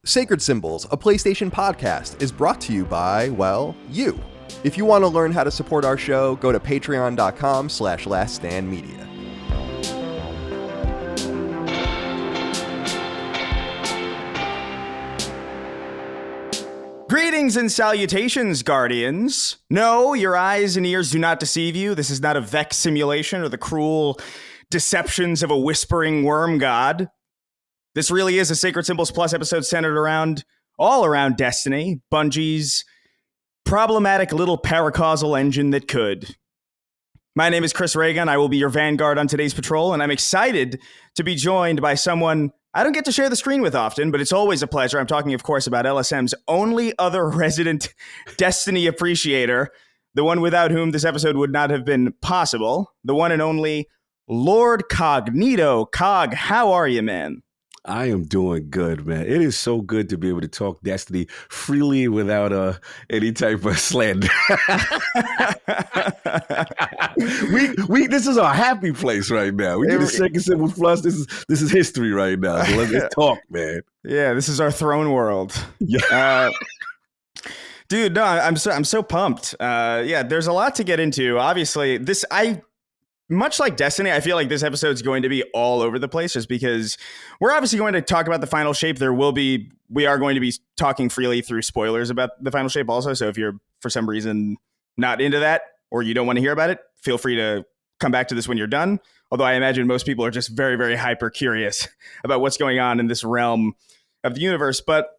Sacred Symbols, a PlayStation podcast, is brought to you by, well, you. If you want to learn how to support our show, go to patreon.com/laststandmedia. Greetings and salutations, Guardians. No, your eyes and ears do not deceive you. This is not a Vex simulation or the cruel deceptions of a whispering worm god. This really is a Sacred Symbols Plus episode centered all around Destiny, Bungie's problematic little paracausal engine that could. My name is Chris Reagan. I will be your vanguard on today's patrol, and I'm excited to be joined by someone I don't get to share the screen with often, but it's always a pleasure. I'm talking, of course, about LSM's only other resident Destiny appreciator, the one without whom this episode would not have been possible, the one and only Lord Cognito. Cog, how are you, man? I am doing good, man. It is so good to be able to talk Destiny freely without any type of slander. we this is our happy place right now. We did a Sacred Symbols Plus. This is history right now. So let's talk, man. Yeah, this is our throne world. Yeah. Dude, no, I'm so pumped. Yeah, there's a lot to get into. Obviously, much like Destiny, I feel like this episode is going to be all over the place just because we're obviously going to talk about the final shape. We are going to be talking freely through spoilers about the final shape also. So if you're for some reason not into that or you don't want to hear about it, feel free to come back to this when you're done. Although I imagine most people are just very, very hyper curious about what's going on in this realm of the universe. But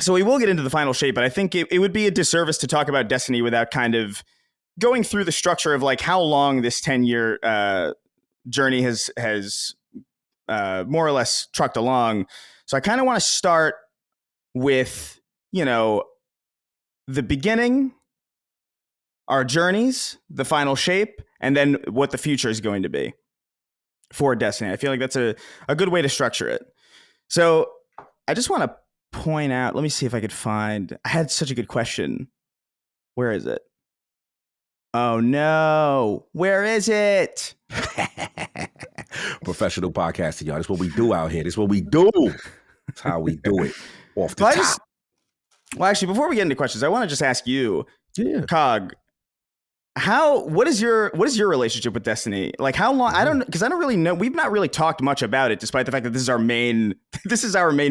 so we will get into the final shape, but I think it would be a disservice to talk about Destiny without kind of going through the structure of like how long this 10-year journey has more or less trucked along. So I kind of want to start with, the beginning, our journeys, the final shape, and then what the future is going to be for Destiny. I feel like that's a good way to structure it. So I just want to point out, let me see if I could find, I had such a good question. Where is it? Oh, no. Where is it? Professional podcasting, y'all. That's what we do out here. That's what we do. That's how we do it. Off the top. Well, actually, before we get into questions, I want to just ask you, Cog, what is your relationship with Destiny? Like how long? I don't really know. We've not really talked much about it, despite the fact that this is our main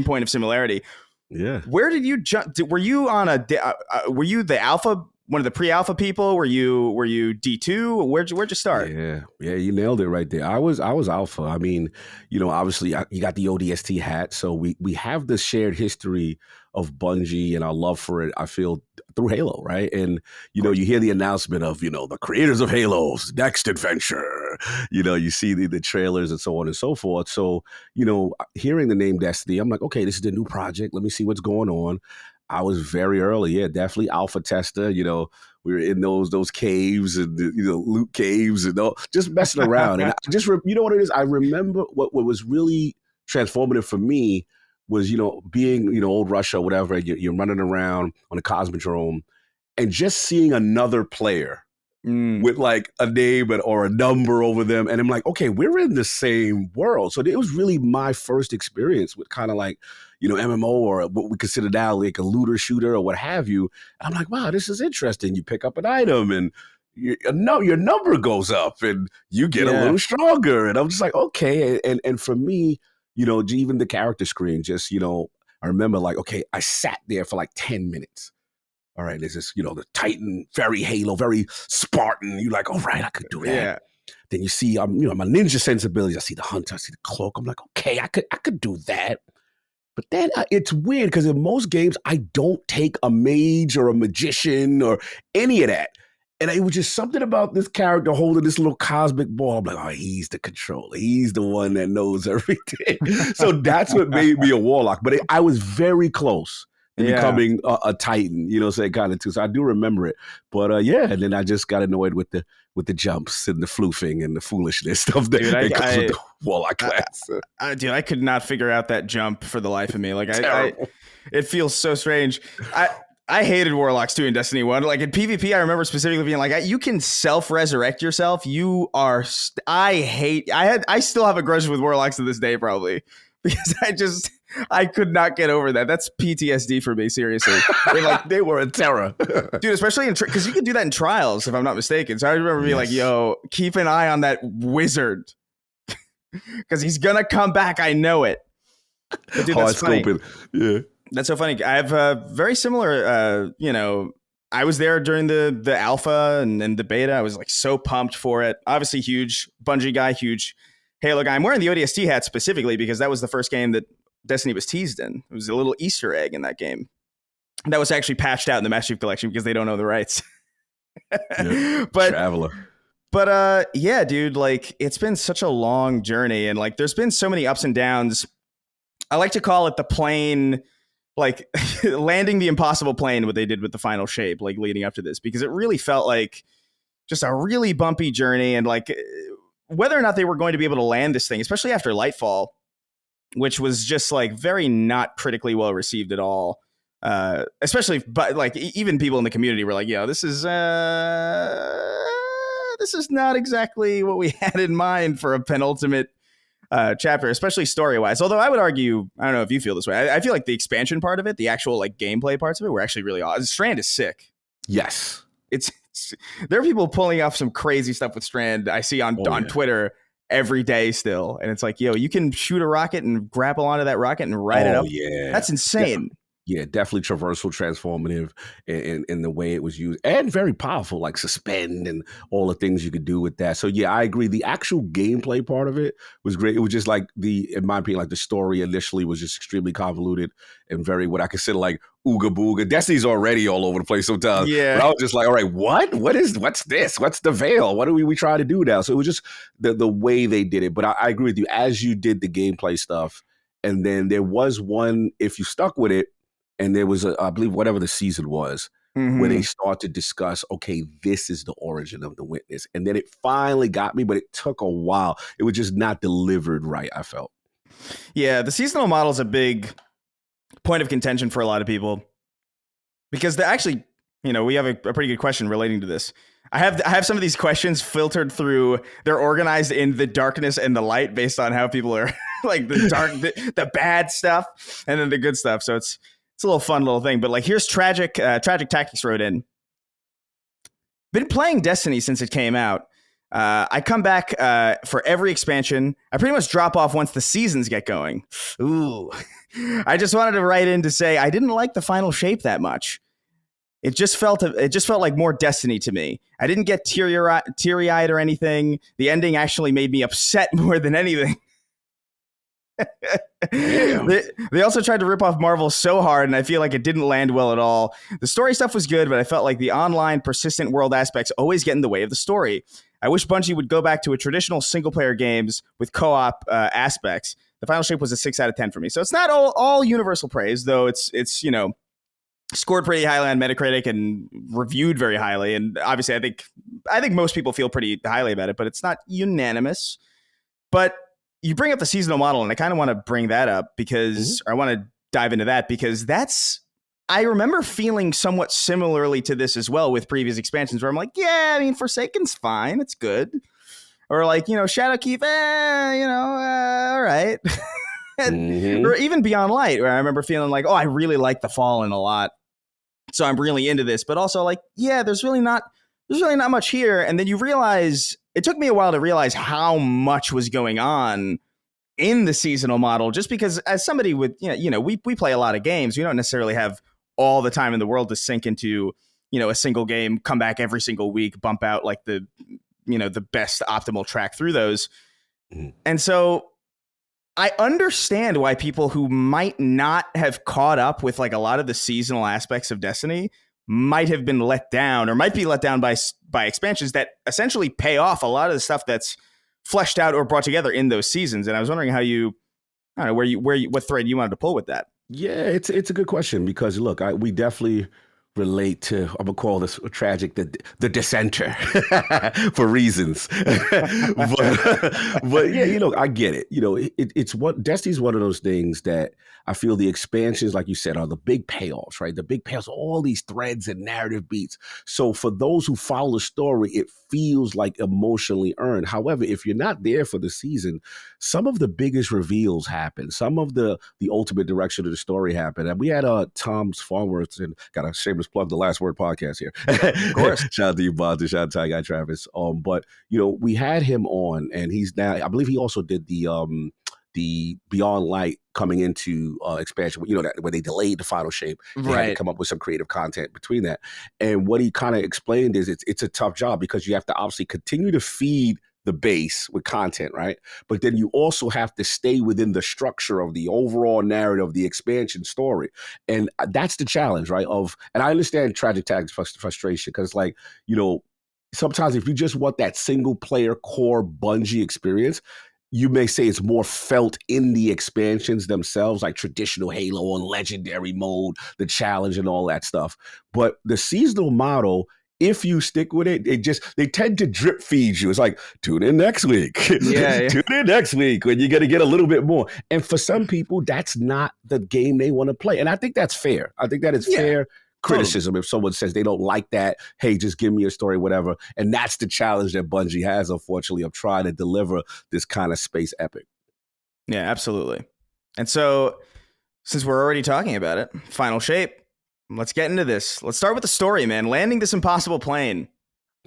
point of similarity. Yeah. Where did you jump? Were you were you the alpha? One of the pre-alpha people? Were you D2? Where'd you start? Yeah, you nailed it right there. I was alpha. I mean, obviously you got the ODST hat, so we have the shared history of Bungie and our love for it, I feel, through Halo, right? And you hear the announcement of the creators of Halo's next adventure. You see the trailers and so on and so forth. So hearing the name Destiny, I'm like, okay, this is the new project. Let me see what's going on. I was very early, definitely alpha tester. We were in those caves and loot caves and just messing around. And I just you know what it is. I remember what was really transformative for me was being old Russia, whatever. You're running around on a cosmodrome and just seeing another player with like a name or a number over them, and I'm like, okay, we're in the same world. So it was really my first experience with kind of like MMO or what we consider now like a looter shooter or what have you. And I'm like, wow, this is interesting. You pick up an item and your number goes up and you get a little stronger. And I'm just like, okay. And for me, even the character screen, just I remember like, okay, I sat there for like 10 minutes. All right, there's this, the Titan, very Halo, very Spartan. You're like, all right, I could do that. Yeah. Then you see, my ninja sensibilities. I see the hunter, I see the cloak. I'm like, okay, I could do that. But then it's weird because in most games, I don't take a mage or a magician or any of that. And it was just something about this character holding this little cosmic ball. I'm like, oh, he's the controller. He's the one that knows everything. So that's what made me a warlock. But I was very close to becoming a Titan, kind of too. So I do remember it. But and then I just got annoyed with the jumps and the floofing and the foolishness stuff that comes with the warlock class. Dude, I could not figure out that jump for the life of me. Like it feels so strange. I hated warlocks too in Destiny 1. Like in PvP, I remember specifically being like, you can self-resurrect yourself. You are, I still have a grudge with warlocks to this day, probably. Because I could not get over that. That's PTSD for me, seriously. They were a terror. Dude, especially because you can do that in trials, if I'm not mistaken. So I remember being like, yo, keep an eye on that wizard because he's going to come back. I know it. But dude, that's funny. Yeah. That's so funny. I have a very similar, I was there during the alpha and the beta. I was like so pumped for it. Obviously huge Bungie guy, huge Halo guy. I'm wearing the ODST hat specifically because that was the first game that Destiny was teased in. It was a little Easter egg in that game. That was actually patched out in the Master Chief Collection because they don't own the rights. Yep. Traveler. But yeah, dude, like it's been such a long journey and like there's been so many ups and downs. I like to call it the plane, like landing the impossible plane, what they did with the final shape, like leading up to this, because it really felt like just a really bumpy journey. And like whether or not they were going to be able to land this thing, especially after Lightfall, which was just like very not critically well received at all. Especially, but like even people in the community were like, "Yo, this is not exactly what we had in mind for a penultimate chapter, especially story wise." Although I would argue, I don't know if you feel this way. I feel like the expansion part of it, the actual like gameplay parts of it, were actually really awesome. Strand is sick. Yes, it's there are people pulling off some crazy stuff with Strand. I see on Twitter every day still, and it's like, yo, you can shoot a rocket and grapple onto that rocket and ride it up. Yeah, that's insane. Yeah, definitely traversal, transformative in the way it was used, and very powerful, like suspend and all the things you could do with that. So yeah, I agree. The actual gameplay part of it was great. It was just like in my opinion, like the story initially was just extremely convoluted and very what I consider like ooga booga. Destiny's already all over the place sometimes. Yeah, but I was just like, all right, what's this? What's the veil? What do we try to do now? So it was just the way they did it. But I agree with you. As you did the gameplay stuff, and then there was one, if you stuck with it. And there was, I believe, whatever the season was, where they start to discuss, okay, this is the origin of the Witness. And then it finally got me, but it took a while. It was just not delivered right, I felt. Yeah, the seasonal model is a big point of contention for a lot of people. Because actually, we have a pretty good question relating to this. I have some of these questions filtered through, they're organized in the darkness and the light based on how people are, like the dark, the bad stuff, and then the good stuff. So it's a little fun little thing, but like here's Tragic Tactics wrote in. Been playing Destiny since it came out. I come back for every expansion. I pretty much drop off once the seasons get going. Ooh. I just wanted to write in to say I didn't like the final shape that much. It just felt like more Destiny to me. I didn't get teary-eyed or anything. The ending actually made me upset more than anything. They also tried to rip off Marvel so hard, and I feel like it didn't land well at all. The story stuff was good, but I felt like the online persistent world aspects always get in the way of the story. I wish Bungie would go back to a traditional single-player games with co-op aspects. The final shape was a 6 out of 10 for me. So it's not all universal praise, though it's scored pretty highly on Metacritic and reviewed very highly. And obviously, I think most people feel pretty highly about it, but it's not unanimous. But you bring up the seasonal model, and I kind of want to bring that up because I want to dive into that because I remember feeling somewhat similarly to this as well with previous expansions where I'm like, yeah, I mean, Forsaken's fine. It's good. Or like, Shadowkeep, all right. Or even Beyond Light, where I remember feeling like, oh, I really like The Fallen a lot. So I'm really into this, but also like, yeah, there's really not much here. And then you realize, it took me a while to realize how much was going on in the seasonal model, just because as somebody with, we play a lot of games. We don't necessarily have all the time in the world to sink into, a single game, come back every single week, bump out like the best optimal track through those. And so I understand why people who might not have caught up with like a lot of the seasonal aspects of Destiny might have been let down or might be let down by expansions that essentially pay off a lot of the stuff that's fleshed out or brought together in those seasons. And I was wondering how what thread you wanted to pull with that. Yeah, it's a good question because look, we definitely relate to, I'm gonna call this Tragic the dissenter for reasons. but yeah, I get it. It's what Destiny's one of those things that I feel the expansions, like you said, are the big payoffs, right? The big payoffs, all these threads and narrative beats. So for those who follow the story, it feels like emotionally earned. However, if you're not there for the season, some of the biggest reveals happen. Some of the ultimate direction of the story happened. And we had Tom's Farmworth, and got a shameless plug, the Last Word podcast here. Of course. Shout out to you, Boz, and shout out to our guy Travis. But we had him on, and he's now, I believe he also did the Beyond Light coming into expansion, that where they delayed the final shape. They had to come up with some creative content between that. And what he kind of explained is it's a tough job because you have to obviously continue to feed the base with content, right? But then you also have to stay within the structure of the overall narrative, the expansion story. And that's the challenge, right? And I understand Tragic Tag's frustration because, sometimes if you just want that single player core Bungie experience, you may say it's more felt in the expansions themselves, like traditional Halo and legendary mode, the challenge and all that stuff. But the seasonal model, if you stick with it, they tend to drip feed you. It's like, tune in next week. Yeah. Tune in next week when you're going to get a little bit more. And for some people, that's not the game they want to play. And I think that's fair. I think that is fair criticism. If someone says they don't like that, hey, just give me a story, whatever. And that's the challenge that Bungie has, unfortunately, of trying to deliver this kind of space epic. Yeah, absolutely. And so, since we're already talking about it, final shape, let's get into this. Let's start with the story, man. Landing this impossible plane.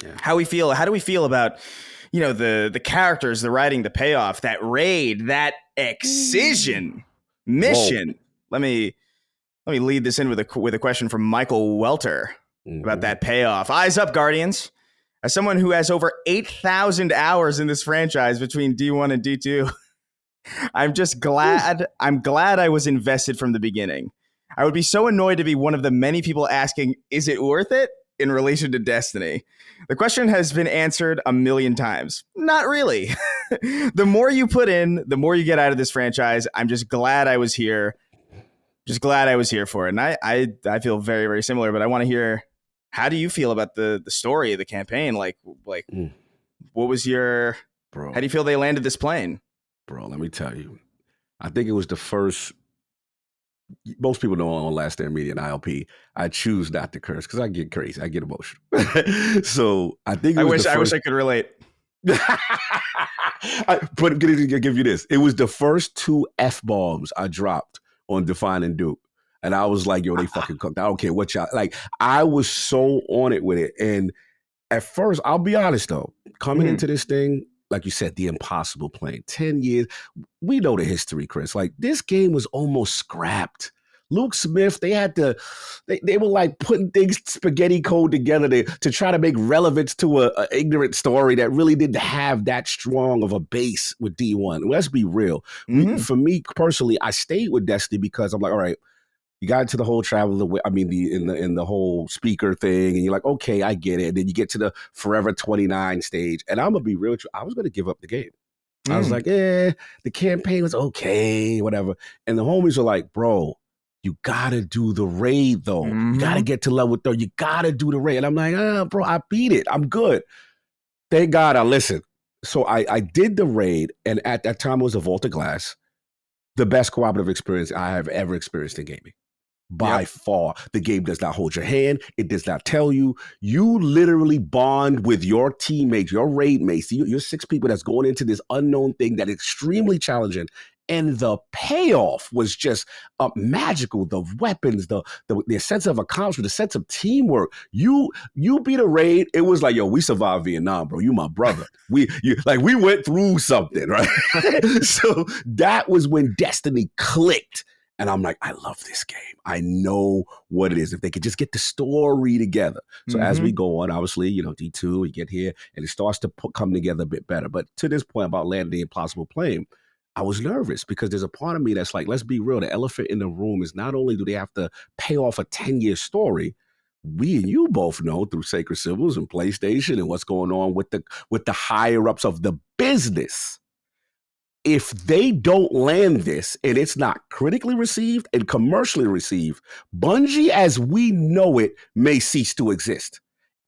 Yeah. How do we feel about, the characters, the writing, the payoff, that raid, that excision mission? Whoa. Let me lead this in with a question from Michael Welter about that payoff. Eyes up, Guardians. As someone who has over 8,000 hours in this franchise between D1 and D2, I'm just glad. I'm glad I was invested from the beginning. I would be so annoyed to be one of the many people asking, is it worth it in relation to Destiny? The question has been answered a million times. Not really. The more you put in, the more you get out of this franchise. I'm just glad I was here. Just glad I was here for it. And I feel very, very similar, but I want to hear, how do you feel about the story of the campaign? What was your, how do you feel they landed this plane? Bro, let me tell you, I think it was the first, most people know on Last Stand Media and ILP, I choose not to curse because I get crazy. I get emotional. So I think I wish I could relate. But I'm going to give you this. It was the first 2 F-bombs I dropped on Define and Duke. And I was like, yo, they fucking cooked. I don't care what y'all, I was so on it with it. And at first, I'll be honest though, coming into this thing, like you said, the impossible plane, 10 years, we know the history, Chris. This game was almost scrapped. Luke Smith, they were putting things spaghetti code together to try to make relevance to a ignorant story that really didn't have that strong of a base with D1. Let's be real. For me personally, I stayed with Destiny because I'm like, all right, you got into the whole in the whole speaker thing, and you're like, okay, I get it. And then you get to the Forever 29 stage, and I'm gonna be real with you, I was gonna give up the game. I was like, the campaign was okay, whatever. And the homies were like, bro, you gotta do the raid though. You gotta get to level 30. You gotta do the raid. And I'm like, bro, I beat it. I'm good. Thank God I listened. So I did the raid, and at that time it was a Vault of Glass, the best cooperative experience I have ever experienced in gaming. By far. The game does not hold your hand. It does not tell you. You literally bond with your teammates, your raid mates, your 6 people that's going into this unknown thing that is extremely challenging. And the payoff was just magical. The weapons, the sense of accomplishment, the sense of teamwork. You beat a raid. It was like, yo, we survived Vietnam, bro. You my brother. We went through something, right? So that was when Destiny clicked. And I'm like, I love this game. I know what it is. If they could just get the story together. So as we go on, obviously, D2, we get here, and it starts to come together a bit better. But to this point about landing the impossible plane, I was nervous because there's a part of me that's like, let's be real. The elephant in the room is not only do they have to pay off a 10-year story, we and you both know through Sacred Symbols and PlayStation and what's going on with the higher-ups of the business. If they don't land this and it's not critically received and commercially received, Bungie as we know it may cease to exist.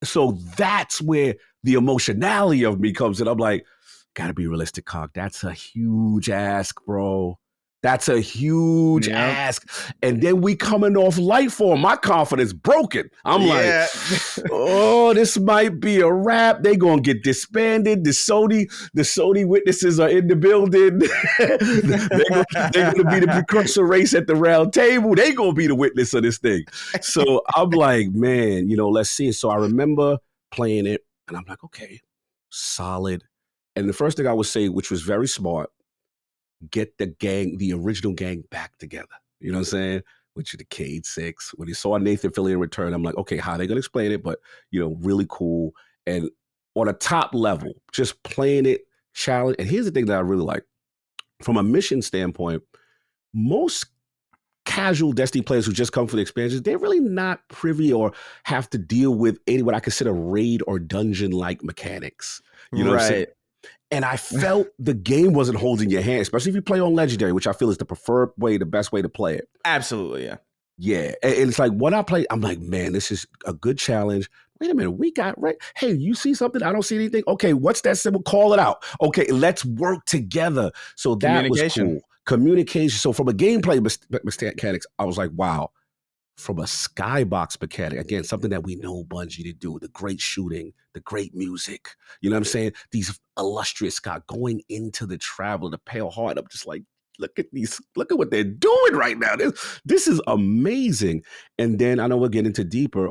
So that's where the emotionality of me comes in. I'm like, gotta be realistic, Cog. That's a huge ask, bro. That's a huge ask. And then we coming off Lightfall. My confidence broken. I'm like, oh, this might be a wrap. They gonna get disbanded. The Sony witnesses are in the building. they're gonna be the precursor race at the round table. They gonna be the witness of this thing. So I'm like, man, let's see. So I remember playing it, and I'm like, okay, solid. And the first thing I would say, which was very smart, get the original gang back together. You know what I'm saying? Which is the Cade 6. When he saw Nathan Fillion return, I'm like, okay, how are they going to explain it? But, really cool. And on a top level, just playing it, challenge. And here's the thing that I really like. From a mission standpoint, most casual Destiny players who just come for the expansions, they're really not privy or have to deal with any what I consider raid or dungeon-like mechanics. You know what I'm saying? And I felt the game wasn't holding your hand, especially if you play on Legendary, which I feel is the preferred way, the best way to play it. Absolutely, yeah. Yeah, and it's like when I play, I'm like, man, this is a good challenge. Wait a minute, we got right. Hey, you see something? I don't see anything. Okay, what's that symbol? Call it out. Okay, let's work together. So that was cool. Communication. So from a gameplay mechanics, I was like, wow. From a skybox mechanic, again, something that we know Bungie to do, the great shooting, the great music, you know what I'm saying? These illustrious Scott going into the Traveler, the Pale Heart. I'm just like, look at what they're doing right now. This is amazing. And then I know we'll get into deeper.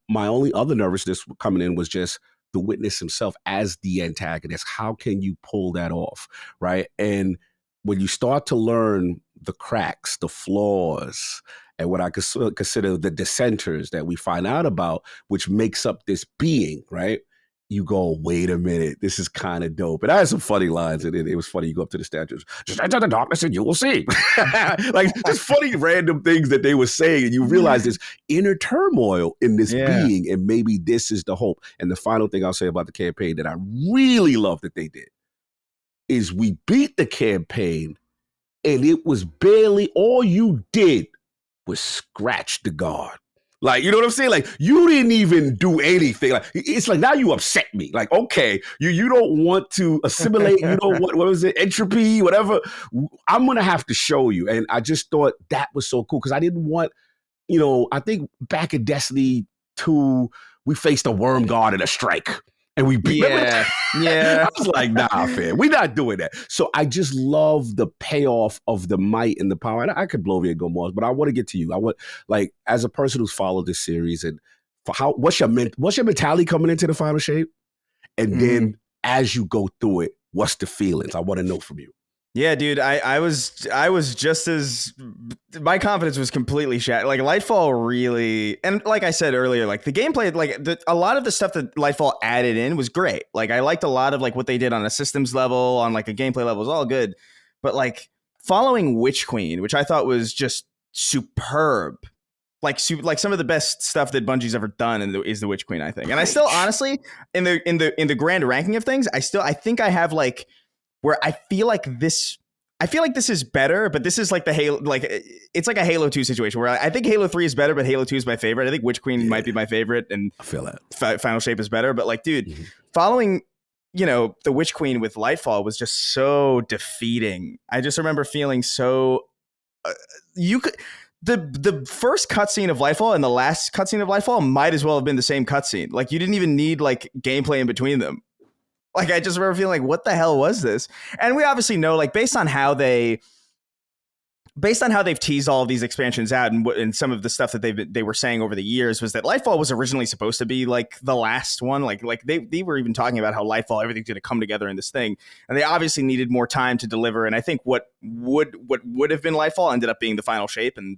My only other nervousness coming in was just the Witness himself as the antagonist. How can you pull that off, right? And when you start to learn the cracks, the flaws, and what I consider the dissenters that we find out about, which makes up this being, right? You go, wait a minute, this is kind of dope. And I had some funny lines, and it was funny. You go up to the statues, just enter the darkness and you will see. Like, just funny random things that they were saying, and you realize this inner turmoil in this being, and maybe this is the hope. And the final thing I'll say about the campaign that I really love that they did is we beat the campaign, and it was barely all you did was scratch the guard. Like, you know what I'm saying? Like, you didn't even do anything. Like, it's like, now you upset me. Like, okay, you don't want to assimilate, you don't want, what was it, entropy, whatever. I'm going to have to show you. And I just thought that was so cool because I didn't want, I think back in Destiny 2, we faced a worm guard and a strike. And we beat yeah. I was like, nah, fam, we're not doing that. So I just love the payoff of the might and the power. And I could blow over and go more, but I want to get to you. I want, like, as a person who's followed this series, and what's your mentality coming into the final shape? And then as you go through it, what's the feelings? I want to know from you. Yeah, dude, I was just as, my confidence was completely shattered. Like, Lightfall really, and like I said earlier, like the gameplay, like a lot of the stuff that Lightfall added in was great. Like, I liked a lot of like what they did on a systems level, on like a gameplay level, was all good. But like following Witch Queen, which I thought was just superb. Like some of the best stuff that Bungie's ever done is the Witch Queen, I think. And I still, honestly, in the grand ranking of things, I think I have like, where I feel like this is better, but this is like the Halo, like it's like a Halo 2 situation where I think Halo 3 is better, but Halo 2 is my favorite. I think Witch Queen might be my favorite, and I feel that Final Shape is better. But like, dude, following, the Witch Queen with Lightfall was just so defeating. I just remember feeling so the first cutscene of Lightfall and the last cutscene of Lightfall might as well have been the same cutscene. Like, you didn't even need like gameplay in between them. Like, I just remember feeling like, what the hell was this? And we obviously know, like, based on how they've teased all of these expansions out, and some of the stuff that they were saying over the years, was that Lightfall was originally supposed to be like the last one. Like they were even talking about how Lightfall, everything's going to come together in this thing, and they obviously needed more time to deliver. And I think what would have been Lightfall ended up being the final shape, and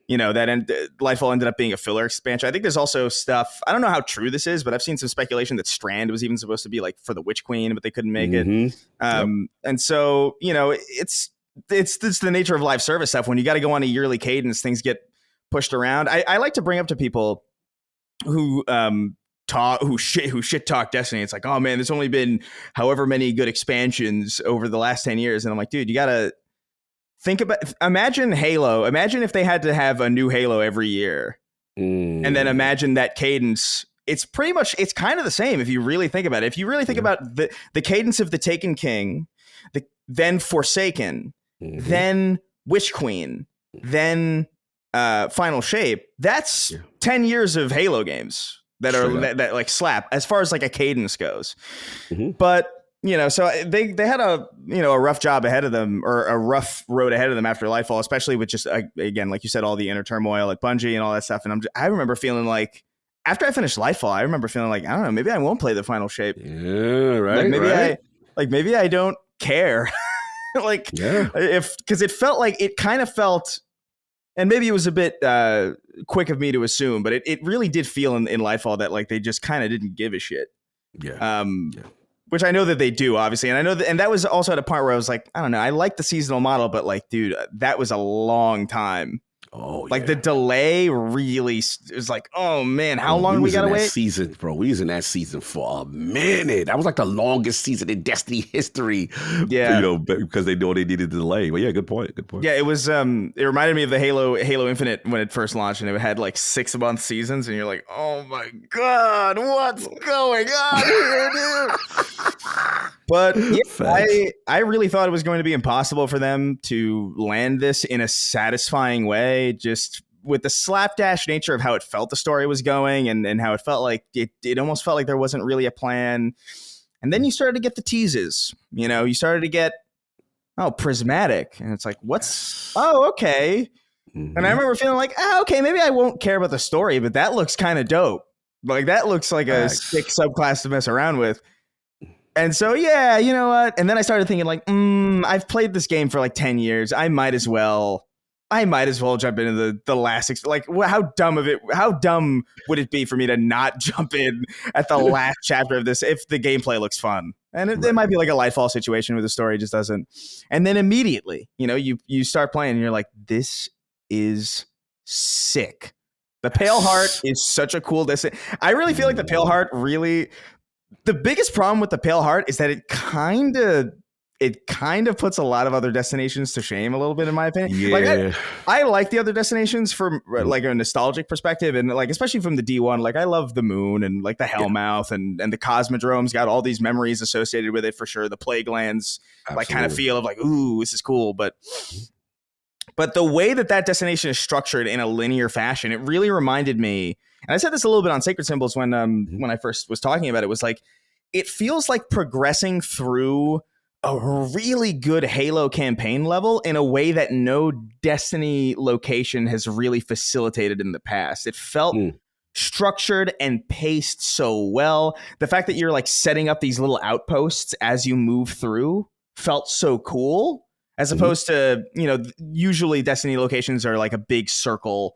Lightfall ended up being a filler expansion. I think there's also stuff, I don't know how true this is, but I've seen some speculation that Strand was even supposed to be like for the Witch Queen, but they couldn't make it. And so, it's the nature of live service stuff. When you got to go on a yearly cadence, things get pushed around. I like to bring up to people who shit talk Destiny. It's like, oh man, there's only been however many good expansions over the last 10 years. And I'm like, dude, you got to imagine Halo. Imagine if they had to have a new Halo every year. And then imagine that cadence. It's kind of the same if you really think about it. If you really think about the cadence of the Taken King, then Forsaken, then Witch Queen, then Final Shape. That's 10 years of Halo games that are that like slap as far as like a cadence goes. But so they had a rough job ahead of them, or a rough road ahead of them after Lightfall, especially with just again, like you said, all the inner turmoil at Bungie and all that stuff. And I remember feeling like after I finished Lightfall, I remember feeling like, I don't know, maybe I won't play the Final Shape. Yeah, right. Maybe I don't care. Because it felt like it kind of felt, and maybe it was a bit quick of me to assume, but it really did feel in Lightfall that like they just kind of didn't give a shit. Which I know that they do, obviously. And I know that, and that was also at a point where I was like, I don't know, I like the seasonal model, but like, dude, that was a long time. The delay really is like, oh man, how long we gotta wait? Season, bro. We was in that season for a minute. That was like the longest season in Destiny history. Yeah, because they know they needed the delay. But yeah, good point. Yeah, it was. It reminded me of the Halo Infinite when it first launched, and it had like 6-month seasons, and you're like, oh my god, what's going on here, dude? But yeah, I really thought it was going to be impossible for them to land this in a satisfying way, just with the slapdash nature of how it felt the story was going, and how it felt like it almost felt like there wasn't really a plan. And then you started to get the teases, you started to get, prismatic. And it's like, okay. And I remember feeling like, okay, maybe I won't care about the story, but that looks kind of dope. Like that looks like a sick subclass to mess around with. And so, yeah, you know what? And then I started thinking like, I've played this game for like 10 years. I might as well jump into the last, like, how dumb would it be for me to not jump in at the last chapter of this if the gameplay looks fun? And it might be like a Lightfall situation where the story just doesn't. And then immediately, you start playing and you're like, this is sick. The Pale Heart is such a cool distance. I really feel like the Pale Heart really... The biggest problem with the Pale Heart is that it kind of puts a lot of other destinations to shame a little bit, in my opinion. Yeah. Like I like the other destinations from like a nostalgic perspective, and like especially from the D1. Like I love the moon and like the Hellmouth and the Cosmodrome's got all these memories associated with it for sure. The Plague Lands, like kind of feel of like, ooh, this is cool, but the way that destination is structured in a linear fashion, it really reminded me. And I said this a little bit on Sacred Symbols when I first was talking about it, was like, it feels like progressing through a really good Halo campaign level in a way that no Destiny location has really facilitated in the past. It felt structured and paced so well. The fact that you're like setting up these little outposts as you move through felt so cool, as opposed to, usually Destiny locations are like a big circle.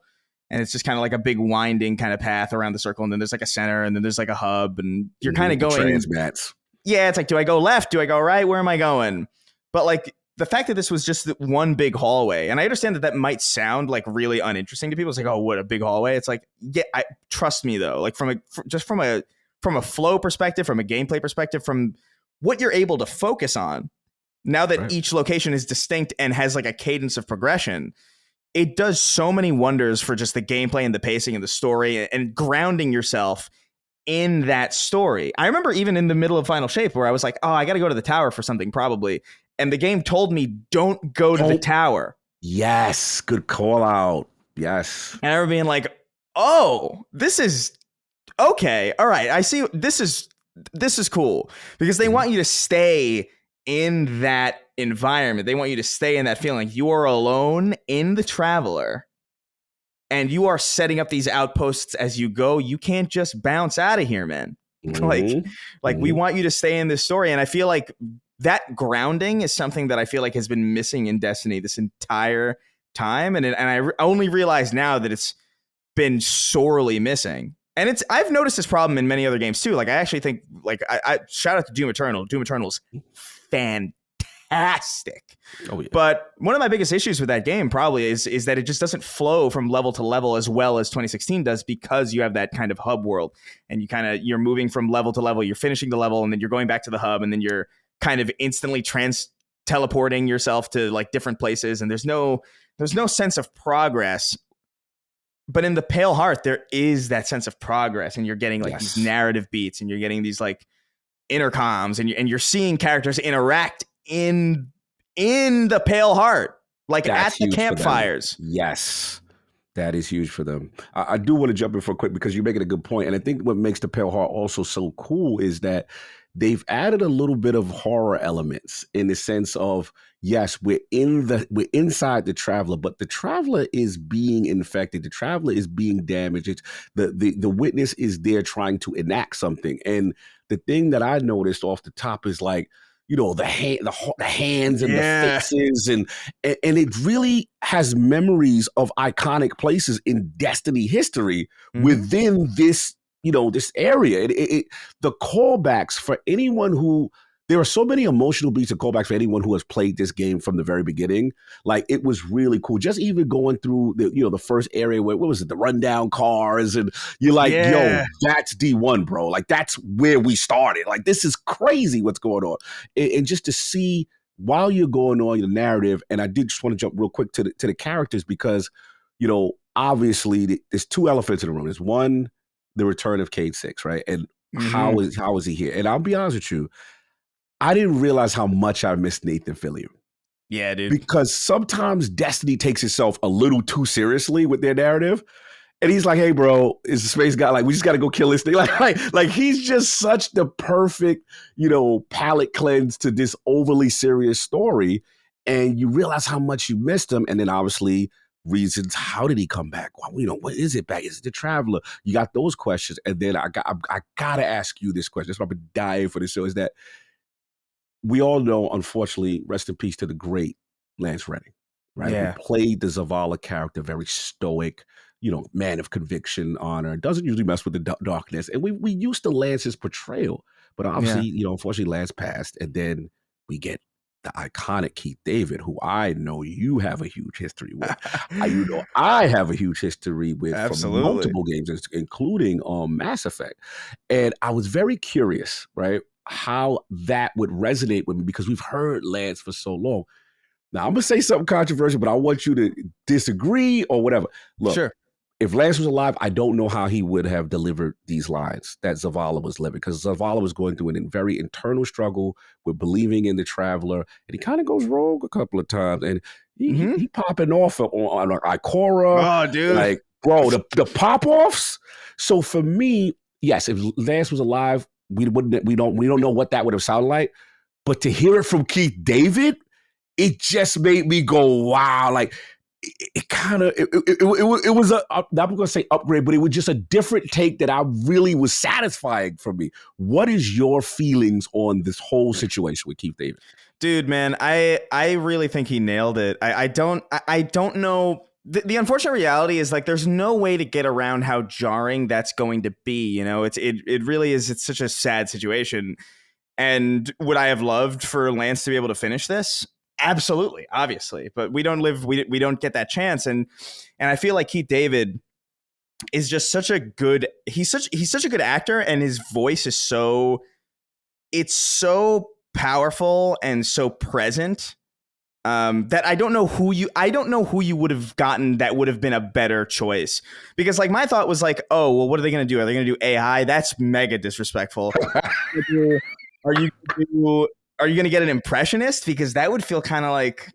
And it's just kind of like a big winding kind of path around the circle. And then there's like a center, and then there's like a hub, and you're kind of going. Transmats. Yeah, it's like, do I go left? Do I go right? Where am I going? But like the fact that this was just one big hallway, and I understand that might sound like really uninteresting to people. It's like, oh, what a big hallway. It's like, yeah, trust me though. Like from a flow perspective, from a gameplay perspective, from what you're able to focus on, now that each location is distinct and has like a cadence of progression, it does so many wonders for just the gameplay and the pacing and the story and grounding yourself in that story. I remember even in the middle of Final Shape where I was like, oh, I got to go to the tower for something probably. And the game told me, don't go to the tower. Yes. Good call out. Yes. And I remember being like, oh, this is okay. All right. I see. This is cool, because they want you to stay in that environment. They want you to stay in that feeling. You are alone in the Traveler, and you are setting up these outposts as you go. You can't just bounce out of here, man. We want you to stay in this story. And I feel like that grounding is something that I feel like has been missing in Destiny this entire time. And I only realize now that it's been sorely missing. And I've noticed this problem in many other games too. Like I actually think, like I shout out to Doom Eternal. Doom Eternal's fantastic. Oh, yeah. But one of my biggest issues with that game probably is that it just doesn't flow from level to level as well as 2016 does, because you have that kind of hub world, and you're moving from level to level. You're finishing the level, and then you're going back to the hub, and then you're kind of instantly teleporting yourself to like different places, and there's no sense of progress. But in the Pale Heart, there is that sense of progress, and you're getting like these narrative beats, and you're getting these like intercoms, and you're seeing characters interact in the Pale Heart. like at That's the huge for them. campfires. Yes. That is huge for them. I do want to jump in for quick because you're making a good point. And I think what makes the Pale Heart also so cool is that they've added a little bit of horror elements in the sense of, yes, we're inside the Traveler, but the Traveler is being infected. The Traveler is being damaged. It's the witness is there trying to enact something. And the thing that I noticed off the top is like, the hands and the Yeah. faces and it really has memories of iconic places in Destiny history within this, this area. The callbacks for anyone who, there are so many emotional beats and callbacks for anyone who has played this game from the very beginning. Like, it was really cool. Just even going through the first area where, what was it, the rundown cars, and you're like, yo, that's D1, bro. Like, that's where we started. Like, this is crazy what's going on. And just to see while you're going on your narrative, and I did just want to jump real quick to the characters because, obviously there's two elephants in the room. There's one, the return of Cade 6, right? And how is he here? And I'll be honest with you, I didn't realize how much I missed Nathan Fillion. Yeah, dude. Because sometimes Destiny takes itself a little too seriously with their narrative. And he's like, hey, bro, is the space guy, like, we just got to go kill this thing. Like he's just such the perfect, palate cleanse to this overly serious story. And you realize how much you missed him. And then obviously reasons, how did he come back? Well, what is it back? Is it the Traveler? You got those questions. And then I got to ask you this question. That's why I've been dying for this show, is that we all know, unfortunately, rest in peace to the great Lance Reddick, right? Yeah. Who played the Zavala character, very stoic, man of conviction, honor, doesn't usually mess with the darkness. And we used to Lance's portrayal, but obviously, unfortunately, Lance passed. And then we get the iconic Keith David, who I know you have a huge history with. I have a huge history with from multiple games, including Mass Effect. And I was very curious, right, how that would resonate with me because we've heard Lance for so long. Now, I'm going to say something controversial, but I want you to disagree or whatever. Look, sure. If Lance was alive, I don't know how he would have delivered these lines that Zavala was living, because Zavala was going through a very internal struggle with believing in the Traveler, and he kind of goes rogue a couple of times, and he popping off on Ikora. Oh, dude. Like, bro, the pop-offs. So for me, yes, if Lance was alive, we don't know what that would have sounded like. But to hear it from Keith David, it just made me go, wow. Like, it was I'm not going to say upgrade, but it was just a different take that I really was satisfying for me. What is your feelings on this whole situation with Keith David? Dude, man, I really think he nailed it. I don't know. The unfortunate reality is, like, there's no way to get around how jarring that's going to be. It really is. It's such a sad situation. And would I have loved for Lance to be able to finish this? Absolutely, obviously. But we don't get that chance. And I feel like Keith David is just such a good, he's such a good actor, and his voice is so powerful and so present. That I don't know who you would have gotten that would have been a better choice, because, like, my thought was like, oh, well, what are they going to do? Are they going to do AI? That's mega disrespectful. Are you going to get an impressionist? Because that would feel kind of like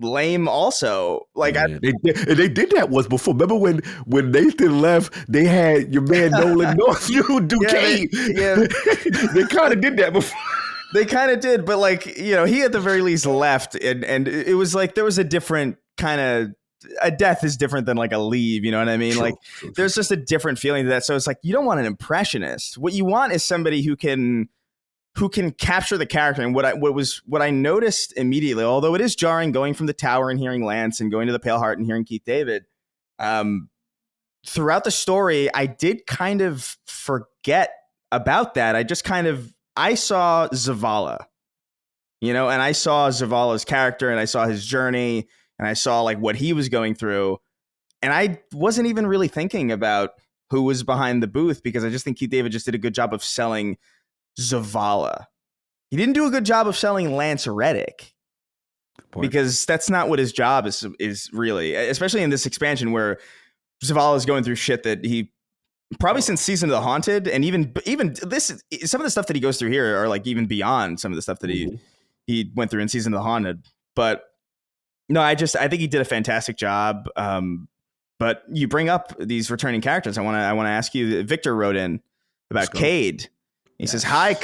lame also. Like, they did that once before. Remember when Nathan left, they had your man Nolan North do Kane. They kind of did that before. They kind of did, but, like, he at the very least left, and it was like there was a different kind of, a death is different than like a leave, you know what I mean? True. There's just a different feeling to that. So it's like, you don't want an impressionist. What you want is somebody who can capture the character. And what I noticed immediately, although it is jarring going from the tower and hearing Lance and going to the Pale Heart and hearing Keith David, throughout the story, I did kind of forget about that. I saw Zavala, and I saw Zavala's character, and I saw his journey, and I saw, like, what he was going through. And I wasn't even really thinking about who was behind the booth, because I just think Keith David just did a good job of selling Zavala. He didn't do a good job of selling Lance Reddick, because that's not what his job is really, especially in this expansion where Zavala is going through shit that he probably since Season of the Haunted, and even this, some of the stuff that he goes through here are, like, even beyond some of the stuff that he went through in Season of the Haunted. But No, I think he did a fantastic job. But you bring up these returning characters. I want to ask you. Victor wrote in about Cade. He says, "Hi,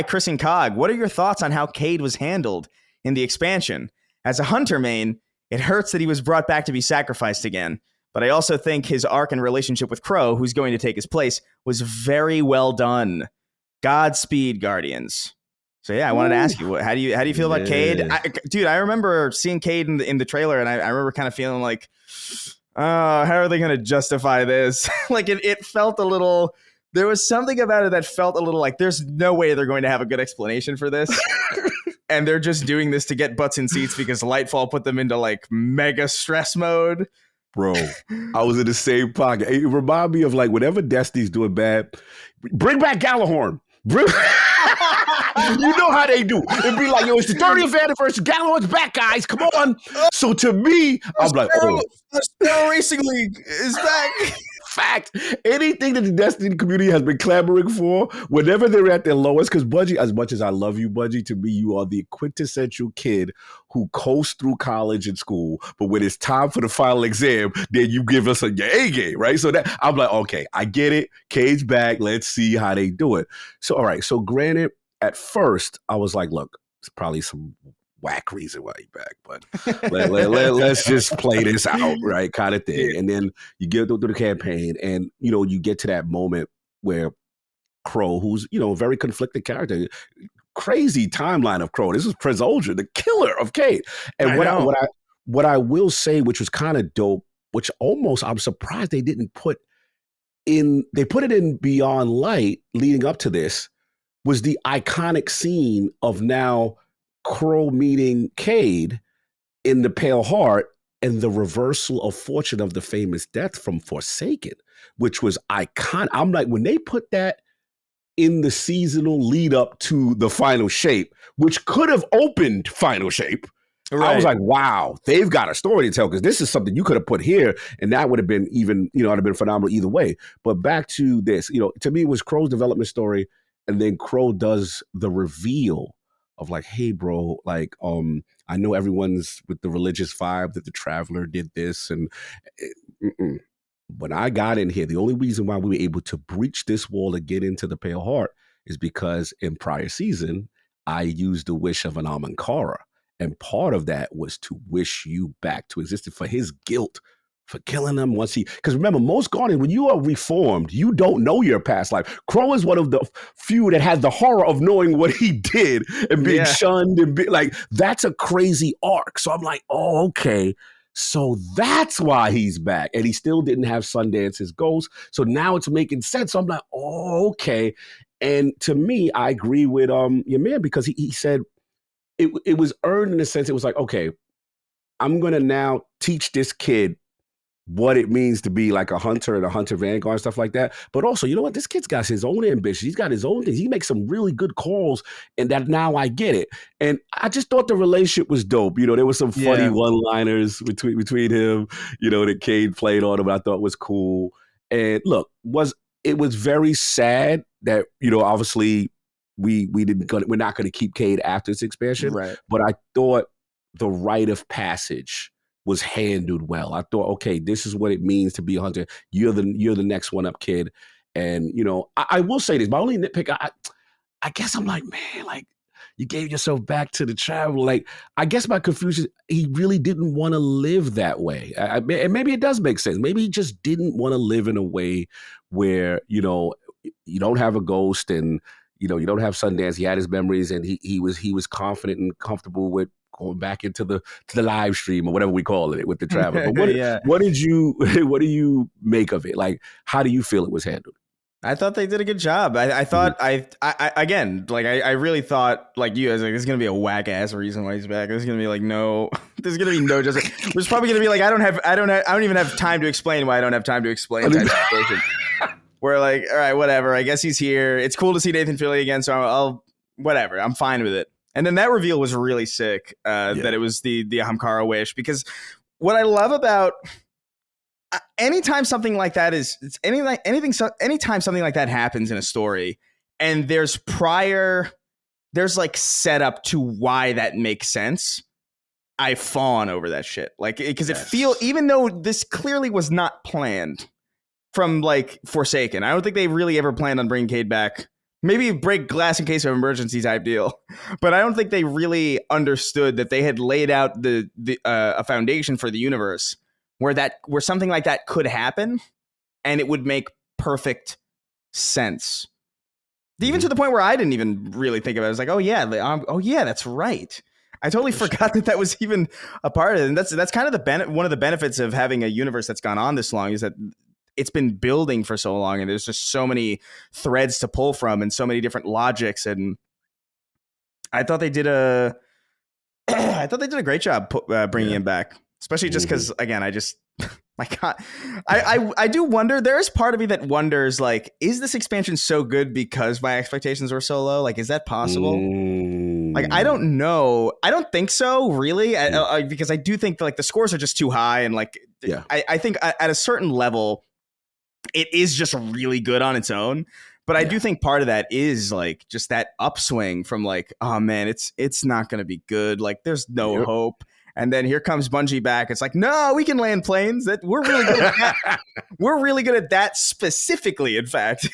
Chris and Cog. What are your thoughts on how Cade was handled in the expansion? As a hunter main, it hurts that he was brought back to be sacrificed again. But I also think his arc and relationship with Crow, who's going to take his place, was very well done. Godspeed, Guardians." So yeah, I wanted to ask you, how do you feel about Cade? Dude, I remember seeing Cade in the trailer, and I remember kind of feeling like, how are they going to justify this? Like it felt a little. There was something about it that felt a little like there's no way they're going to have a good explanation for this. And they're just doing this to get butts in seats because Lightfall put them into like mega stress mode. Bro, I was in the same pocket. It reminded me of like whenever Destiny's doing bad, bring back Gallahorn. You know how they do. It'd be like, yo, it's the 30th anniversary. Gallahorn's back, guys. Come on. So to me, I'm like, oh. The Sparrow Racing League is back. Fact. Anything that the Destiny community has been clamoring for, whenever they're at their lowest, because Bungie, as much as I love you, Bungie, to me, you are the quintessential kid who coasts through college and school, but when it's time for the final exam, then you give us a A game, right? So that I'm like, okay, I get it. Cade's back. Let's see how they do it. So, all right. So granted, at first, I was like, look, it's probably some whack reason why he's back, but let's just play this out, right? Kind of thing. And then you get through the campaign, and you get to that moment where Crow, who's a very conflicted character, crazy timeline of Crow. This is Prince Uldren, the killer of Cade. And what I will say, which was kind of dope, which almost I'm surprised they didn't put in. They put it in Beyond Light leading up to this, was the iconic scene of now Crow meeting Cade in the Pale Heart and the reversal of fortune of the famous death from Forsaken, which was iconic. I'm like, when they put that in the seasonal lead up to the Final Shape, which could have opened Final Shape, right. I was like, wow, they've got a story to tell, because this is something you could have put here and that would have been even, it'd have been phenomenal either way. But back to this, to me, it was Crow's development story. And then Crow does the reveal of like, hey, bro, like, I know everyone's with the religious vibe that the Traveler did this. And when I got in here, the only reason why we were able to breach this wall to get into the Pale Heart is because in prior season, I used the wish of an Amankara. And part of that was to wish you back to existence for his guilt for killing him because remember, most Guardians, when you are reformed, you don't know your past life. Crow is one of the few that has the horror of knowing what he did and being shunned and like, that's a crazy arc. So I'm like, oh, okay. So that's why he's back. And he still didn't have Sundance's ghost. So now it's making sense. So I'm like, oh, okay. And to me, I agree with your man, because he said it was earned in a sense. It was like, okay, I'm going to now teach this kid what it means to be like a hunter and a hunter vanguard and stuff like that. But also, you know what? This kid's got his own ambition. He's got his own things. He makes some really good calls, and that now I get it. And I just thought the relationship was dope. There was some funny one-liners between him, that Cade played on him, I thought was cool. And look, it was very sad that, obviously we're not going to keep Cade after this expansion. Right. But I thought the rite of passage was handled well. I thought, okay, this is what it means to be a hunter. You're the next one up, kid. And I will say this. My only nitpick, I guess I'm like, man, like you gave yourself back to the Traveler. Like, I guess my confusion, he really didn't want to live that way. And maybe it does make sense. Maybe he just didn't want to live in a way where you don't have a ghost and you don't have Sundance. He had his memories, and he was confident and comfortable with going back into the live stream or whatever we call it with the Traveler. But what do you make of it? Like, how do you feel it was handled? I thought they did a good job. I thought I really thought like you, I was like, there's gonna be a whack ass reason why he's back. There's gonna be like there's gonna be no justice. There's probably gonna be like I don't even have time to explain why I don't have time to explain. We're like, all right, whatever. I guess he's here. It's cool to see Nathan Fillion again, so I'll whatever. I'm fine with it. And then that reveal was really sick. That it was the Ahamkara wish, because what I love about anytime something like that anytime something like that happens in a story, and there's like setup to why that makes sense. I fawn over that shit. Like, because it feel, even though this clearly was not planned from like Forsaken, I don't think they really ever planned on bringing Cade back. Maybe break glass in case of emergency type deal, but I don't think they really understood that they had laid out a foundation for the universe where something like that could happen, and it would make perfect sense. Even to the point where I didn't even really think about it. I was like, oh yeah, that's right. I totally forgot that was even a part of it. And that's kind of one of the benefits of having a universe that's gone on this long, is that it's been building for so long, and there's just so many threads to pull from and so many different logics. And I thought they did a great job bringing him back, especially just because, again, my God, I do wonder. There is part of me that wonders, like, is this expansion so good because my expectations were so low? Like, is that possible? Like, I don't know. I don't think so, really, because I do think like the scores are just too high, and like, I think at a certain level, it is just really good on its own. But I do think part of that is like just that upswing from like, oh man, it's not going to be good. Like, there's no hope. And then here comes Bungie back. It's like, no, we can land planes. That we're really good at that. We're really good at that specifically, in fact.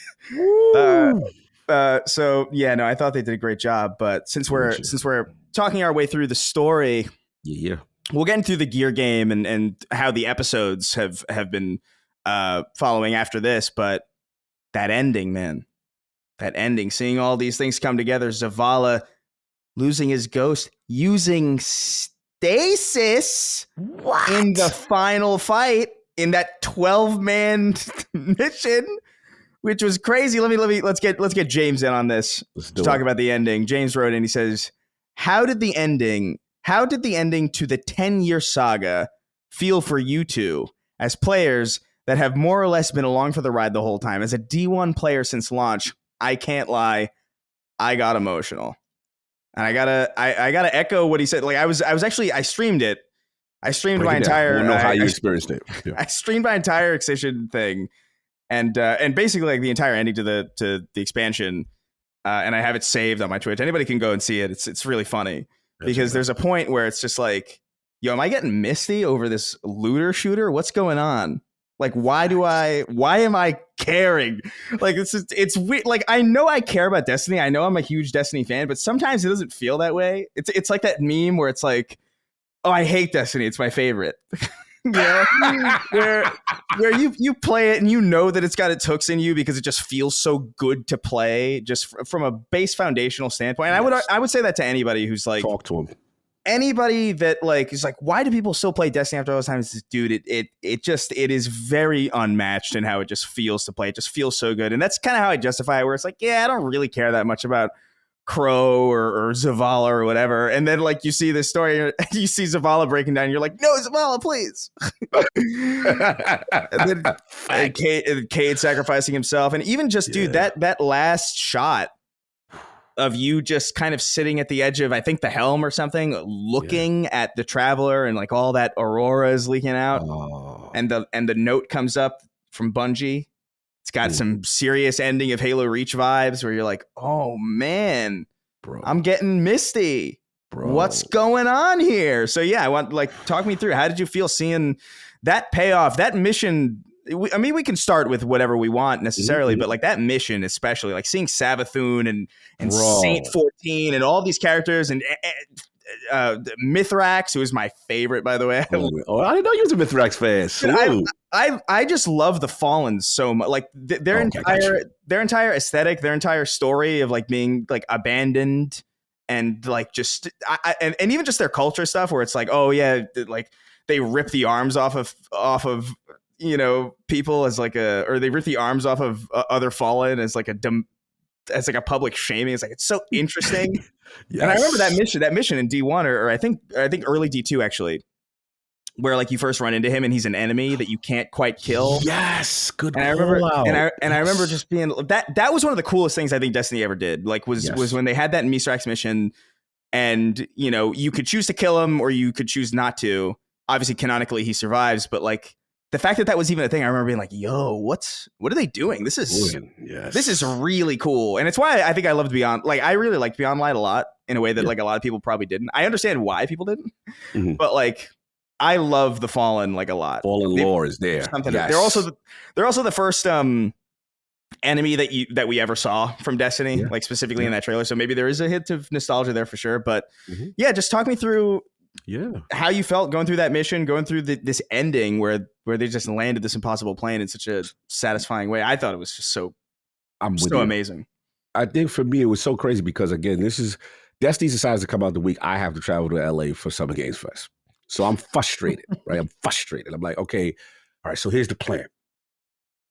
So yeah, no, I thought they did a great job. But since we're talking our way through the story, we'll get into the gear game and how the episodes have been following after this. But that ending, man, seeing all these things come together, Zavala losing his ghost, using stasis in the final fight in that 12-man mission, which was crazy. Let's get James in on this to talk about the ending. James wrote in, he says, how did the ending to the 10-year saga feel for you two as players that have more or less been along for the ride the whole time? As a D1 player since launch, I can't lie, I got emotional. And I gotta echo what he said. Like, I streamed it. I streamed my entire. I don't know how you experienced it. Yeah. I streamed my entire Excision thing, and basically like the entire ending to the expansion, and I have it saved on my Twitch. Anybody can go and see it. It's really funny because there's a point where it's just like, yo, am I getting misty over this looter shooter? What's going on? Like, why am I caring? Like, it's weird. Like, I know I care about Destiny. I know I'm a huge Destiny fan, but sometimes it doesn't feel that way. It's like that meme where it's like, oh, I hate Destiny, it's my favorite. You know? where you play it and you know that it's got its hooks in you because it just feels so good to play, just from a base foundational standpoint. And I would say that to anybody who's like, talk to him. Anybody that like is like, why do people still play Destiny after all this time? It's just, dude, it is very unmatched in how it just feels to play. It just feels so good. And that's kind of how I justify it, where it's like, yeah, I don't really care that much about Crow or Zavala or whatever. And then like you see this story, you see Zavala breaking down, and you're like, no, Zavala, please. And then Cade sacrificing himself. And even just, dude, that last shot of you just kind of sitting at the edge of, I think, the helm or something, looking at the Traveler, and like all that aurora is leaking out. And the note comes up from Bungie. It's got some serious ending of Halo Reach vibes where you're like, oh man, bro, I'm getting misty. Bro, what's going on here? So yeah, I want, like, talk me through, how did you feel seeing that payoff, that mission? I mean, we can start with whatever we want necessarily, but like that mission, especially like seeing Savathun and Saint 14 and all these characters, and Mithrax, who is my favorite, by the way. Oh, I didn't know you was a Mithrax fan. I just love the Fallen so much. Like their entire aesthetic, their entire story of like being like abandoned, and like just and even just their culture stuff, where it's like, oh yeah, like they rip the arms off of you know, people as like or they rip the arms off of other Fallen as like a public shaming. It's like, it's so interesting. Yes. And I remember that mission in D1 or I think early D2 actually, where like you first run into him and he's an enemy that you can't quite kill. Yes, good. And I remember, I remember just being that was one of the coolest things I think Destiny ever did. Like was when they had that Mithrax mission, and you know, you could choose to kill him or you could choose not to. Obviously, canonically he survives, but like the fact that was even a thing, I remember being like, yo, what are they doing? This is really cool. And it's why I think I loved Beyond. Like, I really liked Beyond Light a lot. in a way that like a lot of people probably didn't. I understand why people didn't, Mm-hmm. but like I love the Fallen like a lot. Fallen lore is there. Yes. They're also the first enemy that we ever saw from Destiny, like specifically in that trailer. So maybe there is a hint of nostalgia there for sure. But yeah, just talk me through how you felt going through that mission, going through this ending where they just landed this impossible plane in such a satisfying way. I thought it was just so amazing. I think for me, it was so crazy because, again, Destiny decides to come out the week I have to travel to LA for Summer Games Fest. So I'm frustrated, right? I'm frustrated. I'm like, okay, all right, so here's the plan.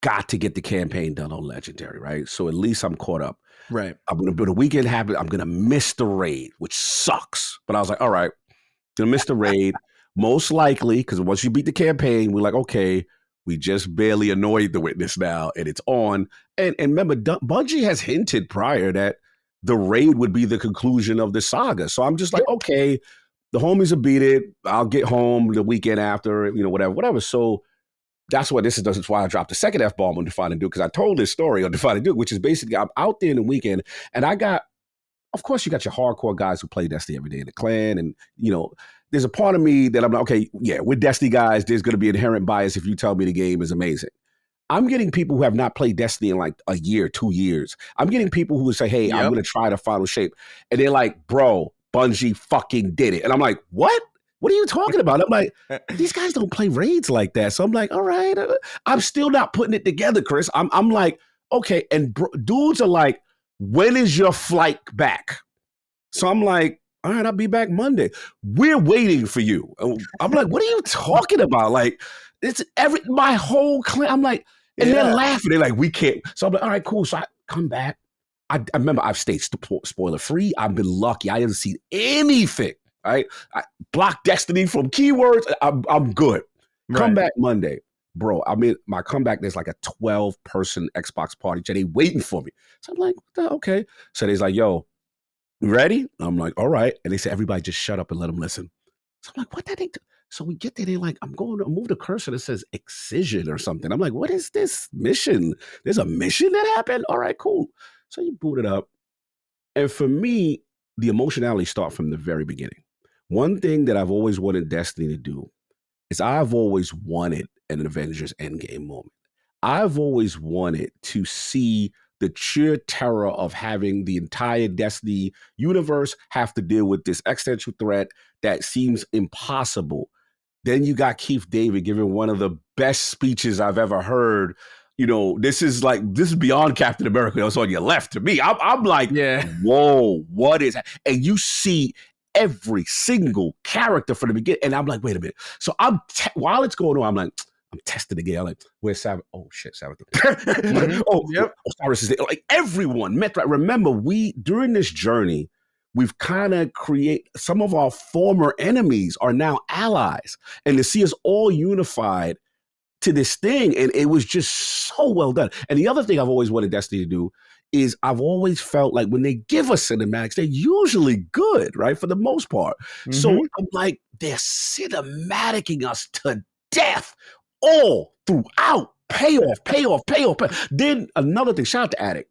Got to get the campaign done on Legendary, right? So at least I'm caught up. Right. I'm going to, the weekend happen, I'm going to miss the raid, which sucks. But I was like, all right, going to miss the raid. Most likely, because once you beat the campaign, we're like, okay, we just barely annoyed the witness now, and it's on. And remember, Bungie has hinted prior that the raid would be the conclusion of the saga. So I'm just like, okay, the homies will beat it. I'll get home the weekend after, whatever. So that's why this is why I dropped the second F-bomb on Define and Duke, because I told this story on Define and Duke, which is basically I'm out there in the weekend, and of course, you got your hardcore guys who play Destiny every day in the clan, and, there's a part of me that I'm like, okay, yeah, we're Destiny guys. There's going to be inherent bias if you tell me the game is amazing. I'm getting people who have not played Destiny in like a year, 2 years. I'm getting people who would say, hey, I'm going to try the final shape. And they're like, bro, Bungie fucking did it. And I'm like, what? What are you talking about? I'm like, these guys don't play raids like that. So I'm like, all right. I'm still not putting it together, Chris. I'm like, okay. And dudes are like, when is your flight back? So I'm like, all right, I'll be back Monday. We're waiting for you. I'm like, what are you talking about? Like, it's my whole clan. I'm like, and they're laughing. They're like, we can't. So I'm like, all right, cool. So I come back. I remember I've stayed spoiler free. I've been lucky. I haven't seen anything. Right? I block Destiny from keywords. I'm good. Right. Come back Monday. Bro, I mean, my comeback, there's like a 12-person Xbox party. They waiting for me. So I'm like, okay. So they's like, yo, you ready? I'm like, all right. And they said, everybody just shut up and let them listen. So I'm like, what did they do? So we get there. They're like, I'm going to move the cursor that says Excision or something. I'm like, what is this mission? There's a mission that happened? All right, cool. So you boot it up. And for me, the emotionality start from the very beginning. One thing that I've always wanted Destiny to do is I've always wanted an Avengers Endgame moment. I've always wanted to see the sheer terror of having the entire Destiny universe have to deal with this existential threat that seems impossible. Then you got Keith David giving one of the best speeches I've ever heard. This is beyond Captain America. That's on your left to me. I'm like, whoa, what is that? And you see every single character from the beginning. And I'm like, wait a minute. So while it's going on, I'm like, I'm testing again. I'm like, where's Savage? Oh shit, Savage. Cyrus is there. Like everyone met. Right? Remember, during this journey, we've kind of created some of our former enemies are now allies, and to see us all unified to this thing, and it was just so well done. And the other thing I've always wanted Destiny to do is I've always felt like when they give us cinematics, they're usually good, right? For the most part. Mm-hmm. So I'm like, they're cinematicing us to death all throughout. Payoff. Then another thing, shout out to Addict.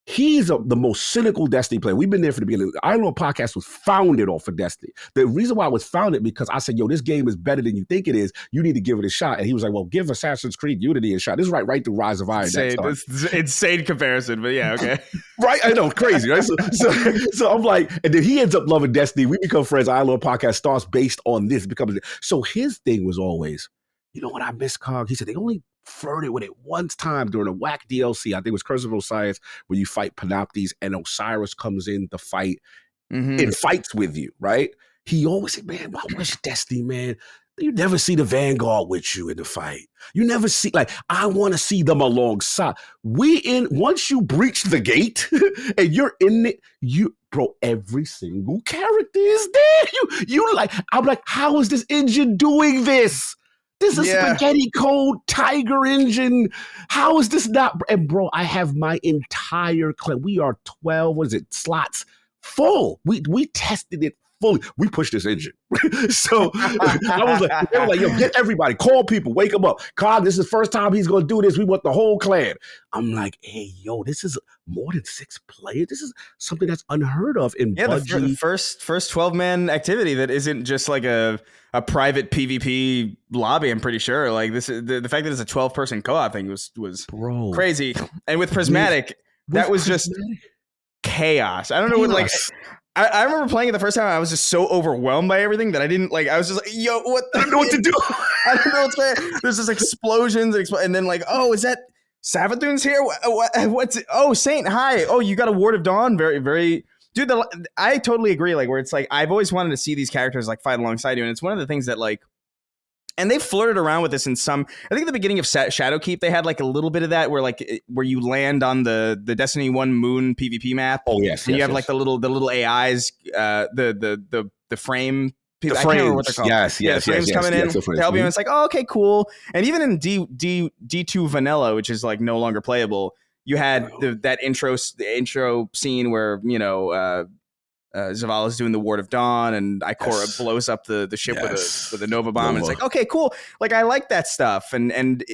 He's the most cynical Destiny player. We've been there from the beginning. The Iron Lord podcast was founded off of Destiny. The reason why it was founded because I said, yo, this game is better than you think it is. You need to give it a shot. And he was like, well, give Assassin's Creed Unity a shot. This is right through Rise of Iron. Insane comparison, but yeah, okay. Right? I know, crazy, right? So I'm like, and then he ends up loving Destiny. We become friends. Iron Lord podcast starts based on this. So his thing was always, you know what I miss, Cog? He said they only flirted with it one time during a whack DLC. I think it was Curse of Osiris, where you fight Panoptes and Osiris comes in to fight and fights with you, right? He always said, man, I wish Destiny, man. You never see the Vanguard with you in the fight. You never see, I want to see them alongside. Once you breach the gate and you're in it, bro, every single character is there. I'm like, how is this engine doing this? This is spaghetti code, Tiger engine. How is this not? And bro, I have my entire clan. We are 12, slots full. We tested it fully, we pushed this engine. So I was like, they were like, yo, get everybody, call people, wake them up. Cog, this is the first time he's going to do this. We want the whole clan. I'm like, hey, yo, this is more than 6 players. This is something that's unheard of in Bungie. The first 12-man activity that isn't just like a private PvP lobby. I'm pretty sure. Like this is the fact that it's a 12-person co-op thing was crazy. And with Prismatic, that was just chaos. I don't know what like. I remember playing it the first time. I was just so overwhelmed by everything that I didn't like. I was just like, "Yo, what? I don't know what to do. I don't know what's going on." There's just explosions, and then like, "Oh, is that Savathun's here? What's it? Oh, Saint, hi. Oh, you got a Ward of Dawn. Very, very." Dude, I totally agree. Like, where it's like I've always wanted to see these characters like fight alongside you, and it's one of the things that like. And they flirted around with this in some. I think at the beginning of Shadowkeep, they had like a little bit of that, where you land on the Destiny 1 Moon PvP map. Oh yes, and you have like the little AIs, the frame. The I frames, can't remember what they're called. yes, the frames coming in to help you. And it's like, oh, okay, cool. And even in D2 Vanilla, which is like no longer playable, you had the intro scene where Zavala's doing the Ward of Dawn, and Ikora blows up the ship with a Nova bomb. And it's like, okay, cool. Like I like that stuff, and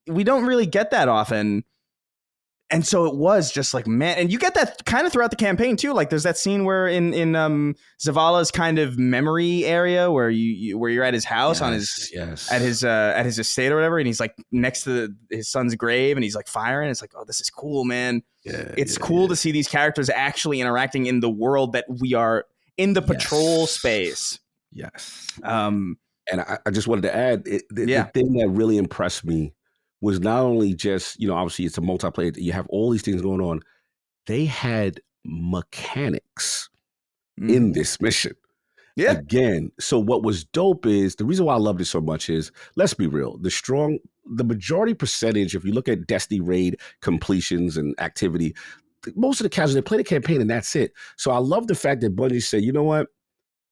we don't really get that often. And so it was just like, man, and you get that kind of throughout the campaign too. Like there's that scene where in Zavala's kind of memory area where you're at his house at his estate or whatever, and he's like next to his son's grave, and he's like firing. It's like, oh, this is cool, man. It's cool to see these characters actually interacting in the world that we are in the patrol space. Yes. And I just wanted to add the thing that really impressed me was not only just, obviously it's a multiplayer, you have all these things going on. They had mechanics in this mission. Yeah. Again, so what was dope is, the reason why I loved it so much is, let's be real, the majority percentage, if you look at Destiny raid completions and activity, most of the casuals, they play the campaign and that's it. So I love the fact that Bungie said, you know what?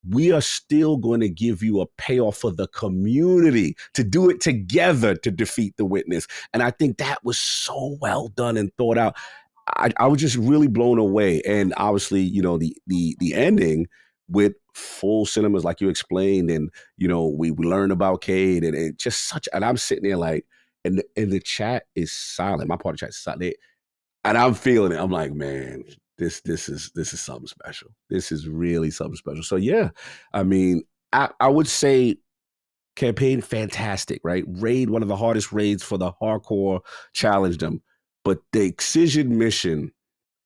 We are still going to give you a payoff for the community to do it together to defeat the Witness. And I think that was so well done and thought out. I was just really blown away. And obviously, the ending with full cinemas, like you explained, and, we learned about Cade and just such, and I'm sitting there like, and the chat is silent. My part of the chat is silent. And I'm feeling it. I'm like, man, This is something special. This is really something special. So yeah, I mean, I would say campaign fantastic, right? Raid, one of the hardest raids for the hardcore, challenged them. But the Excision mission,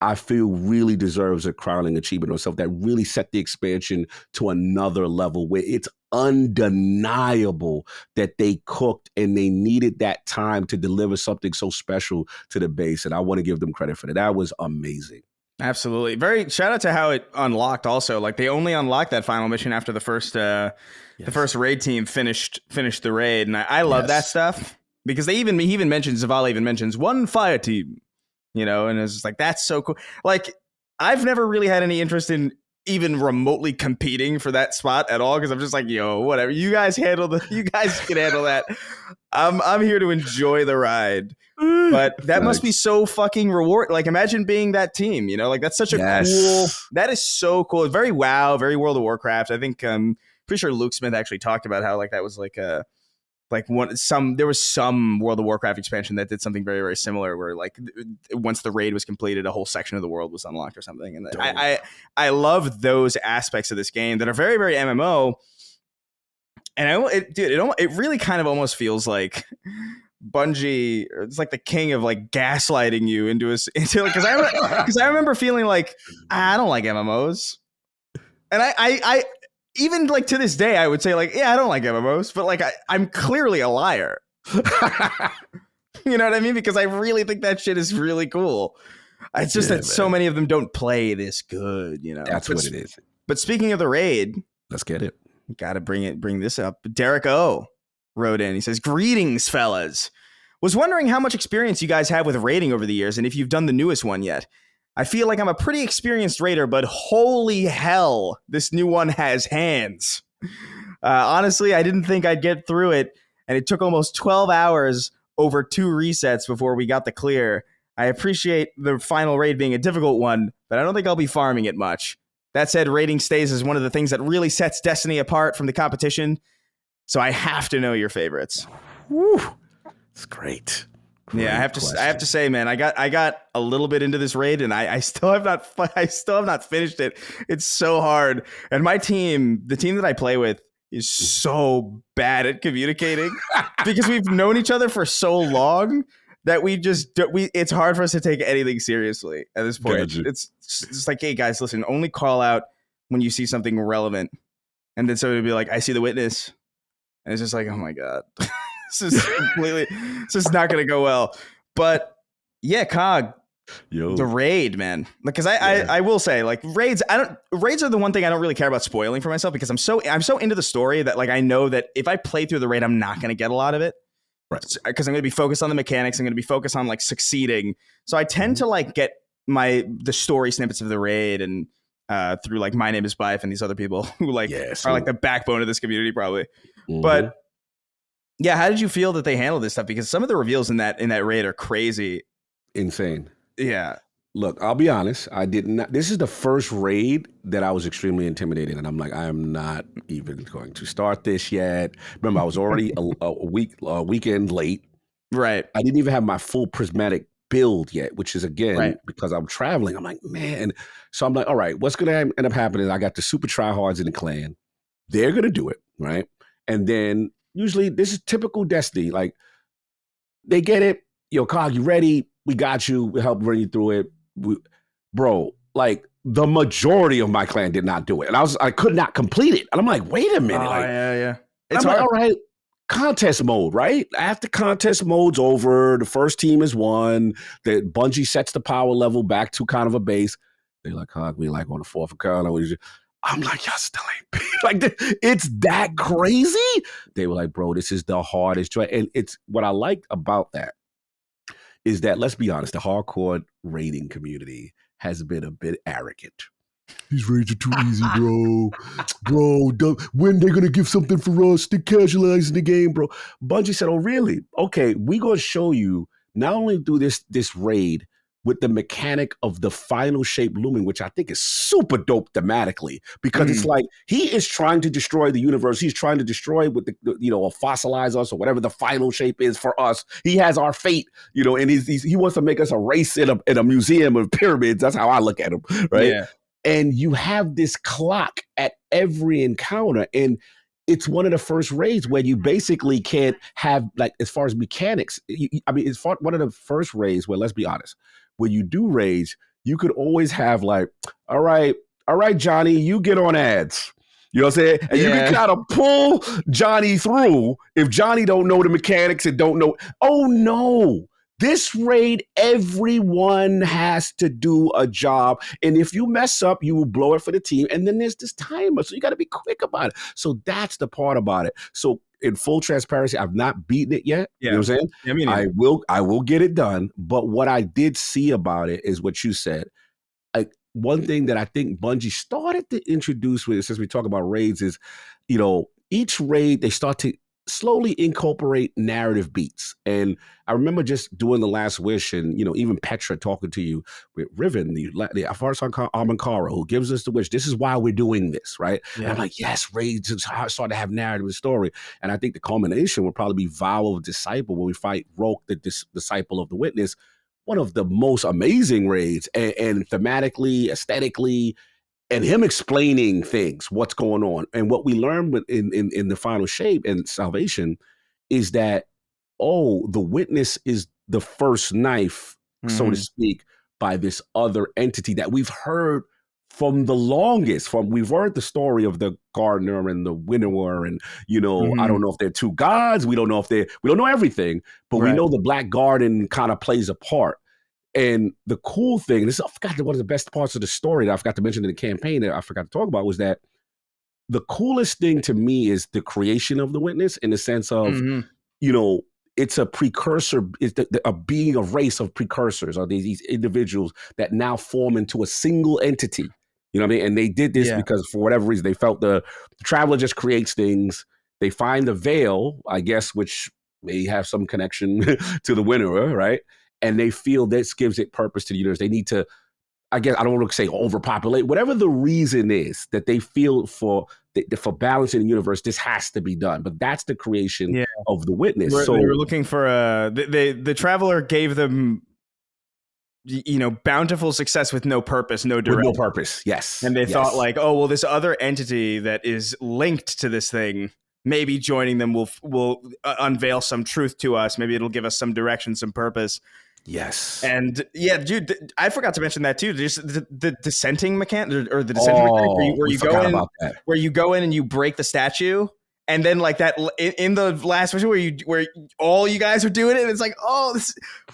I feel really deserves a crowning achievement or something that really set the expansion to another level where it's undeniable that they cooked and they needed that time to deliver something so special to the base. And I want to give them credit for that. That was amazing. Absolutely. Very shout out to how it unlocked also. Like they only unlocked that final mission after the first raid team finished the raid. And I love that stuff because he even mentions, Zavala even mentions one fire team, and it's just like, that's so cool. Like I've never really had any interest in even remotely competing for that spot at all. Cause I'm just like, yo, whatever, you guys can handle that. I'm here to enjoy the ride. But that must be so fucking rewarding. Like, imagine being that team, like that's such a cool, that is so cool. Very WoW, very World of Warcraft. I think, pretty sure Luke Smith actually talked about how like that was like there was some World of Warcraft expansion that did something very, very similar where like once the raid was completed, a whole section of the world was unlocked or something. And I love those aspects of this game that are very, very MMO. And it really kind of almost feels like Bungie, it's like the king of like gaslighting you into because I remember feeling like I don't like MMOs, and I even like to this day I would say like, yeah, I don't like MMOs, but like I'm clearly a liar. You know what I mean? Because I really think that shit is really cool. It's just that so many of them don't play this good, That's what it is. But speaking of the raid, let's get it. Got to bring this up. Derek O wrote in. He says, "Greetings, fellas. Was wondering how much experience you guys have with raiding over the years, and if you've done the newest one yet. I feel like I'm a pretty experienced raider, but holy hell, this new one has hands. Honestly, I didn't think I'd get through it, and it took almost 12 hours over 2 resets before we got the clear. I appreciate the final raid being a difficult one, but I don't think I'll be farming it much. That said, rating stays as one of the things that really sets Destiny apart from the competition. So I have to know your favorites. Woo. It's great. Yeah, I have to say, man, I got a little bit into this raid, and I still have not finished it. It's so hard, and the team that I play with is so bad at communicating because we've known each other for so long that it's hard for us to take anything seriously at this point. Gotcha. It's just like, hey guys, listen, only call out when you see something relevant, and then somebody would be like, I see the witness, and it's just like, oh my god. This is not going to go well. But yeah, Cog, the raid, man. Because I will say, like, raids are the one thing I don't really care about spoiling for myself, because I'm so into the story that, like, I know that if I play through the raid, I'm not going to get a lot of it. Right. Because I'm going to be focused on the mechanics. I'm going to be focused on, like, succeeding. So I tend to, like, get the story snippets of the raid and through, like, My Name is Bife and these other people who, like, are, like, the backbone of this community, probably. Mm-hmm. But yeah, how did you feel that they handled this stuff? Because some of the reveals in that raid are crazy. Insane. Yeah. Look, I'll be honest. I did not. This is the first raid that I was extremely intimidated, and I'm like, I am not even going to start this yet. Remember, I was already a weekend late. Right. I didn't even have my full prismatic build yet, which is, again, right. because I'm traveling. I'm like, man. So I'm like, all right, what's going to end up happening? I got the super tryhards in the clan. They're going to do it, right? And then usually this is typical Destiny. Like, they get it. Yo, Cog, you ready? We got you. We'll help bring you through it. Bro, like, the majority of my clan did not do it. And I could not complete it. And I'm like, wait a minute. Yeah. It's like, all right, contest mode, right? After contest mode's over, the first team is won. The Bungie sets the power level back to kind of a base. They're like, Cog, we like on the 4th account. I'm like, y'all still ain't beat. Like, it's that crazy? They were like, bro, this is the hardest joint. And it's what I liked about that is that, let's be honest, the hardcore raiding community has been a bit arrogant. These raids are too easy, bro. When they're going to give something for us? They're casualizing the game, bro. Bungie said, oh, really? Okay, we going to show you not only do this raid with the mechanic of the final shape looming, which I think is super dope thematically, because it's like he is trying to destroy the universe. He's trying to destroy with or fossilize us or whatever the final shape is for us. He has our fate, and he wants to make us a race in a museum of pyramids. That's how I look at him, right? Yeah. And you have this clock at every encounter, and it's one of the first raids where you basically can't have, like, as far as mechanics. It's one of the first raids where, let's be honest, when you do raids, you could always have, like, all right, Johnny, you get on ads. You know what I'm saying? And you can kind of pull Johnny through if Johnny don't know the mechanics and don't know. Oh, no. This raid, everyone has to do a job. And if you mess up, you will blow it for the team. And then there's this timer. So you got to be quick about it. So that's the part about it. So in full transparency, I've not beaten it yet. Yeah. You know what I'm saying? Yeah, me neither. I will get it done. But what I did see about it is what you said. One thing that I think Bungie started to introduce with it, since we talk about raids, is, each raid, they start to slowly incorporate narrative beats. And I remember just doing the Last Wish, and even Petra talking to you with Riven, the Afarsan Amankara, who gives us the wish. This is why we're doing this, right? Yeah. And I'm like, yes, raids start to have narrative and story. And I think the culmination will probably be Vow of Disciple, when we fight Roke, the disciple of the Witness. One of the most amazing raids, and thematically, aesthetically, and him explaining things, what's going on. And what we learned in the final shape and Salvation is that, the Witness is the first knife, so to speak, by this other entity that we've heard from the longest. We've heard the story of the Gardener and the Winnower, and I don't know if they're two gods. We don't know everything, but we know the Black Garden kind of plays a part. And the cool thing, I forgot one of the best parts of the story that I forgot to mention in the campaign that I forgot to talk about, was that the coolest thing to me is the creation of the Witness, in the sense of, it's a precursor, it's a being, a race of precursors, or these individuals that now form into a single entity. You know what I mean? And they did this because, for whatever reason, they felt the Traveler just creates things. They find the Veil, I guess, which may have some connection to the Winnower, right? And they feel this gives it purpose to the universe. They need to I guess I don't want to say overpopulate, whatever the reason is that they feel for balance in the universe, this has to be done. But that's the creation of the witness. They were looking for the traveler gave them, bountiful success with no purpose, no direction. With no purpose, yes. And they thought like, oh, well, this other entity that is linked to this thing, maybe joining them will unveil some truth to us. Maybe it'll give us some direction, some purpose. Yes. And yeah, dude, I forgot to mention that too. Just the dissenting mechanic or the dissenting mechanic where you go in and you break the statue. And then like that in the last version where all you guys are doing it, and it's like, oh,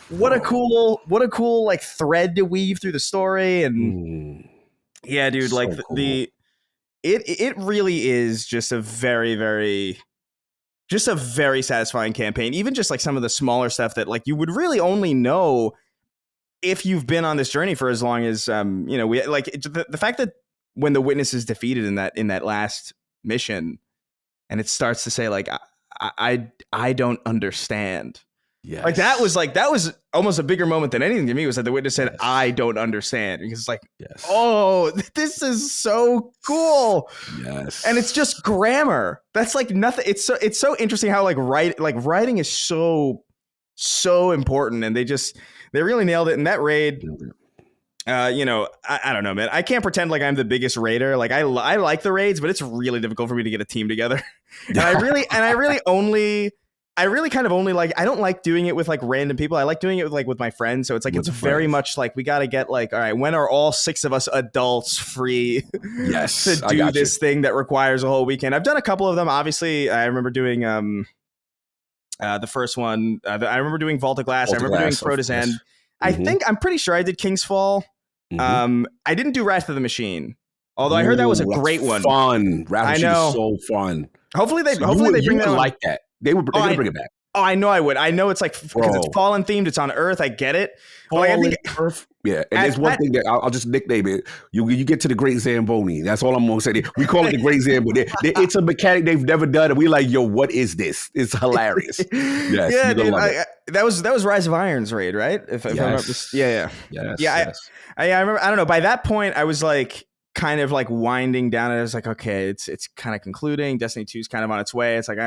what a cool like thread to weave through the story. And yeah, dude, like so cool. It really is just a very, very satisfying campaign. Even just like some of the smaller stuff that like you would really only know if you've been on this journey for as long as we like the fact that when the witness is defeated in that last mission. And it starts to say like, I don't understand. Yes. That was almost a bigger moment than anything to me, was that the witness said, yes. I don't understand. Because it's like, yes. Oh, this is so cool. Yes. And it's just grammar. That's like nothing. It's so interesting how writing is so important. And they really nailed it in that raid. I don't know, man. I can't pretend like I'm the biggest raider. Like I like the raids, but it's really difficult for me to get a team together. And I really kind of only like, I don't like doing it with like random people. I like doing it with my friends. So it's like, it's very much like, we got to get like, all right, when are all 6 of us adults free to do this thing that requires a whole weekend? I've done a couple of them. Obviously, I remember doing the first one. I remember doing Vault of Glass. I remember doing Crota's End. Mm-hmm. I'm pretty sure I did King's Fall. Mm-hmm. I didn't do Wrath of the Machine, although I heard that was a great one. Fun. Wrath of the Machine is so fun. Hopefully they bring that like that. They're gonna bring it back. Oh, I know I would. I know it's like because it's Fallen themed. It's on Earth. I get it. Fallen Earth. Yeah, and there's one thing that I'll just nickname it. You get to the Great Zamboni. That's all I'm gonna say. We call it the Great Zamboni. It's a mechanic they've never done, and we like, yo, what is this? It's hilarious. Yes, yeah, dude. That was Rise of Iron's raid, right? If I remember, I remember. I don't know. By that point, I was like kind of like winding down, and I was like, okay, it's kind of concluding. Destiny 2 is kind of on its way. It's like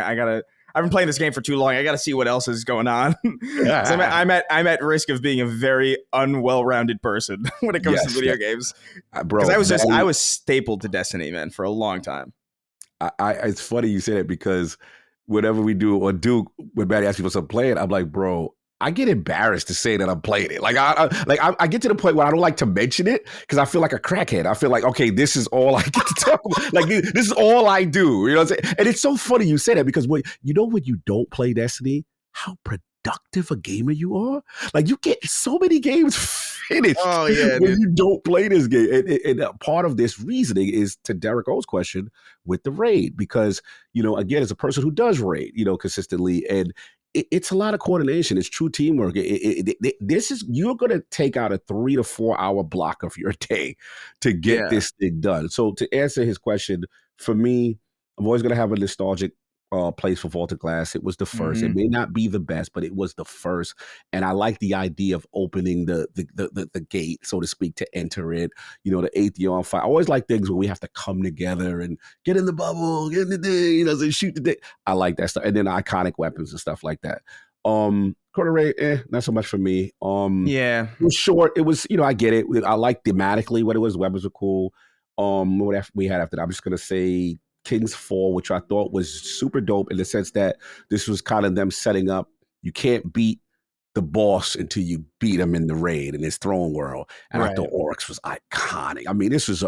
I've been playing this game for too long. I got to see what else is going on. Yeah. So I'm at risk of being a very unwell-rounded person when it comes to video games. Bro, because I was stapled to Destiny, man, for a long time. It's funny you say that because whenever we do or do when Maddie asks me for something playing, I'm like, bro, I get embarrassed to say that I'm playing it. Like I get to the point where I don't like to mention it because I feel like a crackhead. I feel like, okay, this is all I get to talk about. Like this is all I do. You know what I'm saying? And it's so funny you say that because when you don't play Destiny, how productive a gamer you are. Like you get so many games finished when you don't play this game. And part of this reasoning is to Derek O's question with the raid because, again, as a person who does raid, consistently and it's a lot of coordination. It's true teamwork. You're going to take out a 3 to 4 hour block of your day to get this thing done. So to answer his question, for me, I'm always going to have a nostalgic place for Vault of Glass. It was the first. Mm-hmm. It may not be the best, but it was the first. And I like the idea of opening the gate, so to speak, to enter it. The 8th year on fire. I always like things where we have to come together and get in the bubble, get in the day, so shoot the day. I like that stuff. And then iconic weapons and stuff like that. Quarter Ray, not so much for me. It was short. It was, I get it. I like thematically what it was. Weapons were cool. What we had after that, I'm just gonna say King's Fall, which I thought was super dope in the sense that this was kind of them setting up. You can't beat the boss until you beat him in the raid in his throne world. And I thought Oryx was iconic. I mean, this was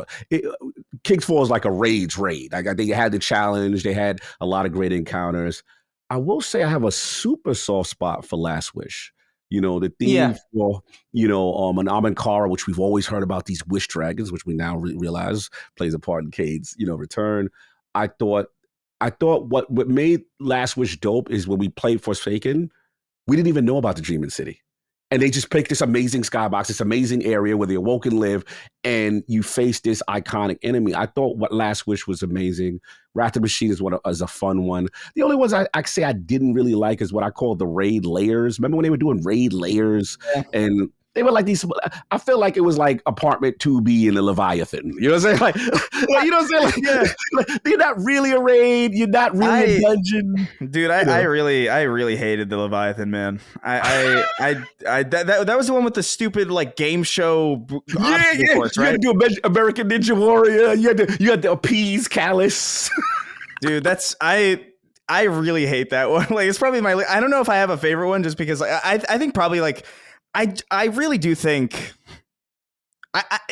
King's Fall is like a rage raid. Like they had the challenge. They had a lot of great encounters. I will say I have a super soft spot for Last Wish. The theme for, an Amankara, which we've always heard about these wish dragons, which we now realize plays a part in Cade's, return. I thought what made Last Wish dope is when we played Forsaken, we didn't even know about the Dreaming City. And they just picked this amazing skybox, this amazing area where the Awoken live, and you face this iconic enemy. I thought what Last Wish was amazing. Wrath of the Machine is a fun one. The only ones I say I didn't really like is what I call the raid layers. Remember when they were doing raid layers? Yeah. And They were like these. I feel like it was like apartment 2B in the Leviathan. You know what I'm saying? Like you know what I'm saying? Like, Yeah. like, you're not really a raid. You're not really a dungeon. Dude, I really hated the Leviathan, man. That was the one with the stupid like game show. Yeah. Course, you right? had to do American Ninja Warrior. You had to appease Callus. Dude, I really hate that one. Like, it's probably I don't know if I have a favorite one, just because I think probably like I really do think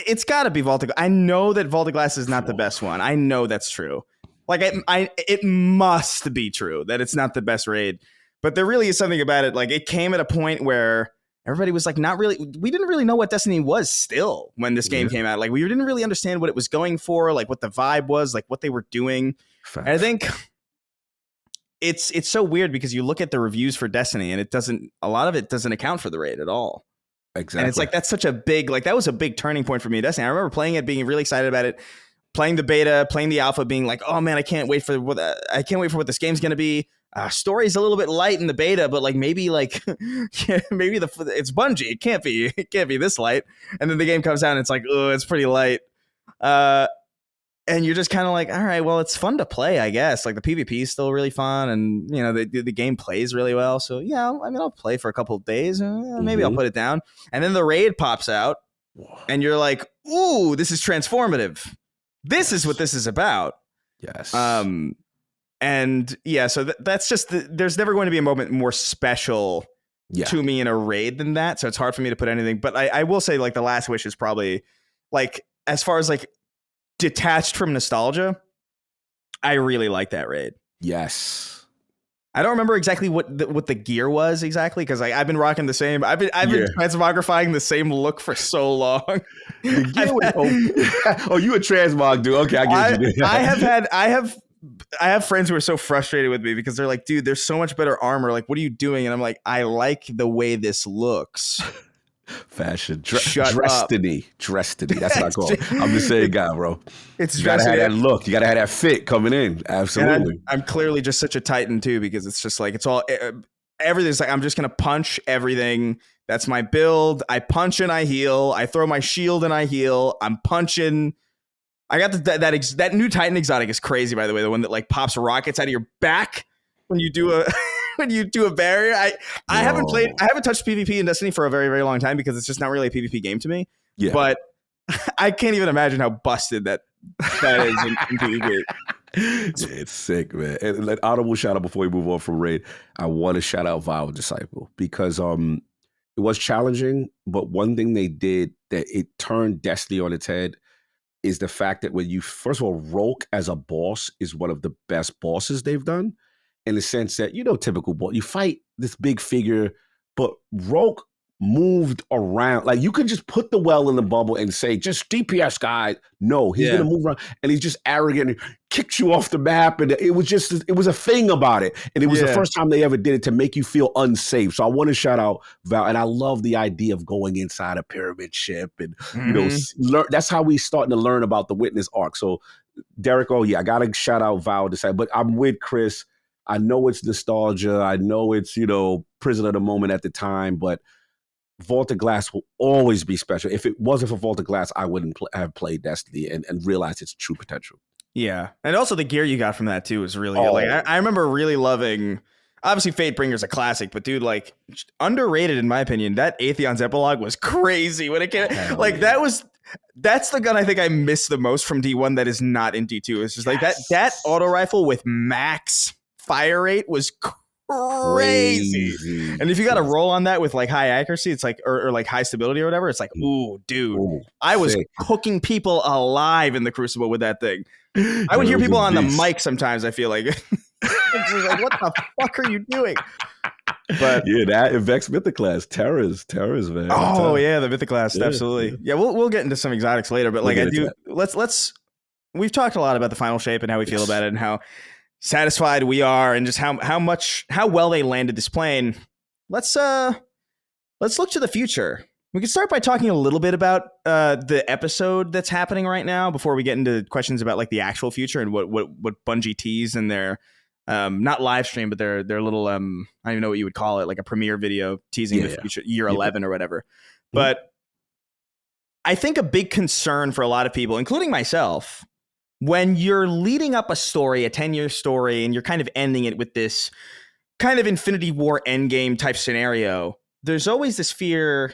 it's got to be Vault of Glass. I know that Vault of Glass is not the best one. I know that's true. Like it must be true that it's not the best raid. But there really is something about it. Like, it came at a point where everybody was like, we didn't really know what Destiny was still when this game came out. Like, we didn't really understand what it was going for, like what the vibe was, like what they were doing. And I think it's so weird because you look at the reviews for Destiny and a lot of it doesn't account for the raid at all. Exactly. And it's like, that's such a big, like, that was a big turning point for me in Destiny. I remember playing it, being really excited about it, playing the beta, playing the alpha, being like, oh man, I can't wait for what this game's going to be. Story's a little bit light in the beta, but like maybe maybe it's Bungie. It can't be this light. And then the game comes out and it's like, oh, it's pretty light. And you're just kind of like, all right, well, it's fun to play, I guess. Like, the PvP is still really fun, and you know the game plays really well. So yeah, I mean, I'll play for a couple of days, and maybe I'll put it down. And then the raid pops out, and you're like, ooh, this is transformative. This is what this is about. Yes. And yeah, so that's just there's never going to be a moment more special to me in a raid than that. So it's hard for me to put anything. But I will say, like, the Last Wish is probably, like, as far as like detached from nostalgia, I really like that raid. Yes. I don't remember exactly what the gear was exactly, because I've been rocking the same. I've been transmogrifying the same look for so long. The gear you a transmog dude? Okay, I get you. I have friends who are so frustrated with me because they're like, dude, there's so much better armor. Like, what are you doing? And I'm like, I like the way this looks. Fashion. Drestiny. That's what I call it. I'm the same guy, bro. You gotta have that look. You gotta have that fit coming in. Absolutely. I'm clearly just such a titan too, because it's just like, it's all, everything's like, I'm just gonna punch everything. That's my build. I punch and I heal. I throw my shield and I heal. I'm punching. I got that new Titan exotic is crazy, by the way. The one that like pops rockets out of your back when you do a barrier. I haven't touched PvP in Destiny for a very, very long time because it's just not really a PvP game to me. Yeah. But I can't even imagine how busted that is in PvP. It's sick, man. And an honorable shout out before we move on from raid. I want to shout out Vow Disciple because it was challenging, but one thing they did that it turned Destiny on its head is the fact that when you, first of all, Roke as a boss is one of the best bosses they've done, in the sense that, you know, typical boss, you fight this big figure, but Roke moved around. Like, you could just put the well in the bubble and say, just DPS guy. No, he's going to move around, and he's just arrogant and kicks you off the map. And it was a thing about it. And it was the first time they ever did it to make you feel unsafe. So I want to shout out Val. And I love the idea of going inside a pyramid ship. And, you know, that's how we starting to learn about the Witness arc. So Derek, I got to shout out Val to say, but I'm with Chris. I know it's nostalgia. I know it's, you know, prison of the moment at the time, but Vault of Glass will always be special. If it wasn't for Vault of Glass, I wouldn't have played Destiny and realized its true potential. Yeah. And also the gear you got from that too is really good. Like, I remember really loving, obviously Fatebringer's a classic, but dude, like, underrated in my opinion. That Atheon's epilogue was crazy when it came. Like, that's the gun I think I miss the most from D1 that is not in D2. It's just like that auto rifle with max fire rate was crazy. And if you got to roll on that with like high accuracy, it's like, or like high stability or whatever, it's like, ooh, dude, I was cooking people alive in the Crucible with that thing. I would hear people on the mic sometimes, I feel like. Like, what the fuck are you doing? But yeah, that Vex Mythoclast, Terrors, man. Oh yeah, the Mythoclast, absolutely. Yeah, we'll get into some exotics later, but like let's we've talked a lot about the final shape and how we feel about it and how satisfied we are and just how well they landed this plane. Let's look to the future. We can start by talking a little bit about the episode that's happening right now before we get into questions about like the actual future and what Bungie teased in their not live stream, but their little I don't even know what you would call it, like a premiere video teasing the future, year 11 or whatever. But I think a big concern for a lot of people, including myself, when you're leading up a story, a 10-year story, and you're kind of ending it with this kind of Infinity War Endgame type scenario, there's always this fear,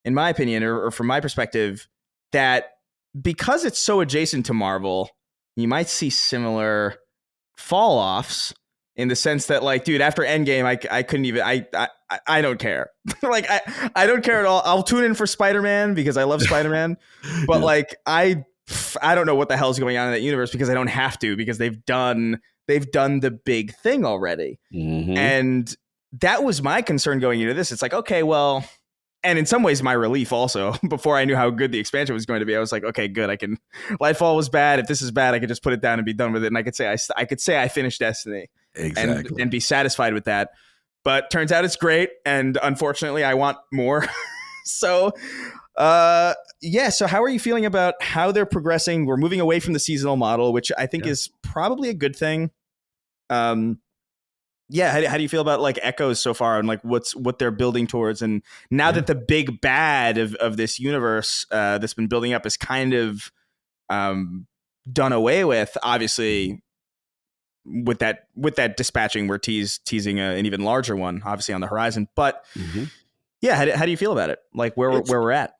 in my opinion, or from my perspective, that because it's so adjacent to Marvel, you might see similar fall offs in the sense that, like, dude, after Endgame, I couldn't even, I don't care. Like, I don't care at all. I'll tune in for Spider-Man because I love Spider-Man, but like, I don't know what the hell's going on in that universe because I don't have to, because they've done the big thing already. And that was my concern going into this. It's like, okay, well, and in some ways my relief also, before I knew how good the expansion was going to be, I was like, okay, good. Lightfall was bad. If this is bad, I could just put it down and be done with it. And I could say I finished Destiny and be satisfied with that. But turns out it's great. And unfortunately I want more. So, so how are you feeling about how they're progressing? We're moving away from the seasonal model, which I think is probably a good thing. How do you feel about like Echoes so far and like what they're building towards? And now that the big bad of this universe that's been building up is kind of done away with, obviously with that dispatching, we're teasing an even larger one, obviously on the horizon. But how do you feel about it? Like where we're at?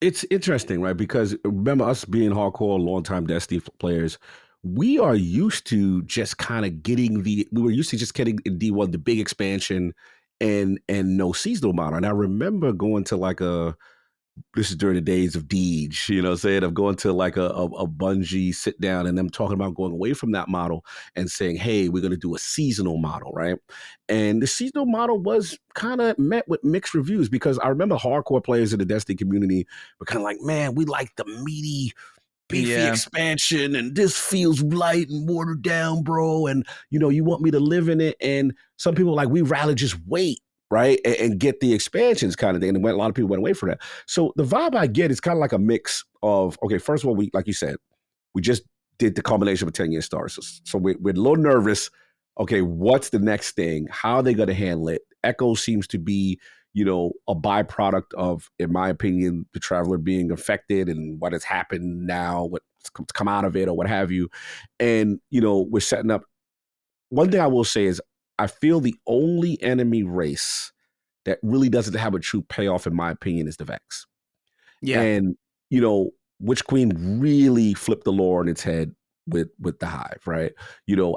It's interesting, right? Because remember, us being hardcore, longtime Destiny players, we are used to just kind of getting in D1 the big expansion and no seasonal model. And I remember going to this is during the days of Deej, of going to like a Bungie sit down and them talking about going away from that model and saying, hey, we're going to do a seasonal model, right? And the seasonal model was kind of met with mixed reviews, because I remember hardcore players in the Destiny community were kind of like, man, we like the meaty, beefy expansion, and this feels light and watered down, bro. And, you want me to live in it. And some people are like, we rather just wait, right? And get the expansions kind of thing. And a lot of people went away from that. So the vibe I get is kind of like a mix of, okay, first of all, like you said, we just did the culmination of a 10-year star. So we're a little nervous. Okay, what's the next thing? How are they going to handle it? Echo seems to be, a byproduct of, in my opinion, the Traveler being affected and what has happened now, what's come out of it or what have you. And, we're setting up. One thing I will say is I feel the only enemy race that really doesn't have a true payoff, in my opinion, is the Vex. Yeah. And, Witch Queen really flipped the lore on its head with the Hive, right?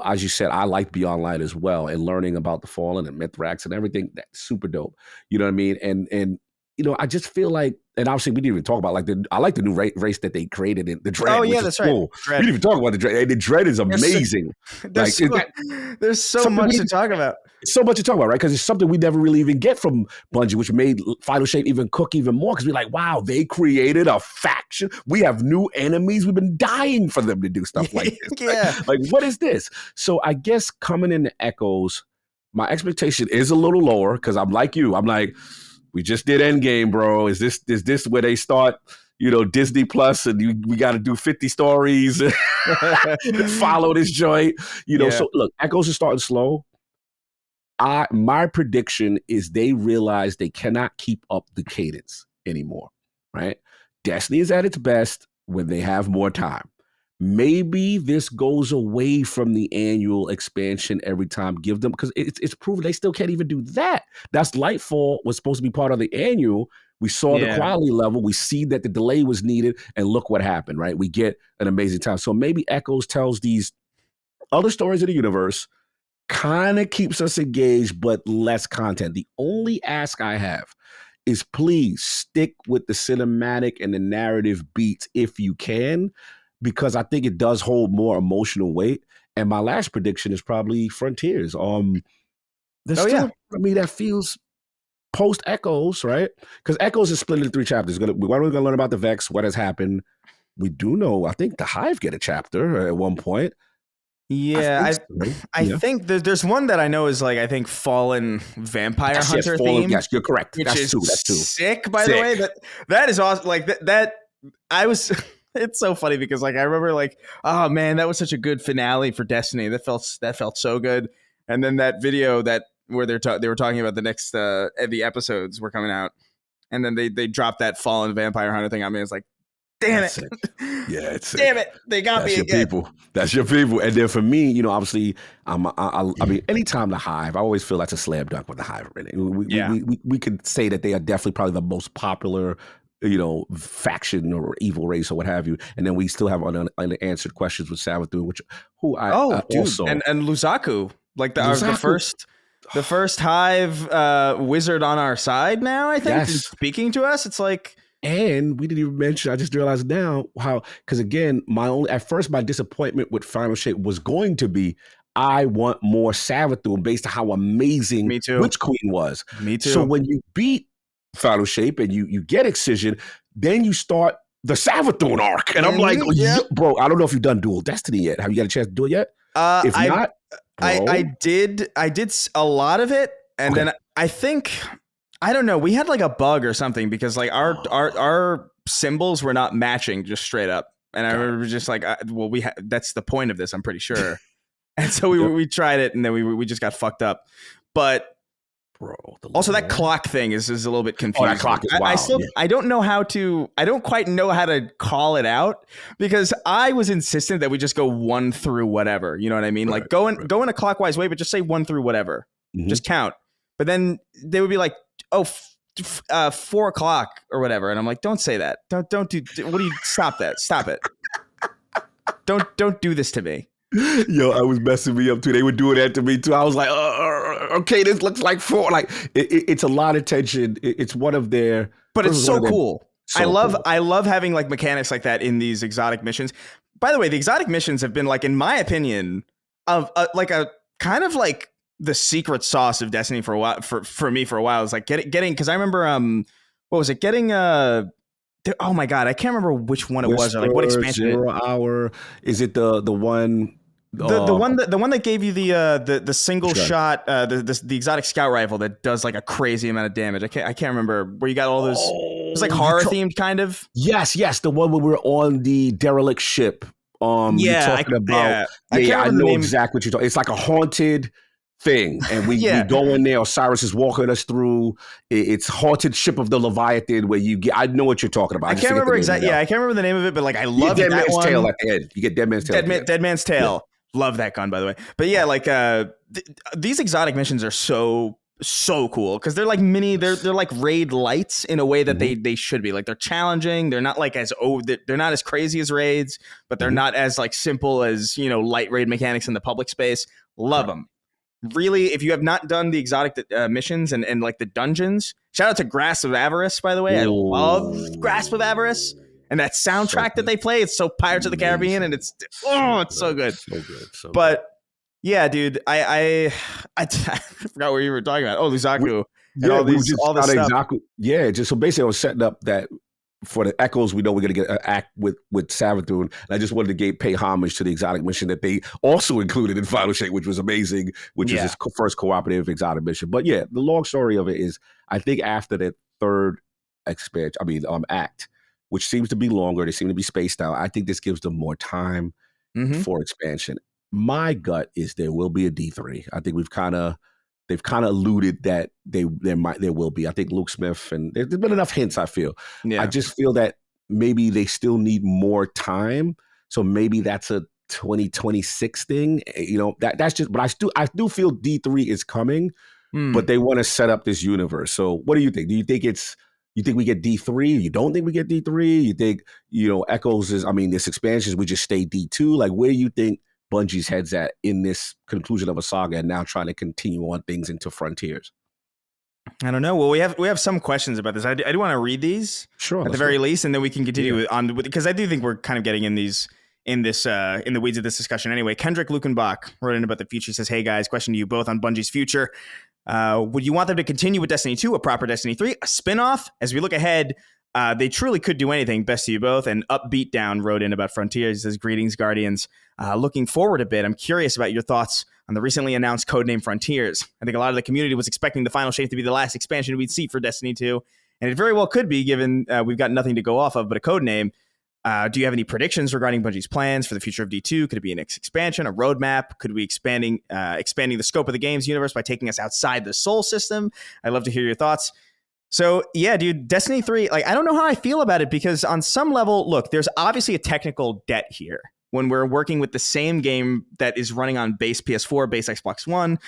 As you said, I like Beyond Light as well, and learning about the Fallen and Mithrax and everything. That's super dope. You know what I mean? And I just feel like, and obviously we didn't even talk about I like the new race that they created in the Dread. Oh yeah, that's cool. Right. We didn't even talk about the Dread. The Dread is amazing. There's so much to talk about. So much to talk about, right? Because it's something we never really even get from Bungie, which made Final Shape even cook even more, because we're like, wow, they created a faction. We have new enemies. We've been dying for them to do stuff like this. Yeah. Like, what is this? So I guess coming into Echoes, my expectation is a little lower, because I'm like you. I'm like, we just did Endgame, bro. Is this where they start, Disney Plus, and we got to do 50 stories and follow this joint, So look, Echoes is starting slow. My prediction is they realize they cannot keep up the cadence anymore, right? Destiny is at its best when they have more time. Maybe this goes away from the annual expansion every time. Give them, because it's proven they still can't even do that. That's Lightfall was supposed to be part of the annual. We saw the quality level. We see that the delay was needed, and look what happened, right? We get an amazing time. So maybe Echoes tells these other stories of the universe, kind of keeps us engaged, but less content. The only ask I have is please stick with the cinematic and the narrative beats if you can, because I think it does hold more emotional weight. And my last prediction is probably Frontiers. That feels post Echoes, right? Because Echoes is split into 3 chapters. We're going to learn about the Vex, what has happened. We do know, I think the Hive get a chapter at one point. Yeah, I think there's one that I know is like, I think Fallen Vampire Hunter theme. Yes, you're correct. That's too sick, by the way. That is awesome. Like that I was It's so funny because like I remember like, oh man, that was such a good finale for Destiny. That felt so good. And then that video that where they were talking about the next the episodes were coming out, and then they dropped that Fallen Vampire Hunter thing on me. It's like, damn That's it. sick. Yeah, it's sick. Damn it. They got That's me your again. people. That's your people. And then for me, you know, obviously, I mean, anytime the Hive, I always feel that's a slam dunk with the Hive. Really, we could say that they are definitely probably the most popular, you know, faction or evil race or what have you. And then we still have unanswered questions with Savathun, which Dude, also and Luzaku, like Luzaku. the first Hive wizard on our side now. I think Yes. speaking to us, it's like. And we didn't even mention, I just realized now how, because again, at first my disappointment with Final Shape was going to be, I want more Savathun based on how amazing Me too. Witch Queen was. Me too. So when you beat Final Shape and you get Excision, then you start the Savathun arc. And I'm like, bro, I don't know if you've done Dual Destiny yet. Have you got a chance to do it yet? If not, bro. I did a lot of it. And then I think... I don't know. We had like a bug or something because like our symbols were not matching just straight up. And I remember just like, that's the point of this, I'm pretty sure. And so we tried it and then we just got fucked up. But bro, also that clock thing is a little bit confusing. Oh, that clock is wild. I don't quite know how to call it out because I was insistent that we just go 1 through whatever. You know what I mean? Like go in a clockwise way, but just say 1 through whatever. Mm-hmm. Just count. But then they would be like, 4 o'clock or whatever, and I'm like, don't say that. Don't do. What do you? Stop that. Stop it. Don't do this to me. Yo, I was messing me up too. They were doing that to me too. I was like, okay, this looks like 4. Like it's a lot of tension. It's one of their, but it's so cool. So I love having like mechanics like that in these exotic missions. By the way, the exotic missions have been like, in my opinion, of like a kind of like the secret sauce of Destiny for a while. For me, for a while, is like getting because I remember what was it? Getting oh my god, I can't remember which one it was or like what expansion. 0 Hour. Is it the one? The one that gave you the single shot the exotic scout rifle that does like a crazy amount of damage. I can't remember where you got all those. It was like horror themed kind of. Yes, the one where we're on the derelict ship. You're talking about. I know exactly what you're talking. It's like a haunted thing, and we go in there. Osiris is walking us through. It's haunted ship of the Leviathan, where you get. I know what you're talking about. I can't remember exactly. Yeah, I can't remember the name of it, but like I love Dead that Man's one. Tail at the end. You get Dead Man's Tail. Dead Man's Tail. Yeah. Love that gun, by the way. But yeah, like these exotic missions are so cool because they're like they're like raid lights in a way that they should be. Like they're challenging. They're not like they're not as crazy as raids, but they're not as like simple as light raid mechanics in the public space. Love them. Really, if you have not done the exotic missions and like the dungeons, shout out to Grasp of Avarice, by the way. I love Grasp of Avarice. And that soundtrack that they play, it's so Pirates of the Caribbean, and it's so good. So but yeah, dude, I forgot what you were talking about. Oh, Luzaku and all this stuff. Exactly. Yeah, just so basically I was setting up that for the Echoes, we know we're going to get an act with Savathun. And I just wanted to pay homage to the exotic mission that they also included in Final Shape, which was amazing, which is his first cooperative exotic mission. But yeah, the long story of it is, I think after the third act, which seems to be longer, they seem to be spaced out, I think this gives them more time for expansion. My gut is there will be a D3. I think they've kind of alluded that there will be. I think Luke Smith, and there's been enough hints, I feel. Yeah. I just feel that maybe they still need more time. So maybe that's a 2026 thing. That's just, but I do feel D3 is coming, but they want to set up this universe. So what do you think? Do you think you think we get D3? You don't think we get D3? You think, Echoes this expansions, we just stay D2? Like, where do you think Bungie's head's at in this conclusion of a saga and now trying to continue on things into Frontiers? I don't know. Well, we have some questions about this. I do want to read these at the very least, and then we can continue on with, because I do think we're kind of getting in the weeds of this discussion anyway. Kendrick Lukenbach wrote in about the future. He says, "Hey guys, question to you both on Bungie's future. Would you want them to continue with Destiny 2, a proper Destiny 3, a spinoff? As we look ahead, they truly could do anything. Best to you both." And Upbeat Down wrote in about Frontiers. He says, "Greetings, Guardians. Looking forward a bit. I'm curious about your thoughts on the recently announced codename Frontiers. I think a lot of the community was expecting the final shape to be the last expansion we'd see for Destiny 2, and it very well could be, given we've got nothing to go off of but a codename. Do you have any predictions regarding Bungie's plans for the future of D2? Could it be an next expansion, a roadmap? Could we expanding the scope of the game's universe by taking us outside the Soul system? I'd love to hear your thoughts. So yeah, dude, Destiny 3, like, I don't know how I feel about it, because on some level, look, there's obviously a technical debt here when we're working with the same game that is running on base PS4, base Xbox One.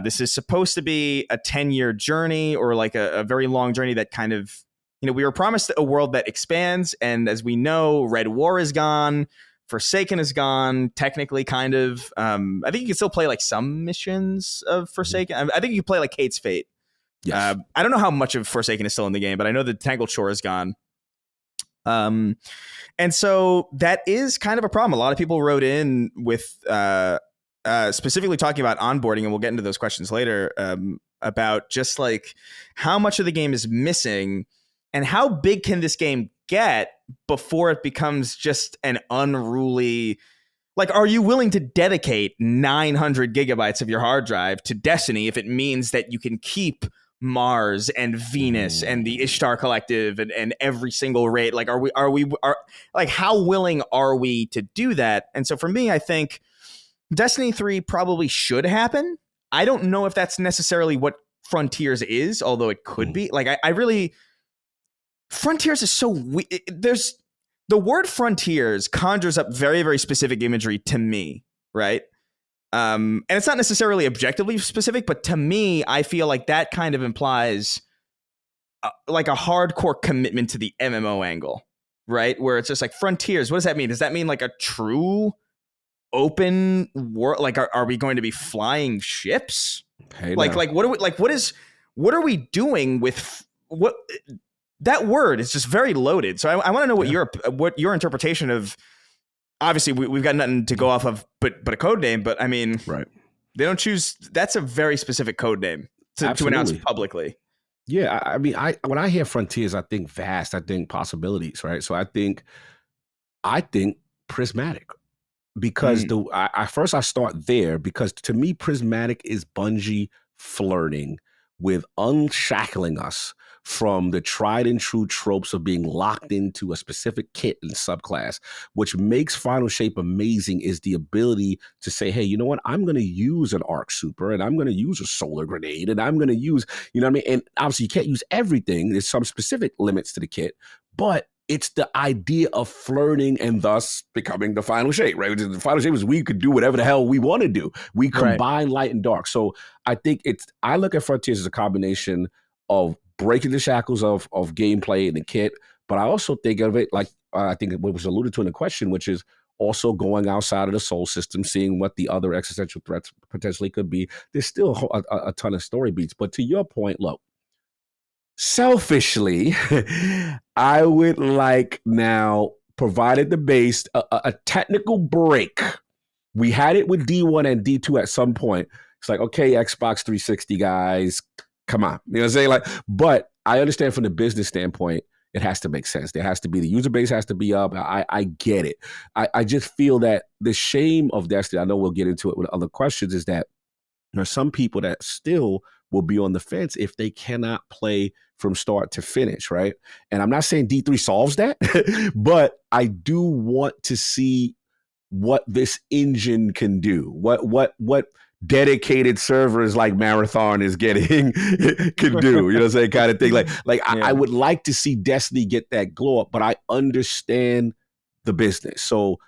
This is supposed to be a 10-year journey, or like a very long journey that kind of, we were promised a world that expands. And as we know, Red War is gone. Forsaken is gone, technically, kind of. I think you can still play like some missions of Forsaken. I think you can play like Kate's Fate. Yes. I don't know how much of Forsaken is still in the game, but I know the Tangled Shore is gone. And so that is kind of a problem. A lot of people wrote in with specifically talking about onboarding, and we'll get into those questions later, about just like how much of the game is missing and how big can this game get before it becomes just an unruly... Like, are you willing to dedicate 900 gigabytes of your hard drive to Destiny if it means that you can keep Mars and Venus and the Ishtar Collective and every single raid? Like, like, how willing are we to do that? And so for me, I think Destiny 3 probably should happen. I don't know if that's necessarily what Frontiers is, although it could be. Like, I really... Frontiers is so weird. There's... The word Frontiers conjures up very, very specific imagery to me, right? And it's not necessarily objectively specific, but to me, I feel like that kind of implies like a hardcore commitment to the MMO angle, right? Where it's just like Frontiers. What does that mean? Does that mean like a true open world? Like, are we going to be flying ships? Hey, what are we doing with what? That word is just very loaded. So I want to know what your interpretation of... Obviously, we've got nothing to go off of but a code name. But I mean, right? They don't choose... That's a very specific code name to announce publicly. Yeah, I mean, when I hear Frontiers, I think vast. I think possibilities, right? So I think prismatic, because I start there, because to me, prismatic is Bungie flirting with unshackling us from the tried and true tropes of being locked into a specific kit and subclass. Which makes Final Shape amazing is the ability to say, hey, you know what? I'm going to use an arc super, and I'm going to use a solar grenade, and I'm going to use, you know what I mean? And obviously you can't use everything. There's some specific limits to the kit, but it's the idea of flirting and thus becoming the Final Shape, right? The Final Shape is we could do whatever the hell we want to do. We combine light and dark. So I think I look at Frontiers as a combination of breaking the shackles of gameplay and the kit, but I also think of it like I think what was alluded to in the question, which is also going outside of the Soul system, seeing what the other existential threats potentially could be. There's still a ton of story beats, but to your point, look, selfishly, I would like now, provided the base, a technical break. We had it with D1 and D2 at some point. It's like, okay, Xbox 360 guys, come on. You know what I'm saying? Like, but I understand from the business standpoint, it has to make sense. There has to be, the user base has to be up. I get it. I just feel that the shame of Destiny, I know we'll get into it with other questions, is that there are some people that still will be on the fence if they cannot play from start to finish, right? And I'm not saying D3 solves that, but I do want to see what this engine can do. What dedicated servers like Marathon is getting can do, you know what I'm saying, kind of thing. I would like to see Destiny get that glow up, but I understand the business. So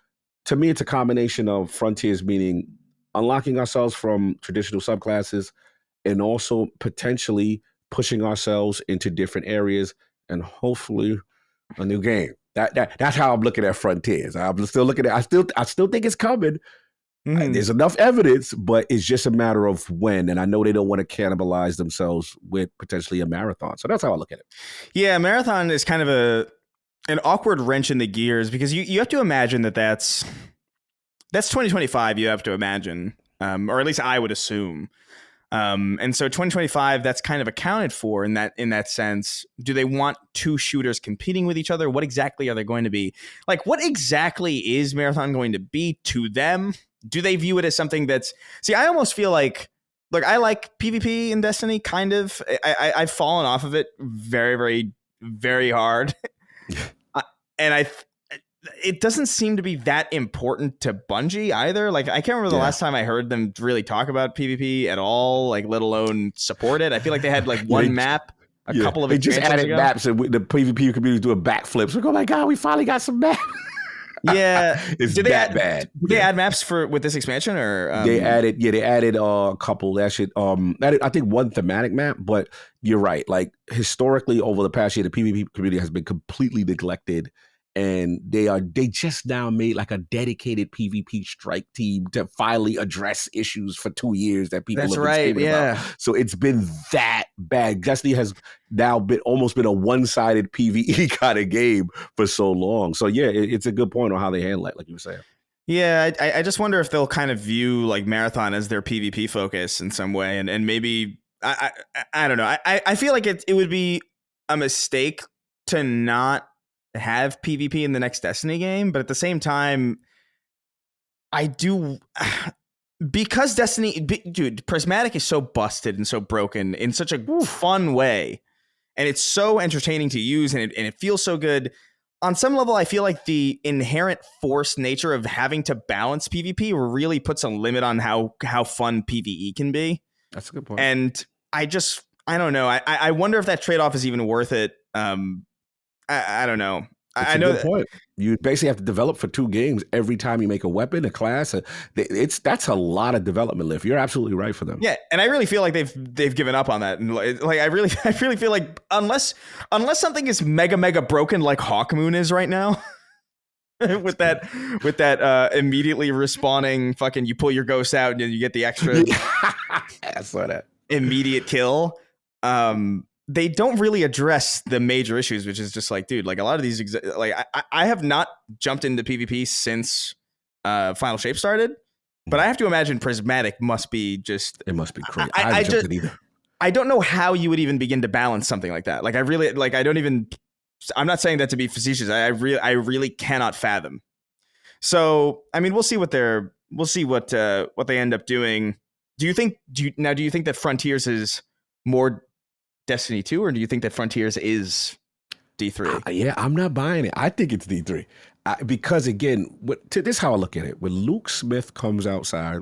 to me, it's a combination of Frontiers, meaning unlocking ourselves from traditional subclasses and also potentially pushing ourselves into different areas and hopefully a new game. That's how I'm looking at Frontiers. I'm still looking at I still think it's coming. There's enough evidence, but it's just a matter of when. And I know they don't want to cannibalize themselves with potentially a Marathon. So that's how I look at it. Yeah, Marathon is kind of an awkward wrench in the gears, because you have to imagine that's 2025. You have to imagine, or at least I would assume. And so 2025, that's kind of accounted for in that sense. Do they want two shooters competing with each other? What exactly are they going to be? Like, what exactly is Marathon going to be to them? Do they view it as something that's... See, I almost feel like... Look, I like PvP in Destiny, kind of. I've fallen off of it very, very, very hard. And it doesn't seem to be that important to Bungie either. Like, I can't remember the last time I heard them really talk about PvP at all, like, let alone support it. I feel like they had like one map a couple of they just added ago. maps, and the PvP community doing backflips. We're going, oh my God, we finally got some maps. Yeah, it's did they bad. Did they add maps with this expansion, or they added a couple. That shit. I think one thematic map, but you're right. Like, historically, over the past year, the PvP community has been completely neglected, and they just now made like a dedicated PvP strike team to finally address issues for 2 years that people have been screaming about. So it's been that bad. Destiny has now almost been a one-sided PvE kind of game for so long. So yeah, it's a good point on how they handle it, like you were saying. Yeah, I just wonder if they'll kind of view like Marathon as their PvP focus in some way, and maybe I don't know. I feel like it would be a mistake to not have PvP in the next Destiny game, but at the same time, I do, because Destiny, dude, Prismatic is so busted and so broken in such a fun way, and it's so entertaining to use, and it feels so good. On some level, I feel like the inherent forced nature of having to balance PvP really puts a limit on how fun PvE can be. That's a good point. And I don't know. I wonder if that trade-off is even worth it. I don't know. I know. Good point. You basically have to develop for 2 games every time you make a weapon, a class. That's a lot of development lift. You're absolutely right for them. Yeah, and I really feel like they've given up on that. And like I really feel like unless something is mega broken like Hawkmoon is right now, with that immediately respawning fucking, you pull your ghost out and you get the extra I saw that immediate kill. They don't really address the major issues, which is just like, dude, like a lot of these, I have not jumped into PvP since Final Shape started, but I have to imagine Prismatic must be just... It must be crazy. I haven't jumped in either. I don't know how you would even begin to balance something like that. Like, I'm not saying that to be facetious. I really cannot fathom. So, I mean, we'll see what they end up doing. Do you think that Frontiers is more Destiny 2, or do you think that Frontiers is D3? Yeah, I'm not buying it. I think it's D3. Because again, this is how I look at it. When Luke Smith comes outside,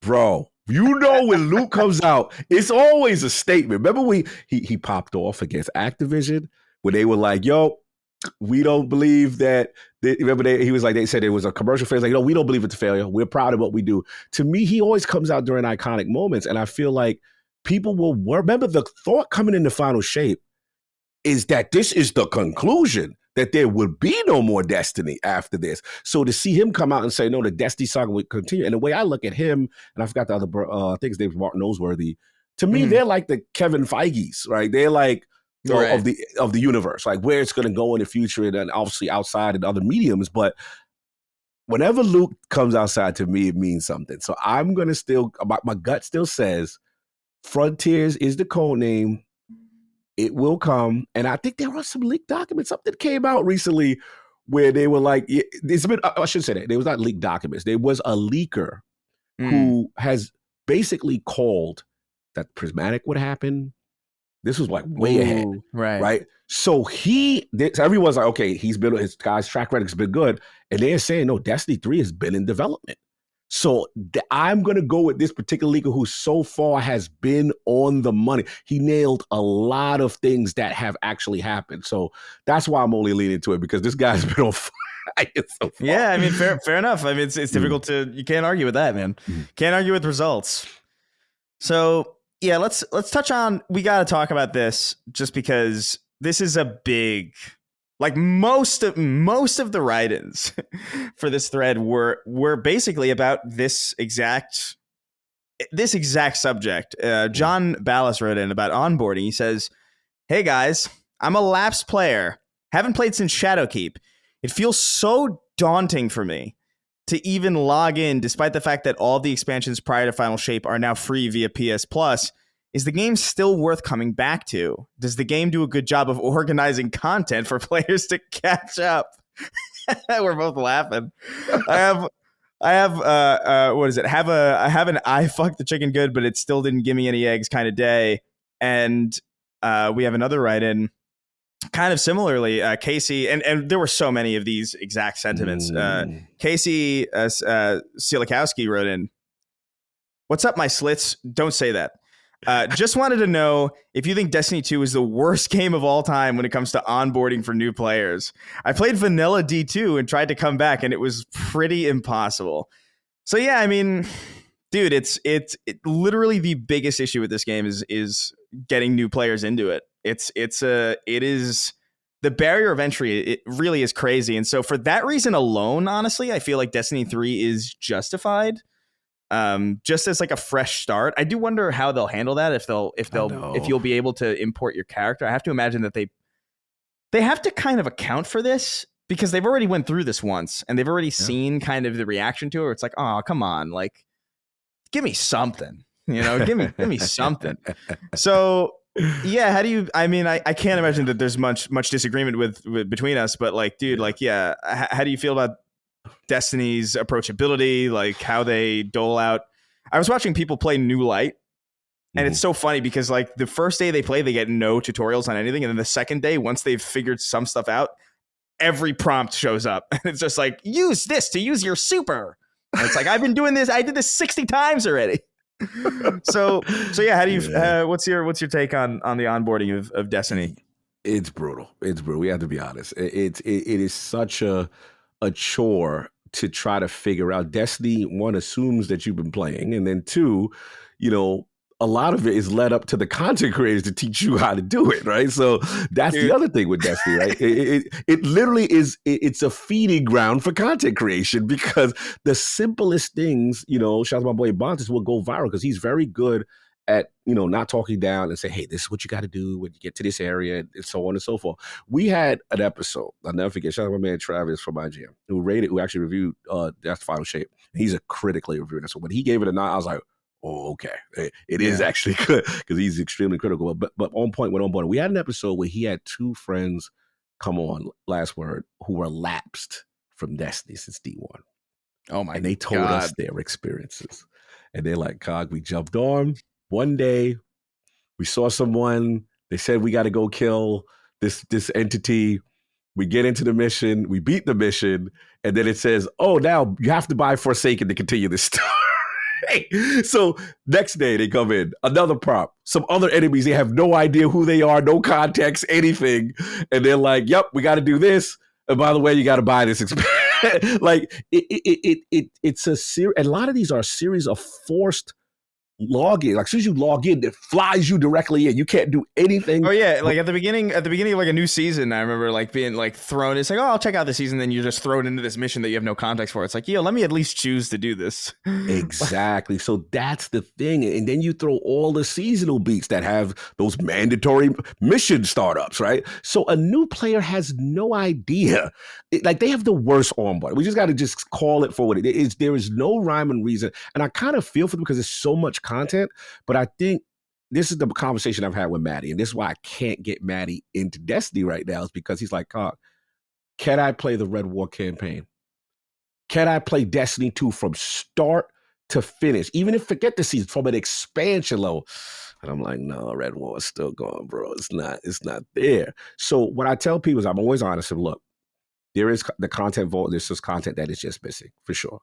bro, when Luke comes out, it's always a statement. Remember he popped off against Activision when they were like, yo, we don't believe that. He was like, they said it was a commercial failure. Like, no, we don't believe it's a failure. We're proud of what we do. To me, he always comes out during iconic moments, and I feel like people will remember the thought coming into Final Shape is that this is the conclusion, that there would be no more Destiny after this. So to see him come out and say, no, the Destiny saga would continue. And the way I look at him, and I forgot the other, I think his name's Martin Noseworthy. To me, they're like the Kevin Feige's, right? They're like of the universe, like where it's going to go in the future, and then obviously outside in other mediums. But whenever Luke comes outside, to me, it means something. So I'm going to still, my gut still says, Frontiers is the code name. It will come. And I think there are some leaked documents. Something came out recently where they were like, I should say that. There was not leaked documents. There was a leaker who has basically called that Prismatic would happen. This was like way ahead. Right. So everyone's like, okay, his guy's track record has been good. And they're saying, no, Destiny 3 has been in development. So I'm going to go with this particular leaker who so far has been on the money. He nailed a lot of things that have actually happened. So that's why I'm only leaning to it, because this guy's been on fire so far. Yeah, I mean, fair enough. I mean, it's difficult you can't argue with that, man. Can't argue with results. So yeah, let's touch on, we got to talk about this just because this is a big... Like most of the write-ins for this thread were basically about this exact subject. John Ballas wrote in about onboarding. He says, "Hey guys, I'm a lapsed player. Haven't played since Shadowkeep. It feels so daunting for me to even log in, despite the fact that all the expansions prior to Final Shape are now free via PS Plus. Is the game still worth coming back to? Does the game do a good job of organizing content for players to catch up?" We're both laughing. I have what is it? I have an I fucked the chicken good, but it still didn't give me any eggs kind of day. And we have another write-in kind of similarly, Casey, and there were so many of these exact sentiments. Casey Sielikowski wrote in, "What's up, my slits? Don't say that. Just wanted to know if you think Destiny 2 is the worst game of all time when it comes to onboarding for new players. I played vanilla D2 and tried to come back, and it was pretty impossible." So yeah, I mean, dude, it's literally the biggest issue with this game is getting new players into it. It is the barrier of entry. It really is crazy, and so for that reason alone, honestly, I feel like Destiny 3 is justified. Just as like a fresh start. I do wonder how they'll handle that, if you'll be able to import your character. I have to imagine that they have to kind of account for this because they've already went through this once and they've already seen kind of the reaction to it. Where it's like, oh, come on, like give me something, give me something. So yeah, how do you? I mean, I can't imagine that there's much disagreement with between us, but like, dude, like, yeah, how do you feel about Destiny's approachability, like how they dole out? I was watching people play New Light, and it's so funny because like the first day they play, they get no tutorials on anything, and then the second day, once they've figured some stuff out, every prompt shows up, and it's just like, use this to use your super. And it's like, I've been doing this. I did this 60 times already. so yeah, how do you? What's your take on the onboarding of Destiny? It's brutal. It's brutal. We have to be honest. It is such a chore to try to figure out. Destiny, one, assumes that you've been playing, and then two, a lot of it is led up to the content creators to teach you how to do it, right? So that's the other thing with Destiny, right? It literally is. It's a feeding ground for content creation because the simplest things, shout out to my boy Bontis, will go viral because he's very good at not talking down and say, hey, this is what you got to do when you get to this area, and so on and so forth. We had an episode, I'll never forget, shout out to my man Travis from IGN, who actually reviewed That's the Final Shape. He's a critically reviewing it. So when he gave it a 9, I was like, oh, okay, it is actually good because he's extremely critical. But on point, we had an episode where he had 2 friends come on, last word, who were lapsed from Destiny since D1. Oh my God. And they told us their experiences. And they're like, Cog, we jumped on. One day, we saw someone. They said we got to go kill this entity. We get into the mission. We beat the mission, and then it says, "Oh, now you have to buy Forsaken to continue this story." So next day they come in, another prop, some other enemies. They have no idea who they are, no context, anything, and they're like, "Yep, we got to do this. And by the way, you got to buy this." Like it's a series. A lot of these are a series of forced login. Like as soon as you log in, it flies you directly in. You can't do anything. Oh yeah, like at the beginning of like a new season, I remember like being like thrown. It's like, oh, I'll check out the season. Then you're just thrown into this mission that you have no context for. It's like, yo, let me at least choose to do this. Exactly. So that's the thing. And then you throw all the seasonal beats that have those mandatory mission startups, right? So a new player has no idea. Like they have the worst onboard. We just got to just call it for what it is. There is no rhyme and reason. And I kind of feel for them because there's so much content, but I think this is the conversation I've had with Maddie, and this is why I can't get Maddie into Destiny right now, is because he's like, can I play the Red War campaign? Can I play Destiny 2 from start to finish? Even if forget the season, from an expansion level. And I'm like, no, Red War is still going, bro. It's not there. So what I tell people is I'm always honest and look, there is the content vault. There's just content that is just missing for sure.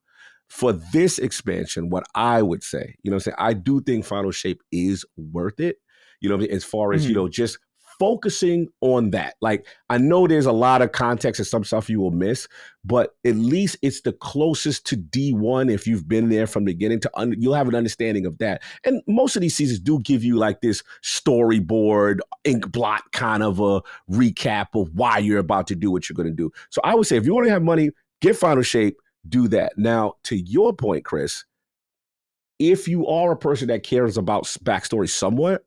For this expansion, what I would say, I do think Final Shape is worth it, as far as, just focusing on that. Like, I know there's a lot of context and some stuff you will miss, but at least it's the closest to D1 if you've been there from the beginning you'll have an understanding of that. And most of these seasons do give you like this storyboard, ink blot kind of a recap of why you're about to do what you're going to do. So I would say if you want to have money, get Final Shape, do that. Now, to your point, Chris, if you are a person that cares about backstory somewhat,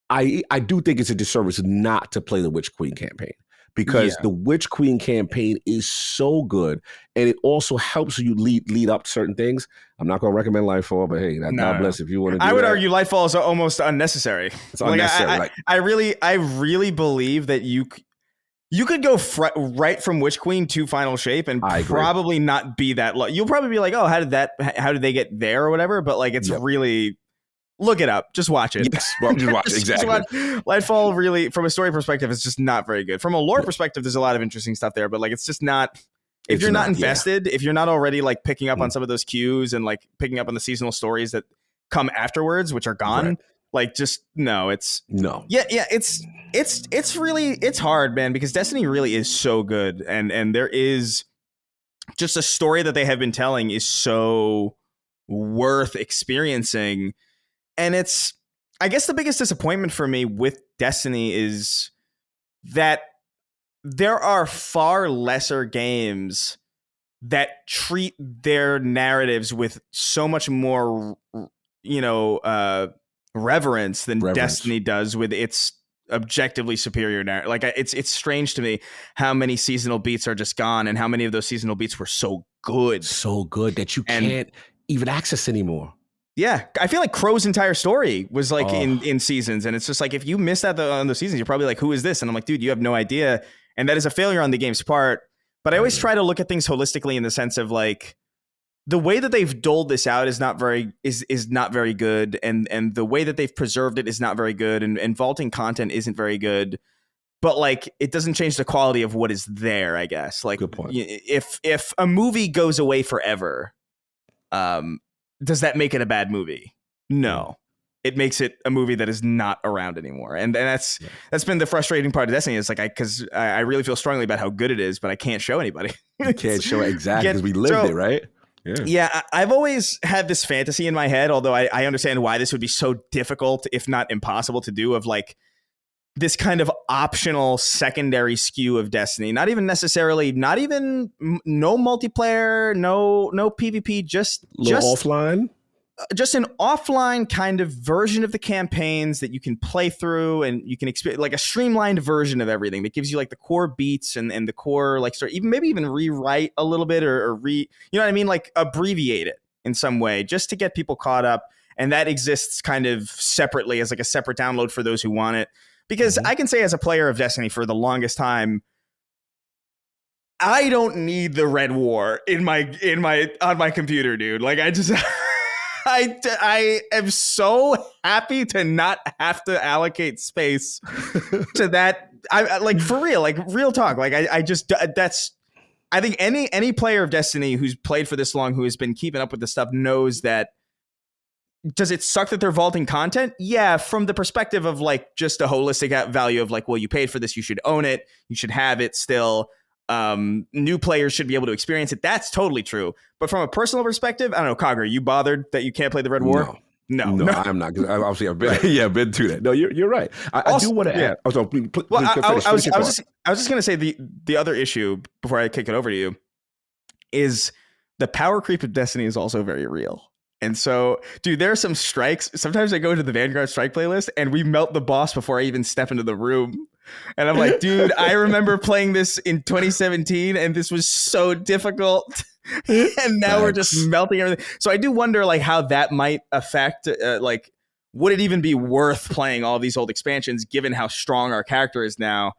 I do think it's a disservice not to play the Witch Queen campaign, because the Witch Queen campaign is so good, and it also helps you lead up certain things. I'm not going to recommend Lightfall, but hey, God bless if you want to do I would argue Lightfall is almost unnecessary. It's unnecessary. I really believe that you could go right from Witch Queen to Final Shape and probably not be that low. You'll probably be like, oh, how did they get there or whatever? But like, it's really look it up. Just watch it. Yes, well, just watch exactly. Just watch. Lightfall really, from a story perspective, it's just not very good. From a lore perspective, there's a lot of interesting stuff there, but like it's just not. If you're not invested, if you're not already like picking up on some of those cues and like picking up on the seasonal stories that come afterwards, which are gone, like just no. It's it's really hard, man, because Destiny really is so good, and there is just a story that they have been telling is so worth experiencing. And it's, I guess the biggest disappointment for me with Destiny is that there are far lesser games that treat their narratives with so much more, reverence than Destiny does with its objectively superior narrative. Like it's strange to me how many seasonal beats are just gone, and how many of those seasonal beats were so good that you can't even access anymore. Yeah, I feel like Crow's entire story was like in seasons, and it's just like if you miss that on the seasons, you're probably like, who is this? And I'm like, dude, you have no idea, and that is a failure on the game's part. But I always try to look at things holistically in the sense of like the way that they've doled this out is not very good, and the way that they've preserved it is not very good, and vaulting content isn't very good. But like it doesn't change the quality of what is there, I guess. Like good point. If a movie goes away forever, does that make it a bad movie? No. It makes it a movie that is not around anymore. And that's been the frustrating part of Destiny. It's like, because I really feel strongly about how good it is, but I can't show anybody. You can't show it exactly because we lived it, right? Yeah, I've always had this fantasy in my head, although I understand why this would be so difficult, if not impossible to do, of like this kind of optional secondary skew of Destiny. Not even no multiplayer, no PvP, just offline. Just an offline kind of version of the campaigns that you can play through, and you can experience like a streamlined version of everything that gives you like the core beats and the core like story, maybe even rewrite a little bit or you know what I mean? Like abbreviate it in some way just to get people caught up. And that exists kind of separately as like a separate download for those who want it. Because I can say as a player of Destiny for the longest time, I don't need the Red War on my computer, dude. Like I just I am so happy to not have to allocate space to that. I like for real, like real talk. Like I think any player of Destiny who's played for this long, who has been keeping up with this stuff, knows that. Does it suck that they're vaulting content? Yeah, from the perspective of like just a holistic value of like, well, you paid for this, you should own it, you should have it still. New players should be able to experience it. That's totally true. But from a personal perspective, I don't know, Cog, are you bothered that you can't play the Red War? No, I'm not. Because obviously I've been, been through that. No, you're right. I do want to add. Oh, so please, I was just going to say the other issue before I kick it over to you is the power creep of Destiny is also very real. And so, dude, there are some strikes. Sometimes I go into the Vanguard strike playlist and we melt the boss before I even step into the room. And I'm like, dude, I remember playing this in 2017 and this was so difficult. And now we're just melting everything. So I do wonder like how that might affect, like, would it even be worth playing all these old expansions given how strong our character is now?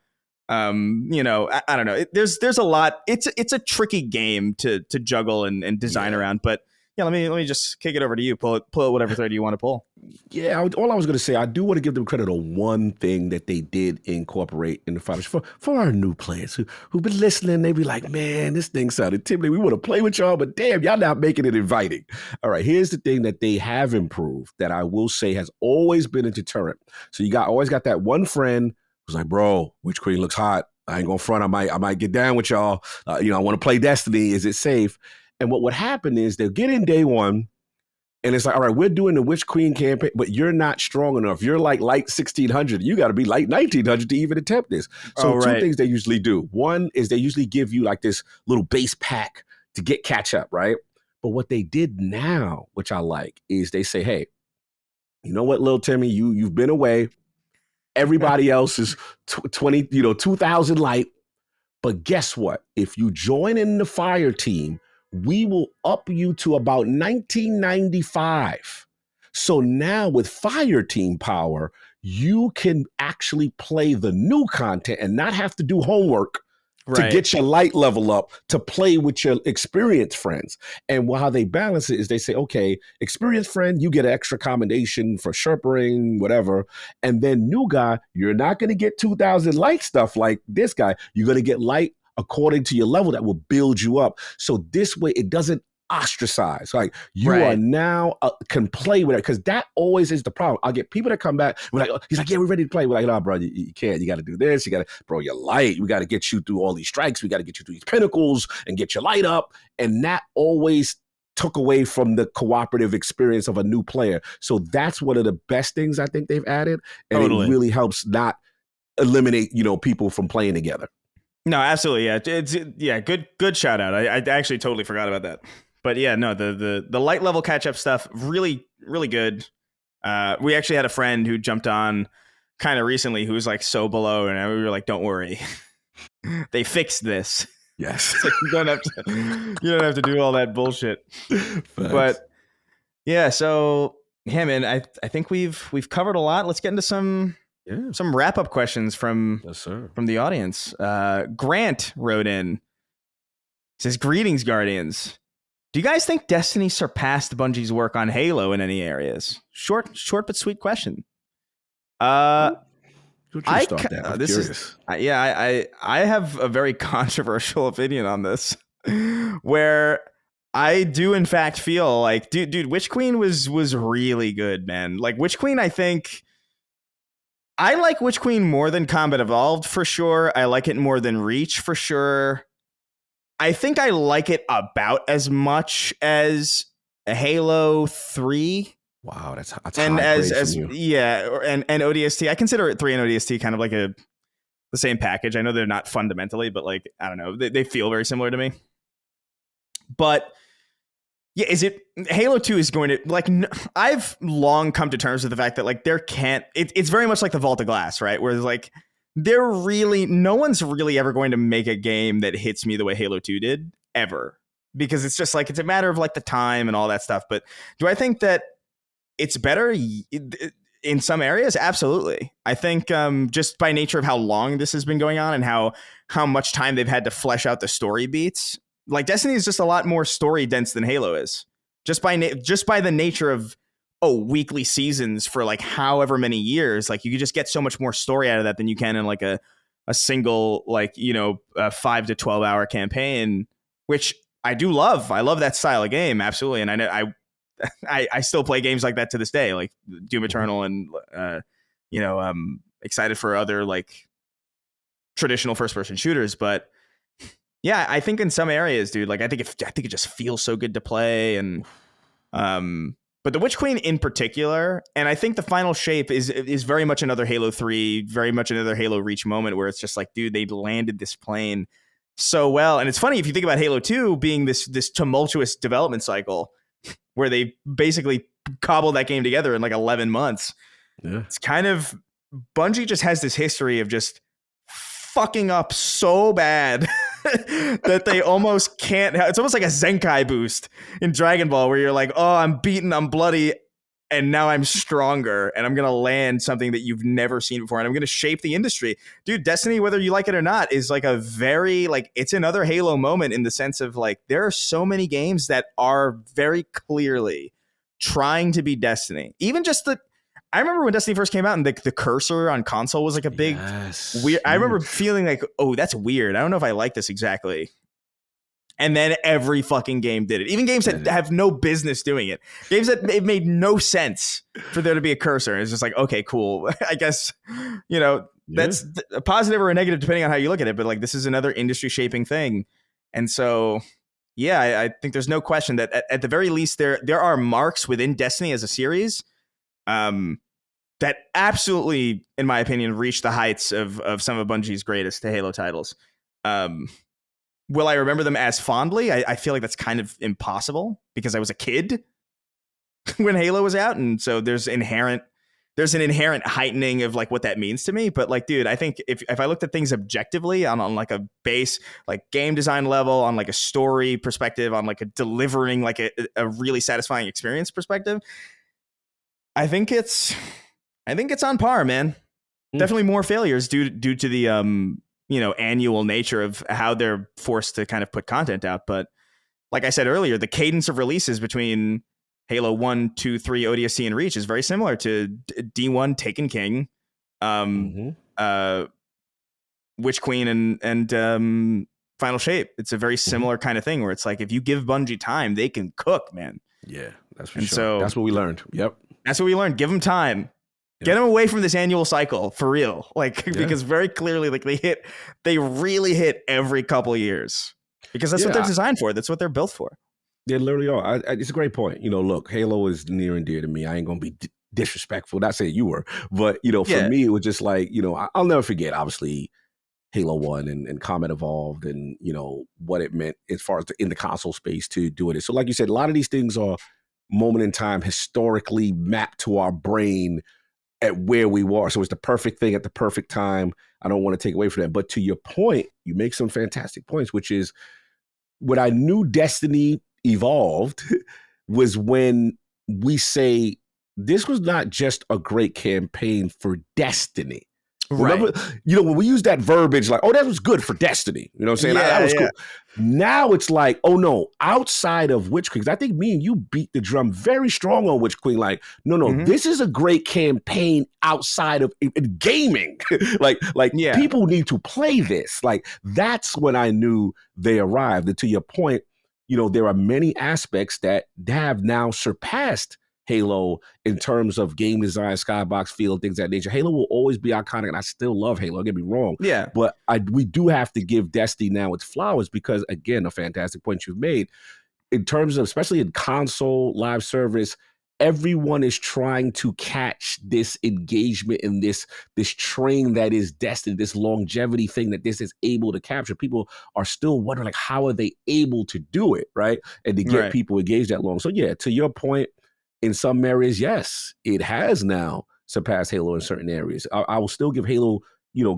I don't know. There's a lot. It's a tricky game to juggle and design around, but yeah, let me just kick it over to you. Pull whatever thread you want to pull. Yeah, all I was going to say, I do want to give them credit on one thing that they did incorporate in the fighters for our new players who've been listening. They be like, man, this thing sounded intimidating. We want to play with y'all, but damn, y'all not making it inviting. All right, here's the thing that they have improved that I will say has always been a deterrent. So you always got that one friend who's like, bro, Witch Queen looks hot. I ain't gonna front. I might get down with y'all. I want to play Destiny. Is it safe? And what would happen is they'll get in day one, and it's like, all right, we're doing the Witch Queen campaign, but you're not strong enough. You're like light 1600. You got to be light 1900 to even attempt this. So two things they usually do. One is they usually give you like this little base pack to catch up, right? But what they did now, which I like, is they say, hey, you know what, little Timmy, you've been away. Everybody else is 2000 light. But guess what? If you join in the fire team, we will up you to about 1995. So now with fire team power, you can actually play the new content and not have to do homework to Right. get your light level up to play with your experienced friends. And how they balance it is they say, okay, experienced friend, you get an extra commendation for sherpering, whatever. And then new guy, you're not going to get 2,000 light stuff like this guy. You're going to get light according to your level that will build you up. So this way it doesn't ostracize. Like you are now can play with it, because that always is the problem. I'll get people that come back. We're like, oh, he's like, yeah, we're ready to play. We're like, no, bro, you can't. You got to do this. You got to, bro, you're light. We got to get you through all these strikes. We got to get you through these pinnacles and get your light up. And that always took away from the cooperative experience of a new player. So that's one of the best things I think they've added, and it really helps not eliminate people from playing together. No, absolutely. Yeah, it's good shout out. I actually totally forgot about that. But yeah, no, the light level catch up stuff really really good. We actually had a friend who jumped on kind of recently who was like so below, and we were like, don't worry, they fixed this. Yes, like you don't have to do all that bullshit. But yeah, so yeah, man, I think we've covered a lot. Let's get into some wrap up questions from the audience. Grant wrote in, says, "Greetings, Guardians. Do you guys think Destiny surpassed Bungie's work on Halo in any areas?" Short but sweet question. I have a very controversial opinion on this, where I do in fact feel like, dude, Witch Queen was really good, man. Like Witch Queen, I think I like Witch Queen more than Combat Evolved for sure. I like it more than Reach for sure. I think I like it about as much as Halo 3. Wow, that's and high as praise from you. Yeah, and ODST. I consider 3 and ODST kind of like the same package. I know they're not fundamentally, but like I don't know, they feel very similar to me. But yeah, Halo 2 is going to like I've long come to terms with the fact that like it's very much like the Vault of Glass, right? Where there's like no one's really ever going to make a game that hits me the way Halo 2 did ever, because it's just like it's a matter of like the time and all that stuff. But do I think that it's better in some areas? Absolutely. I think just by nature of how long this has been going on and how much time they've had to flesh out the story beats, like Destiny is just a lot more story dense than Halo is, just by the nature of weekly seasons for like however many years. Like you could just get so much more story out of that than you can in like a single like 5 to 12 hour campaign, which I do love. I love that style of game, absolutely. And I know I still play games like that to this day, like Doom Eternal, and excited for other like traditional first person shooters. But yeah, I think in some areas, dude, like I think it just feels so good to play. And but the Witch Queen in particular, and I think the final shape is very much another Halo 3, very much another Halo Reach moment, where it's just like, dude, they landed this plane so well. And it's funny if you think about Halo 2 being this tumultuous development cycle where they basically cobbled that game together in like 11 months. Yeah. It's kind of, Bungie just has this history of just fucking up so bad that they almost can't. It's almost like a Zenkai boost in Dragon Ball, where you're like, oh, I'm beaten, I'm bloody, and now I'm stronger, and I'm going to land something that you've never seen before, and I'm going to shape the industry. Dude, Destiny, whether you like it or not, is like a very, like, it's another Halo moment in the sense of, like, there are so many games that are very clearly trying to be Destiny. Even just I remember when Destiny first came out and the cursor on console was like a big weird. I remember feeling like, oh, that's weird. I don't know if I like this exactly. And then every fucking game did it. Even games that have no business doing it. Games that it made no sense for there to be a cursor. It's just like, okay, cool. I guess, that's a positive or a negative depending on how you look at it. But like, this is another industry shaping thing. And so, yeah, I think there's no question that at the very least there are marks within Destiny as a series that absolutely, in my opinion, reach the heights of some of Bungie's greatest Halo titles. Will I remember them as fondly? I feel like that's kind of impossible because I was a kid when Halo was out. And so there's an inherent heightening of like what that means to me. But like, dude, I think if I looked at things objectively on like a base, like game design level, on like a story perspective, on like a delivering like a really satisfying experience perspective, I think it's on par, man. Definitely more failures due to the annual nature of how they're forced to kind of put content out. But like I said earlier, the cadence of releases between Halo 1, 2, 3, ODST, and Reach is very similar to D1, Taken King, Witch Queen, and Final Shape. It's a very similar kind of thing where it's like, if you give Bungie time, they can cook, man. Yeah, that's for and sure. So that's what we learned. Yep. That's what we learned. Give them time. Yep. Get them away from this annual cycle for real. Because very clearly, they really hit every couple of years because that's what they're designed for. That's what they're built for. They literally are. It's a great point. Look, Halo is near and dear to me. I ain't going to be disrespectful. Not saying you were, but, for me, it was just like, I'll never forget, obviously, Halo 1 and Combat Evolved and, what it meant as far as in the console space to doing it. So like you said, a lot of these things are moment in time historically mapped to our brain at where we were. So it's the perfect thing at the perfect time. I don't want to take away from that. But to your point, you make some fantastic points, which is what I knew Destiny evolved was when we say this was not just a great campaign for Destiny. Right. Remember, when we use that verbiage, like, oh, that was good for Destiny. You know what I'm saying? That was cool. Now it's like, oh, no, outside of Witch Queen, 'cause I think me and you beat the drum very strong on Witch Queen. Like, no, this is a great campaign outside of gaming. People need to play this. Like, that's when I knew they arrived. And to your point, there are many aspects that have now surpassed Halo in terms of game design, skybox feel, things of that nature. Halo will always be iconic, and I still love Halo. Don't get me wrong. Yeah. But we do have to give Destiny now its flowers because, again, a fantastic point you've made. In terms of, especially in console live service, everyone is trying to catch this engagement in this train that is Destiny, this longevity thing that this is able to capture. People are still wondering, like, how are they able to do it, right? And to get people engaged that long. So, yeah, to your point, in some areas, yes, it has now surpassed Halo in certain areas. I will still give Halo,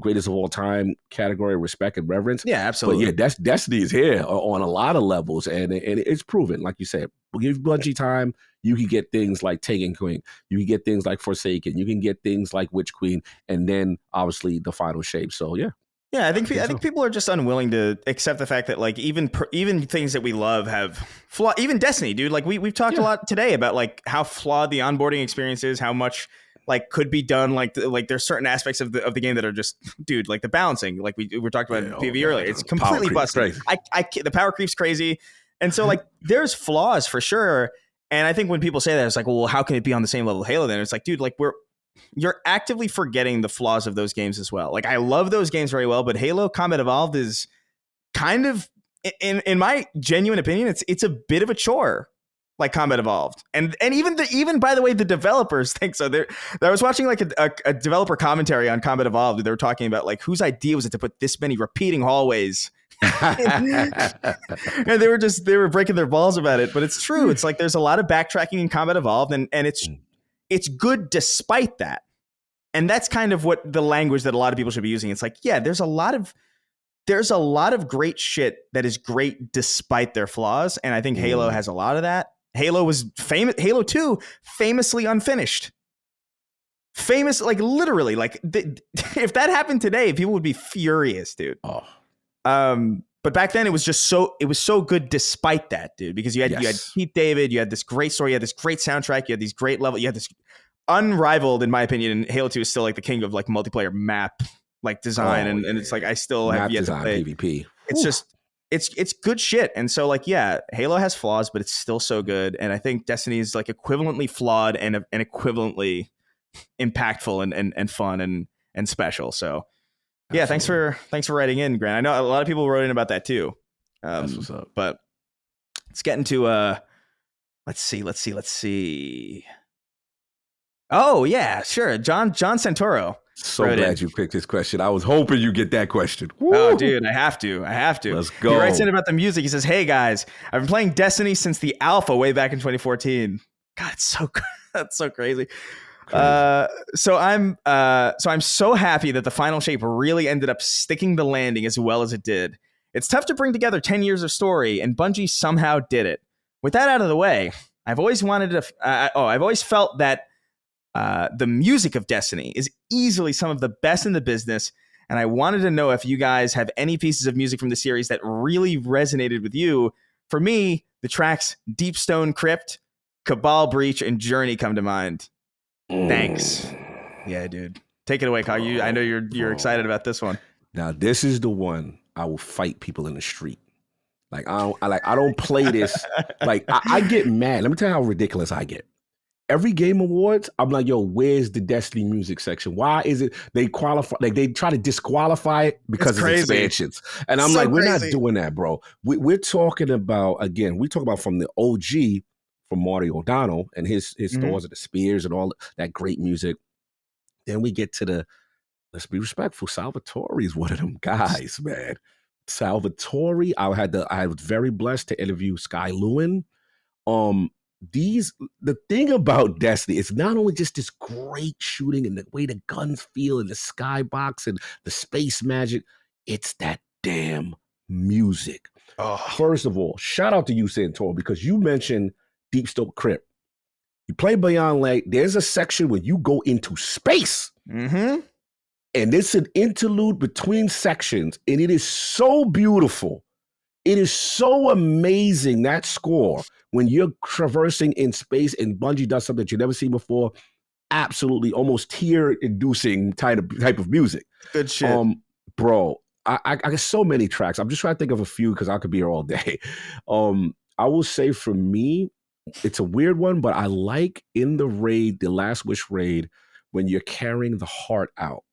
greatest of all time category of respect and reverence. Yeah, absolutely. But yeah, Destiny is here on a lot of levels, and it's proven. Like you said, we'll give Bungie time. You can get things like Taken King. You can get things like Forsaken. You can get things like Witch Queen, and then obviously the Final Shape. So yeah. Yeah, I think people are just unwilling to accept the fact that like even things that we love have flaw. Even Destiny, dude. Like we've talked a lot today about like how flawed the onboarding experience is, how much like could be done. Like there's certain aspects of the game that are just, dude, like the balancing. Like we were talking about in PvE earlier. It's completely busted. The power creep's crazy, and so like there's flaws for sure. And I think when people say that, it's like, well, how can it be on the same level of Halo? Then it's like, dude, like you're actively forgetting the flaws of those games as well. Like I love those games very well, but Halo Combat Evolved is kind of, in my genuine opinion, it's a bit of a chore, like Combat Evolved, and even by the way, the developers think so. I was watching like a developer commentary on Combat Evolved. They were talking about like whose idea was it to put this many repeating hallways. And they were breaking their balls about it, but it's true. It's like there's a lot of backtracking in Combat Evolved, and it's good despite that. And that's kind of what the language that a lot of people should be using. It's like, yeah, there's a lot of great shit that is great despite their flaws, and I think Halo has a lot of that. Halo was famous. Halo 2 famously unfinished. Famous, like literally, like if that happened today, people would be furious, dude. But back then it was so good despite that, dude, because you had Keith David, you had this great story, you had this great soundtrack, you had these great levels, you had this unrivaled, in my opinion, and Halo 2 is still like the king of like multiplayer map like design, and it's like I still have yet to play PvP. It's just it's good shit. And so like, yeah, Halo has flaws, but it's still so good. And I think Destiny is like equivalently flawed and equivalently impactful and fun and special. So yeah, absolutely. Thanks for writing in, Grant. I know a lot of people wrote in about that too. That's what's up. But let's get into let's see. Oh yeah, sure. John Santoro. So glad you picked this question. I was hoping you get that question. Woo! Oh, dude, I have to. Let's go. He writes in about the music. He says, "Hey guys, I've been playing Destiny since the alpha way back in 2014. God, it's so that's so crazy. So I'm so happy that the Final Shape really ended up sticking the landing as well as it did. It's tough to bring together 10 years of story, and Bungie somehow did it. With that out of the way, I've always felt that the music of Destiny is easily some of the best in the business, And I wanted to know if you guys have any pieces of music from the series that really resonated with you. For me, the tracks Deep Stone Crypt, Cabal Breach, and Journey come to mind. Thanks. Yeah, dude. Take it away, Cog. I know you're excited about this one. Now, this is the one I will fight people in the street. Like I don't play this. Like I get mad. Let me tell you how ridiculous I get. Every Game Awards, I'm like, yo, where's the Destiny music section? Why is it they qualify? Like they try to disqualify it because of expansions. And I'm like, we're not doing that, bro. We're talking about, again, we talk about from the OG, from Marty O'Donnell and his Stores of the Spears and all that great music. Then we get to let's be respectful. Salvatore is one of them guys, man. Salvatore, I was very blessed to interview Sky Lewin. The thing about Destiny, it's not only just this great shooting and the way the guns feel and the skybox and the space magic, it's that damn music. First of all, shout out to you, Santor, because you mentioned Deep Stone Crypt. You play Beyond Light, there's a section where you go into space. Mm-hmm. And it's an interlude between sections, and it is so beautiful. It is so amazing, that score, when you're traversing in space and Bungie does something that you've never seen before. Absolutely, almost tear-inducing type of music. Good shit. Bro, I got so many tracks. I'm just trying to think of a few because I could be here all day. I will say for me, it's a weird one, but I like in the raid, the Last Wish raid, when you're carrying the heart out.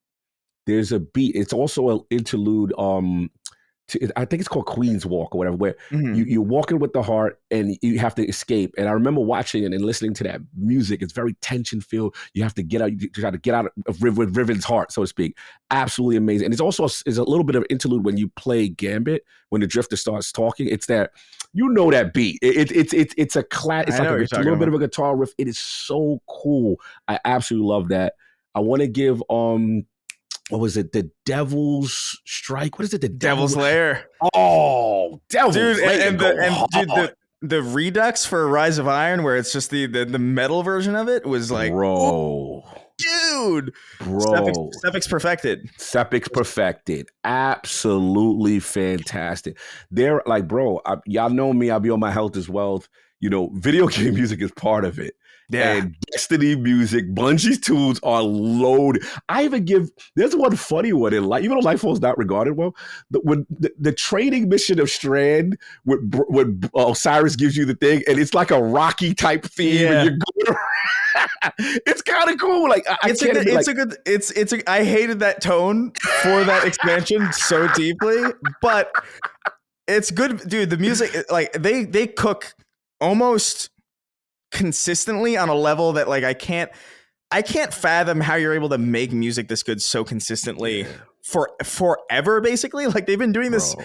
There's a beat. It's also an interlude. I think it's called Queen's Walk or whatever, where you're walking with the heart and you have to escape. And I remember watching it and listening to that music. It's very tension filled. You have to get out. You try to get out of Riven's heart, so to speak. Absolutely amazing. And it's also is a little bit of interlude when you play Gambit, when the Drifter starts talking. It's that that beat. It's a class. It's like a little bit of a guitar riff. It is so cool. I absolutely love that. I want to give what was it? The Devil's Strike? What is it? The Devil's Lair. Oh, Devil's Lair. Dude, the Redux for Rise of Iron, where it's just the metal version of it, was like, bro, dude, Sepix perfected. Sepix perfected. Absolutely fantastic. They're like, bro, y'all know me. I'll be on my health as wealth. Video game music is part of it. Yeah. And Destiny music, Bungie's tools are loaded. There's one funny one in Light, even though Lightfall's not regarded well, when the training mission of Strand, when Osiris gives you the thing, and it's like a Rocky type theme, and you're going around. It's kind of cool. Like I hated that tone for that expansion so deeply, but it's good, dude. The music, like they cook almost consistently on a level that like I can't fathom how you're able to make music this good so consistently for forever. Basically, like they've been doing this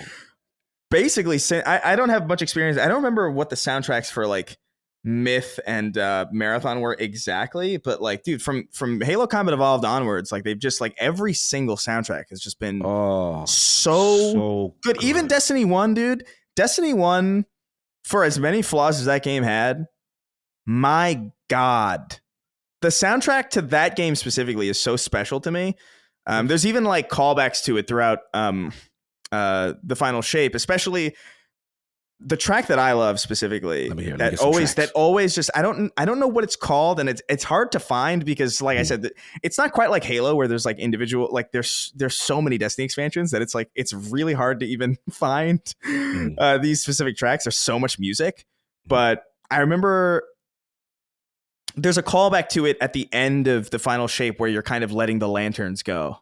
basically since I don't have much experience. I don't remember what the soundtracks for like Myth and Marathon were exactly, but like, dude, from Halo Combat Evolved onwards, like they've just like every single soundtrack has just been so good. Even Destiny 1, dude. Destiny 1, for as many flaws as that game had, my God, the soundtrack to that game specifically is so special to me. There's even like callbacks to it throughout the Final Shape, especially the track that I love specifically. That always just I don't know what it's called, and it's hard to find because, like I said, it's not quite like Halo where there's like individual, like there's so many Destiny expansions that it's like it's really hard to even find these specific tracks. There's so much music, but I remember there's a callback to it at the end of the Final Shape where you're kind of letting the lanterns go.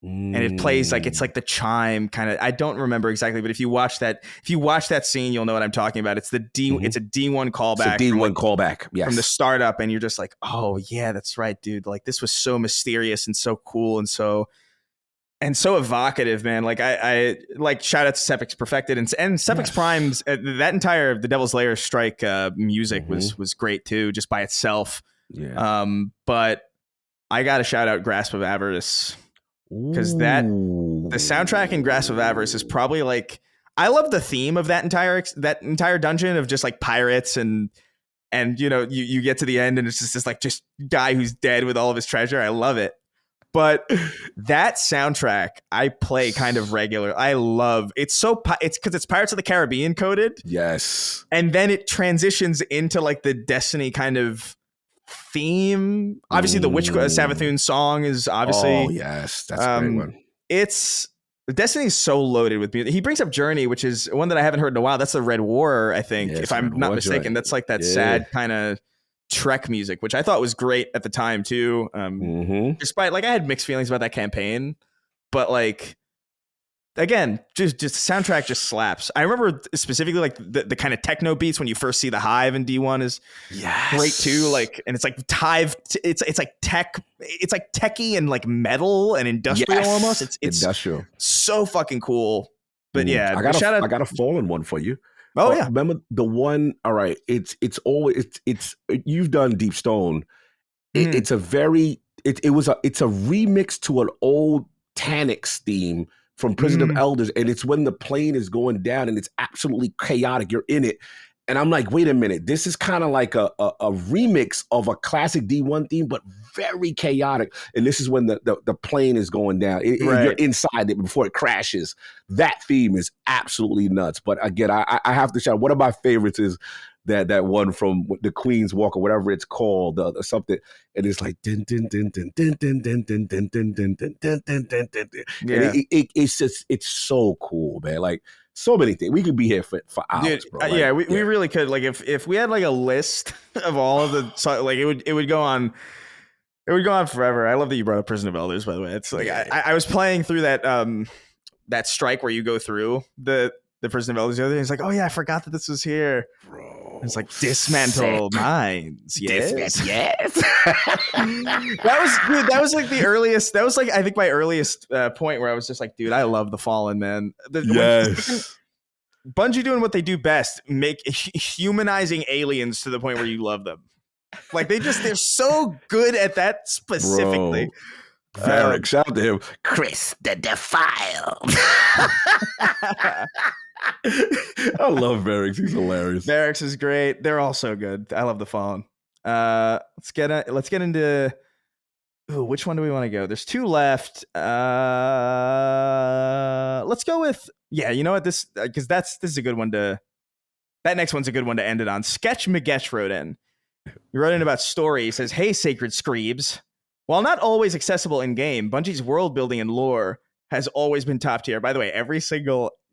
And it plays like it's like the chime kind of. I don't remember exactly, but if you watch that scene, you'll know what I'm talking about. It's it's a D1 callback. It's a D1 callback, yes, from the startup, and you're just like, oh yeah, that's right, dude. Like this was so mysterious and so cool and so evocative, man. Like I like shout out to Sepix Perfected and Sepix Prime's that entire the Devil's Lair strike music was great too, just by itself. Yeah. But I got to shout out Grasp of Avarice. Because the soundtrack in Grasp of Avarice is probably like, I love the theme of that entire dungeon of just like pirates and you get to the end and it's just this like just guy who's dead with all of his treasure. I love it. But that soundtrack I play kind of regular. I love it's it's because it's Pirates of the Caribbean coded. Yes. And then it transitions into like the Destiny kind of theme. Obviously, the Witch Savathun song is obviously. Oh, yes. That's a great one. It's Destiny is so loaded with music. He brings up Journey, which is one that I haven't heard in a while. That's the Red War, I think, if I'm not mistaken. Journey. That's like that sad kind of Trek music, which I thought was great at the time too. Despite like I had mixed feelings about that campaign, but like again, just soundtrack just slaps. I remember specifically like the kind of techno beats when you first see the Hive in D1 is great too. Like, and it's like Hive. It's like tech. It's like techie and like metal and industrial almost. It's industrial. So fucking cool. But yeah, I got a fallen one for you. Oh yeah, remember the one? All right, it's always it's you've done Deep Stone. It's a remix to an old Tanix theme from Prison of Elders, and it's when the plane is going down and it's absolutely chaotic. You're in it, and I'm like, wait a minute, this is kind of like a remix of a classic D1 theme, but very chaotic. And this is when the plane is going down. You're inside it before it crashes. That theme is absolutely nuts. But again, I have to shout. One of my favorites is that one from the Queen's Walk or whatever it's called, something, and it's like din din din din din din din din din din din din din din din din. It's just it's so cool, man. Like so many things. We could be here for hours, bro. Like, we really could. Like if we had like a list of all of the like it would go on. It would go on forever. I love that you brought up Prison of Elders, by the way. It's like I was playing through that strike where you go through the Prison of Elders the other day. It's like, oh yeah, I forgot that this was here. Bro, it's like dismantle mines. Yes. Yes. That was like the earliest. That was like I think my earliest point where I was just like, dude, I love the Fallen, man. Bungie doing what they do best, make humanizing aliens to the point where you love them. Like they're so good at that specifically. Varric, shout out to him. Chris the Defiled. I love Varric. He's hilarious. Varric is great. They're all so good. I love the Fallen. Let's get into which one do we want to go? There's two left. Let's go with you know what, this because this is a good one that next one's a good one to end it on. Sketch Magesh wrote in. He wrote in about story. He says, "Hey, Sacred Screebs. While not always accessible in-game, Bungie's world building and lore has always been top tier." By the way,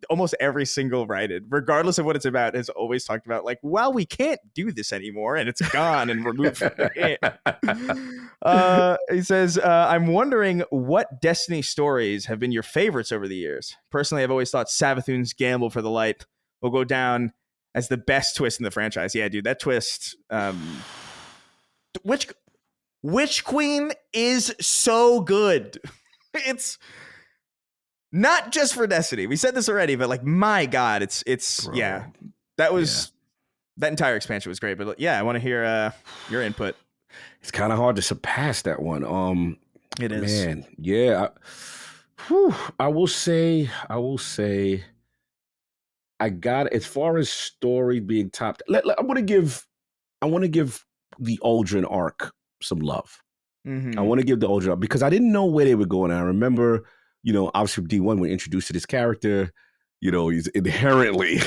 almost every single Righted, regardless of what it's about, has always talked about, like, well, we can't do this anymore, and it's gone and removed from the game. He says, "I'm wondering what Destiny stories have been your favorites over the years. Personally, I've always thought Savathun's Gamble for the Light will go down as the best twist in the franchise." Yeah, dude, that twist. Witch Queen is so good. It's not just for Destiny. We said this already, but like, my God, it's Bro. Yeah. That entire expansion was great. But yeah, I want to hear your input. It's kind of hard to surpass that one. It is, man. Yeah. I will say. I got, as far as story being top, I want to give the Aldrin arc some love. I want to give the Aldrin arc because I didn't know where they were going. I remember, obviously D1 when introduced to this character, he's inherently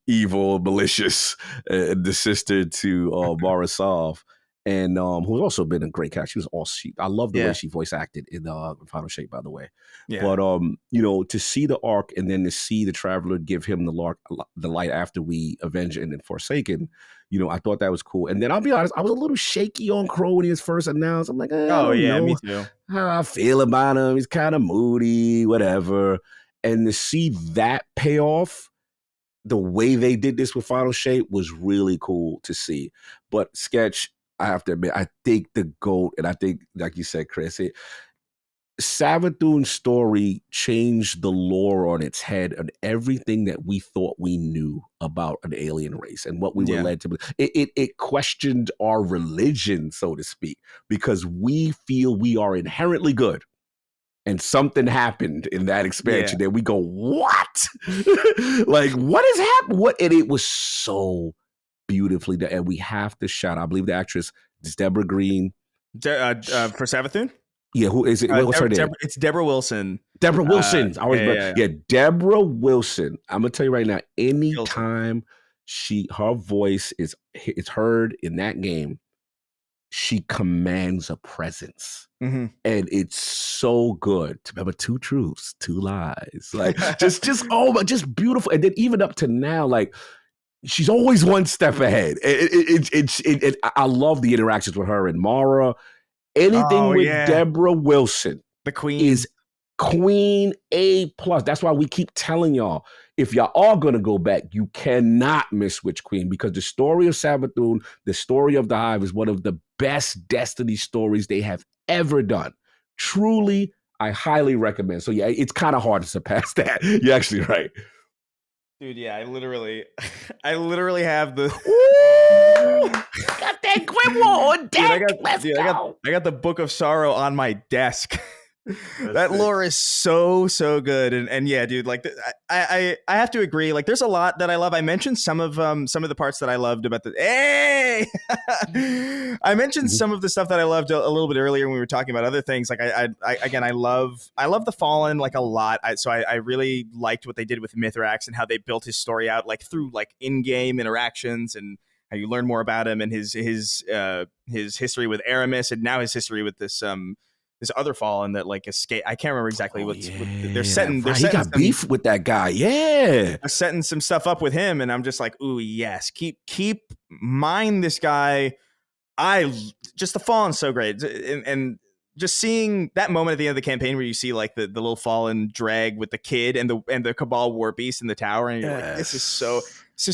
evil, malicious, the sister to Borisov, and who's also been a great character. She was I love the way she voice acted in Final Shape, by the way. Yeah. But to see the arc and then to see the Traveler give him the light after we avenge and then Forsaken, I thought that was cool. And then I'll be honest, I was a little shaky on Crow when he was first announced. I'm like, I don't know me too. How I feel about him. He's kind of moody, whatever. And to see that payoff, the way they did this with Final Shape was really cool to see. But Sketch, I have to admit, I think the GOAT, and I think, like you said, Chris, Savathun's story changed the lore on its head and everything that we thought we knew about an alien race and what we were led to. It questioned our religion, so to speak, because we feel we are inherently good. And something happened in that expansion that we go, what? Like, what has happened? And it was so beautifully done. And we have to shout, I believe the actress is Deborah Green. For Savathun? Yeah, who is it? What's her name? It's Deborah Wilson. Deborah Wilson. I always yeah. Deborah Wilson. I'm gonna tell you right now. Kills it. Anytime her voice is heard in that game, she commands a presence, and it's so good. Remember, 2 truths, 2 lies. Like just beautiful. And then even up to now, like she's always one step ahead. I love the interactions with her and Mara. Anything with Deborah Wilson, the queen, is Queen A+. That's why we keep telling y'all, if y'all are going to go back, you cannot miss Witch Queen, because the story of Savathun, the story of the Hive, is one of the best Destiny stories they have ever done. Truly, I highly recommend. So yeah, it's kind of hard to surpass that. You're actually right. Dude, yeah, I literally have the got that Grimoire on deck. I got the Book of Sorrow on my desk. That lore is so good, and yeah, dude, like I have to agree. Like, there's a lot that I love. I mentioned some of the parts that I loved about the. Hey, I mentioned some of the stuff that I loved a little bit earlier when we were talking about other things. Like I love the Fallen like a lot. So I really liked what they did with Mithrax and how they built his story out, like through like in-game interactions and how you learn more about him and his history with Aramis and now his history with this other Fallen that like escape. I can't remember exactly they're setting. He got beef with that guy. Yeah, they're setting some stuff up with him, and I'm just like, ooh, yes, keep mind this guy. The Fallen's so great, and just seeing that moment at the end of the campaign where you see like the little Fallen drag with the kid and the Cabal War Beast in the tower, and you're like, this is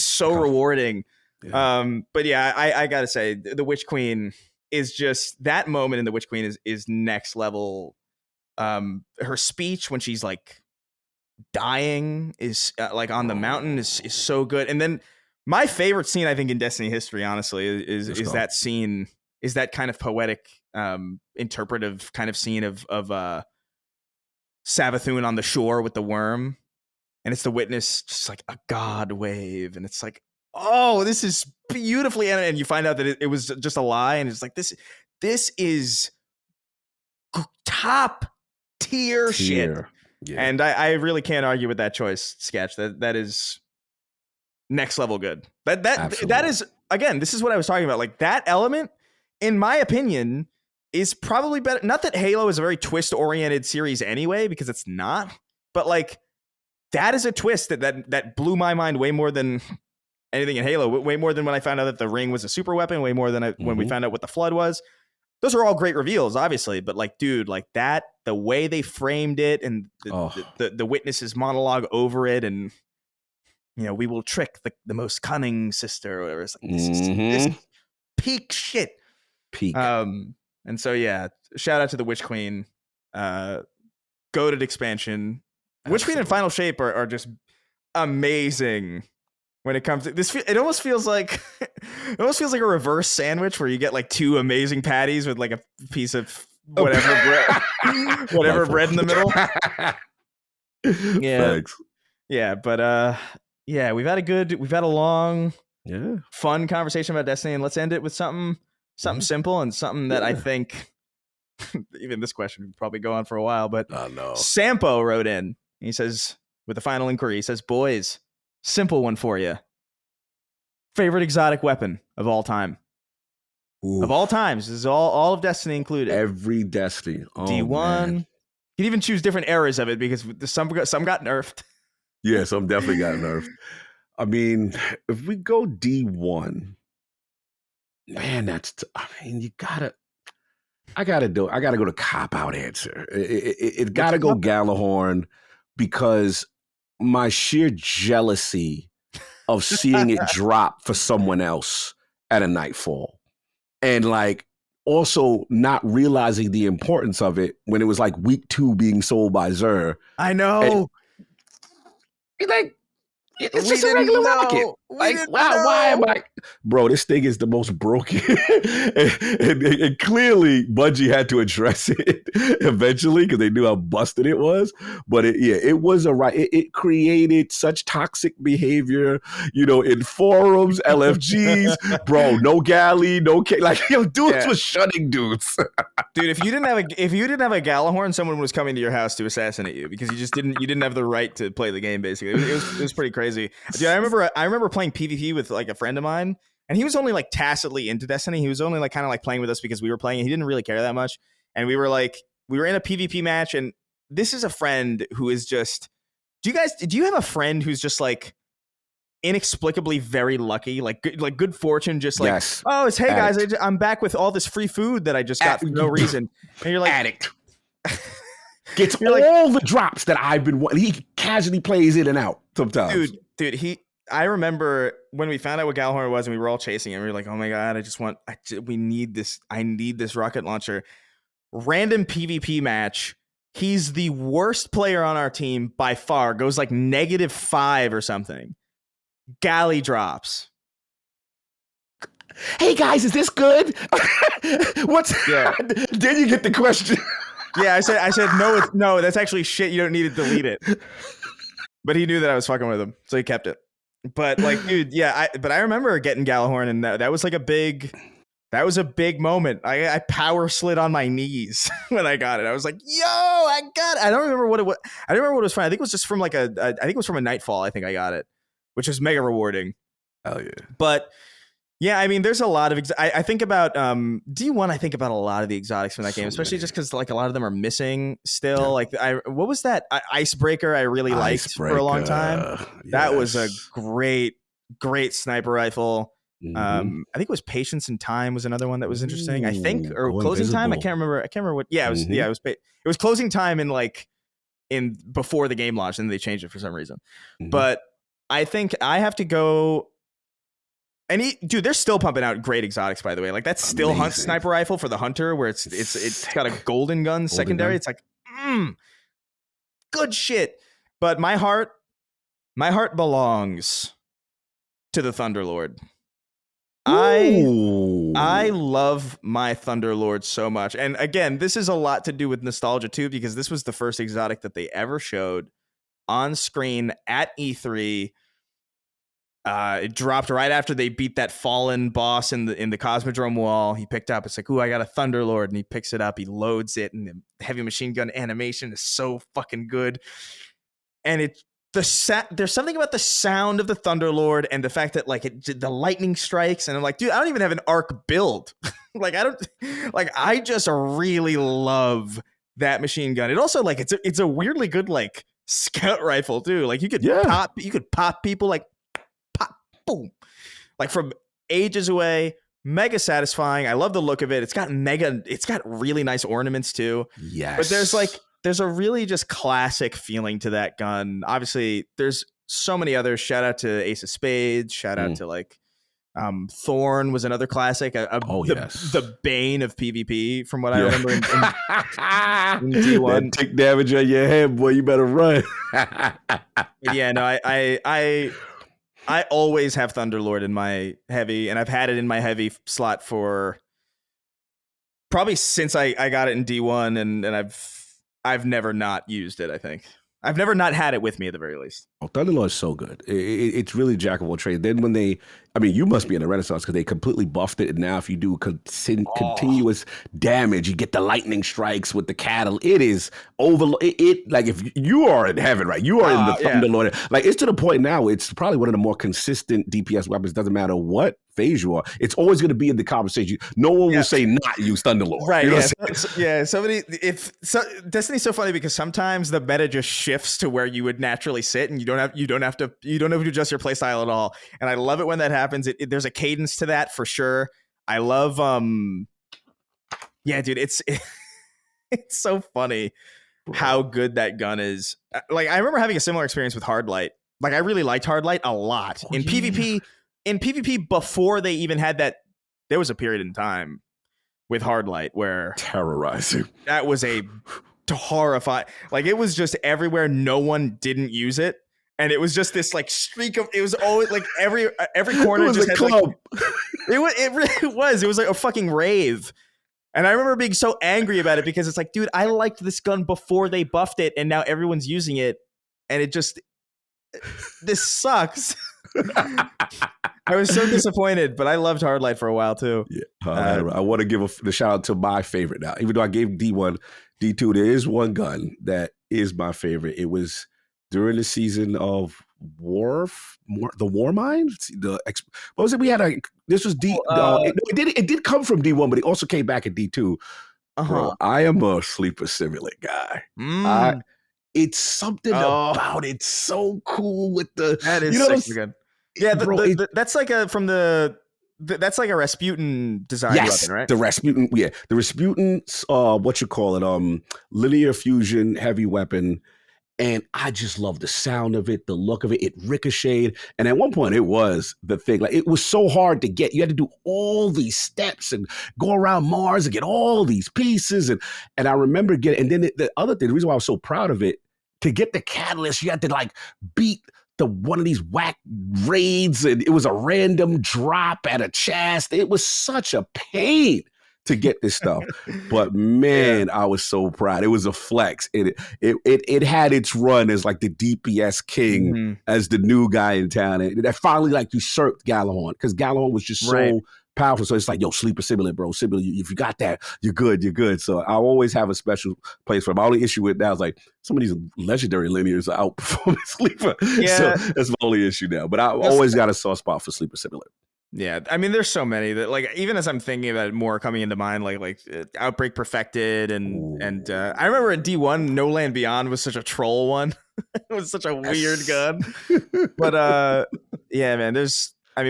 so rewarding. Yeah. But yeah, I gotta say, the Witch Queen is just, that moment in the Witch Queen is next level. Her speech when she's like dying is like on the mountain is so good. And then my favorite scene, I think, in Destiny history, honestly, is that scene, is that kind of poetic, interpretive kind of scene of Savathun on the shore with the worm, and it's the Witness, just like a god wave, and it's like, oh, this is beautifully animated, and you find out that it was just a lie, and it's like, this is top tier shit. Yeah. And I really can't argue with that choice, Sketch. That is next level good. That is, again, this is what I was talking about. Like, that element, in my opinion, is probably better. Not that Halo is a very twist-oriented series anyway, because it's not. But like, that is a twist that blew my mind way more than anything in Halo, way more than when I found out that the ring was a super weapon, way more than when we found out what the Flood was. Those are all great reveals, obviously, but like, dude, like that, the way they framed it and the Witness's monologue over it, and you know, we will trick the most cunning sister, or whatever. It's like, this is peak shit. Peak. And so yeah, shout out to the Witch Queen, goated expansion. Witch Queen and Final Shape are just amazing. When it comes to this, it almost feels like a reverse sandwich where you get like 2 amazing patties with like a piece of whatever bread in the middle. Yeah, thanks. Yeah, but yeah, we've had a long, fun conversation about Destiny, and let's end it with something simple and something that I think even this question would probably go on for a while. But Sampo wrote in. He says, with the final inquiry, he says, "Boys, simple one for you. Favorite exotic weapon of all time." Ooh. Of all times. This is all of Destiny included. Every Destiny. Oh, D1. Man. You can even choose different eras of it, because some got nerfed. Yeah, some definitely got nerfed. I mean, if we go D1, man, I gotta go to cop-out answer. It gotta go Gjallarhorn, because my sheer jealousy of seeing it drop for someone else at a Nightfall, and like also not realizing the importance of it when it was like week 2 being sold by Xur. I know. And, like, It's just a regular rocket. Like, why am I? Bro, this thing is the most broken. and clearly, Bungie had to address it eventually because they knew how busted it was. But it was it created such toxic behavior, in forums, LFGs, bro. No galley, like dudes was shunning dudes. Dude, if you didn't have a Galahorn, someone was coming to your house to assassinate you because you didn't have the right to play the game. Basically, it was pretty crazy. Dude, I remember playing PvP with like a friend of mine, and he was only like tacitly into Destiny. He was only like kind of like playing with us because we were playing, and he didn't really care that much. And we were in a PvP match, and this is a friend who is just. Do you have a friend who's just like inexplicably very lucky, like good fortune, just like, yes. Oh, it's hey guys, I'm back with all this free food that I just got for no reason. And you're like, addict. Gets all the drops that I've been wanting. He casually plays in and out sometimes. Dude, I remember when we found out what Galahorn was and we were all chasing him. We were like, oh my God, we need this. I need this rocket launcher. Random PvP match. He's the worst player on our team by far. Goes like -5 or something. Galley drops. Hey guys, is this good? Then you get the question. Yeah, I said no, that's actually shit. You don't need to delete it. But he knew that I was fucking with him, so he kept it. But like, dude, yeah, I remember getting Galahorn, and that was like a big moment. I power slid on my knees when I got it. I was like, yo, I got it. I don't remember what it was. I don't remember what it was from. I think it was just from like I think it was from a Nightfall. I think I got it, which was mega rewarding. Oh yeah. But yeah, I mean, there's a lot of I think about D1. I think about a lot of the exotics from that game, especially just because like a lot of them are missing still. Yeah. Like what was that Icebreaker? I really liked for a long time. Yes. That was a great sniper rifle. Mm-hmm. I think it was Patience and Time was another one that was interesting. I think, or Closing Time. I can't remember what. Yeah, it was. Mm-hmm. Yeah, it was Closing Time in before the game launched, and they changed it for some reason. Mm-hmm. But I think I have to go. And dude, they're still pumping out great exotics, by the way. Like that still hunt sniper rifle for the hunter, where it's got a golden gun secondary. It's like, good shit. But my heart belongs to the Thunderlord. I love my Thunderlord so much. And again, this is a lot to do with nostalgia too, because this was the first exotic that they ever showed on screen at E3. It dropped right after they beat that fallen boss in the Cosmodrome wall. He picked up. It's like, ooh, I got a Thunderlord, and he picks it up. He loads it, and the heavy machine gun animation is so fucking good. And there's something about the sound of the Thunderlord and the fact that the lightning strikes, and I'm like, dude, I don't even have an arc build. I just really love that machine gun. It also it's a weirdly good scout rifle too. Like you could pop people boom, from ages away. Mega satisfying. I love the look of it. It's got really nice ornaments too. Yes. But there's a really just classic feeling to that gun. Obviously, there's so many others. Shout out to Ace of Spades. Shout out to Thorn was another classic. The bane of PvP, from what I remember in D1. That tick damage on your head, boy. You better run. Yeah, no, I always have Thunderlord in my heavy, and I've had it in my heavy slot for probably since I got it in D1, and I've never not used it. I think I've never not had it with me at the very least. Oh, Thunderlord is so good. It's really jack of all trades. Then when you must be in a renaissance because they completely buffed it. And now if you do continuous damage, you get the lightning strikes with the cattle. It is if you are in heaven, right? You are in the Thunderlord. Yeah. It's to the point now, it's probably one of the more consistent DPS weapons. Doesn't matter what phase you are. It's always going to be in the conversation. No one will say not use Thunderlord. Right. Destiny's so funny because sometimes the meta just shifts to where you would naturally sit, and you don't have to adjust your playstyle at all. And I love it when that happens. There's a cadence to that for sure. I love dude, it's so funny how good that gun is. I remember having a similar experience with Hardlight. I really liked Hardlight a lot PvP. In PvP, before they even had that, there was a period in time with Hardlight where terrorizing. That was a horrifying. It was just everywhere. No one didn't use it. and it was just this like streak of. It was always like every corner It was just a had club. like. It really was. It was like a fucking rave. And I remember being so angry about it because it's like, dude, I liked this gun before they buffed it, and now everyone's using it, and this sucks. I was so disappointed, but I loved Hardlight for a while too. Yeah, I want to give the shout out to my favorite now. Even though I gave D1, D2, there is one gun that is my favorite. It was during the season of the War Mines. What was it? We had this was D. It did come from D1, but it also came back at D2. Bro, I am a sleeper simulate guy. It's something about it so cool with the. That is sick good. Yeah, bro, that's like that's like a Rasputin design weapon, right? The Rasputin, the Rasputin's what you call it, linear fusion heavy weapon. And I just love the sound of it, the look of it. It ricocheted. And at one point, it was the thing. Like, it was so hard to get. You had to do all these steps and go around Mars and get all these pieces. And I remember and then the other thing, the reason why I was so proud of it, to get the catalyst, you had to like beat one of these whack raids. And it was a random drop at a chest. It was such a pain to get this stuff. But man, I was so proud. It was a flex. It had its run as like the DPS king, as the new guy in town. And that finally like usurped Gallahorn, because Gallahorn was just so powerful. So it's like, yo, sleeper simulate, bro. Simulate, if you got that, you're good. So I always have a special place for it. My only issue with that is like some of these legendary linears are outperforming sleeper. Yeah. So that's my only issue now. But I always got a soft spot for sleeper simulate. Yeah, I mean, there's so many that, like, even as I'm thinking about it more coming into mind, like Outbreak Perfected, and I remember in D1, No Land Beyond was such a troll one. It was such a weird gun. But yeah, man,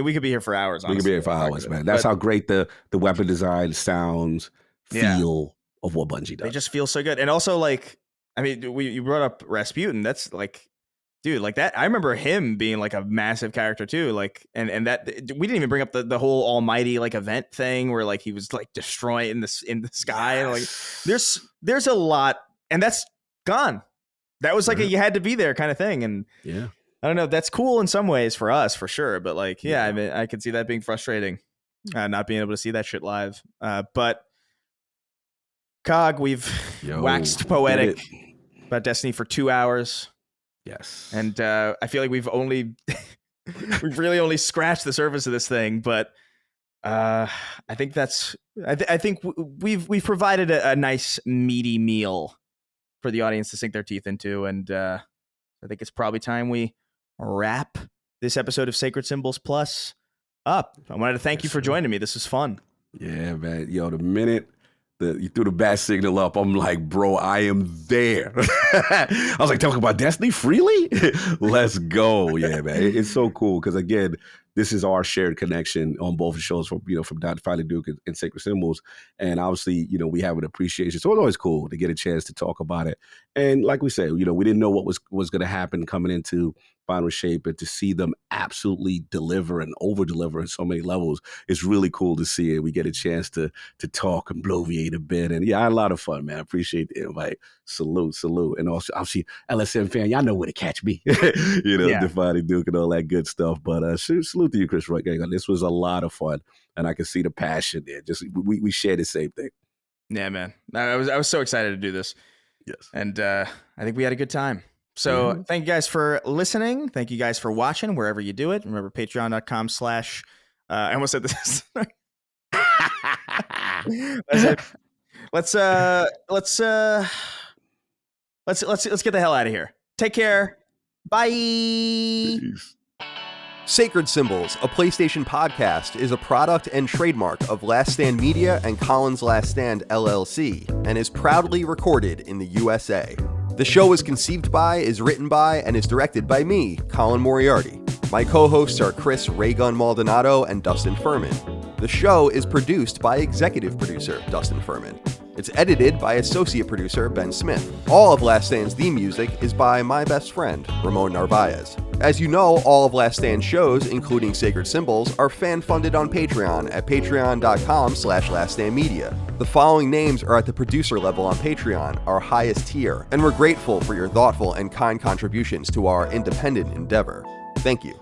we could be here for hours. Honestly. We could be here for hours, man. That's how great the weapon design, sounds, feel of what Bungie does. They just feel so good, and also like, I mean, you brought up Rasputin. That's like. Dude, like that, I remember him being like a massive character too. Like, and that we didn't even bring up the whole almighty like event thing where like he was like destroying in the sky. Yes. Like, there's a lot, and that's gone. That was like you had to be there kind of thing. And I don't know. That's cool in some ways for us, for sure. But like, I mean, I could see that being frustrating, not being able to see that shit live. But Cog, we've waxed poetic about Destiny for 2 hours. Yes. And I feel like we've really only scratched the surface of this thing, but I think I think we've provided a nice meaty meal for the audience to sink their teeth into, and I think it's probably time we wrap this episode of Sacred Symbols Plus up. I wanted to thank you for joining me. This was fun. Yeah, man. Yo, the minute you threw the bat signal up, I'm like, bro, I am there. I was like, talking about Destiny freely? Let's go. Yeah, man. It's so cool because, again, this is our shared connection on both shows from Dr. Finally Duke and Sacred Symbols. And obviously, we have an appreciation. So it's always cool to get a chance to talk about it. And like we said, we didn't know what was going to happen coming into Final Shape, and to see them absolutely deliver and over-deliver in so many levels, it's really cool to see it. We get a chance to talk and bloviate a bit. And I had a lot of fun, man. I appreciate the invite. Salute. And also, obviously, LSM fan, y'all know where to catch me. Defining Duke and all that good stuff. But salute to you, Chris Roy. This was a lot of fun, and I can see the passion there. Just we share the same thing. Yeah, man. I was so excited to do this. Yes. And I think we had a good time. So thank you guys for listening. Thank you guys for watching wherever you do it. Remember, patreon.com/ I almost said this. Let's get the hell out of here. Take care. Bye. Peace. Sacred Symbols, a PlayStation podcast, is a product and trademark of Last Stand Media and Collins Last Stand LLC, and is proudly recorded in the USA. The show is conceived by, is written by, and is directed by me, Colin Moriarty. My co-hosts are Chris Raygun Maldonado and Dustin Furman. The show is produced by executive producer Dustin Furman. It's edited by associate producer Ben Smith. All of Last Stand's theme music is by my best friend, Ramon Narvaez. As you know, all of Last Stand shows, including Sacred Symbols, are fan-funded on Patreon at patreon.com/laststandmedia. The following names are at the producer level on Patreon, our highest tier, and we're grateful for your thoughtful and kind contributions to our independent endeavor. Thank you.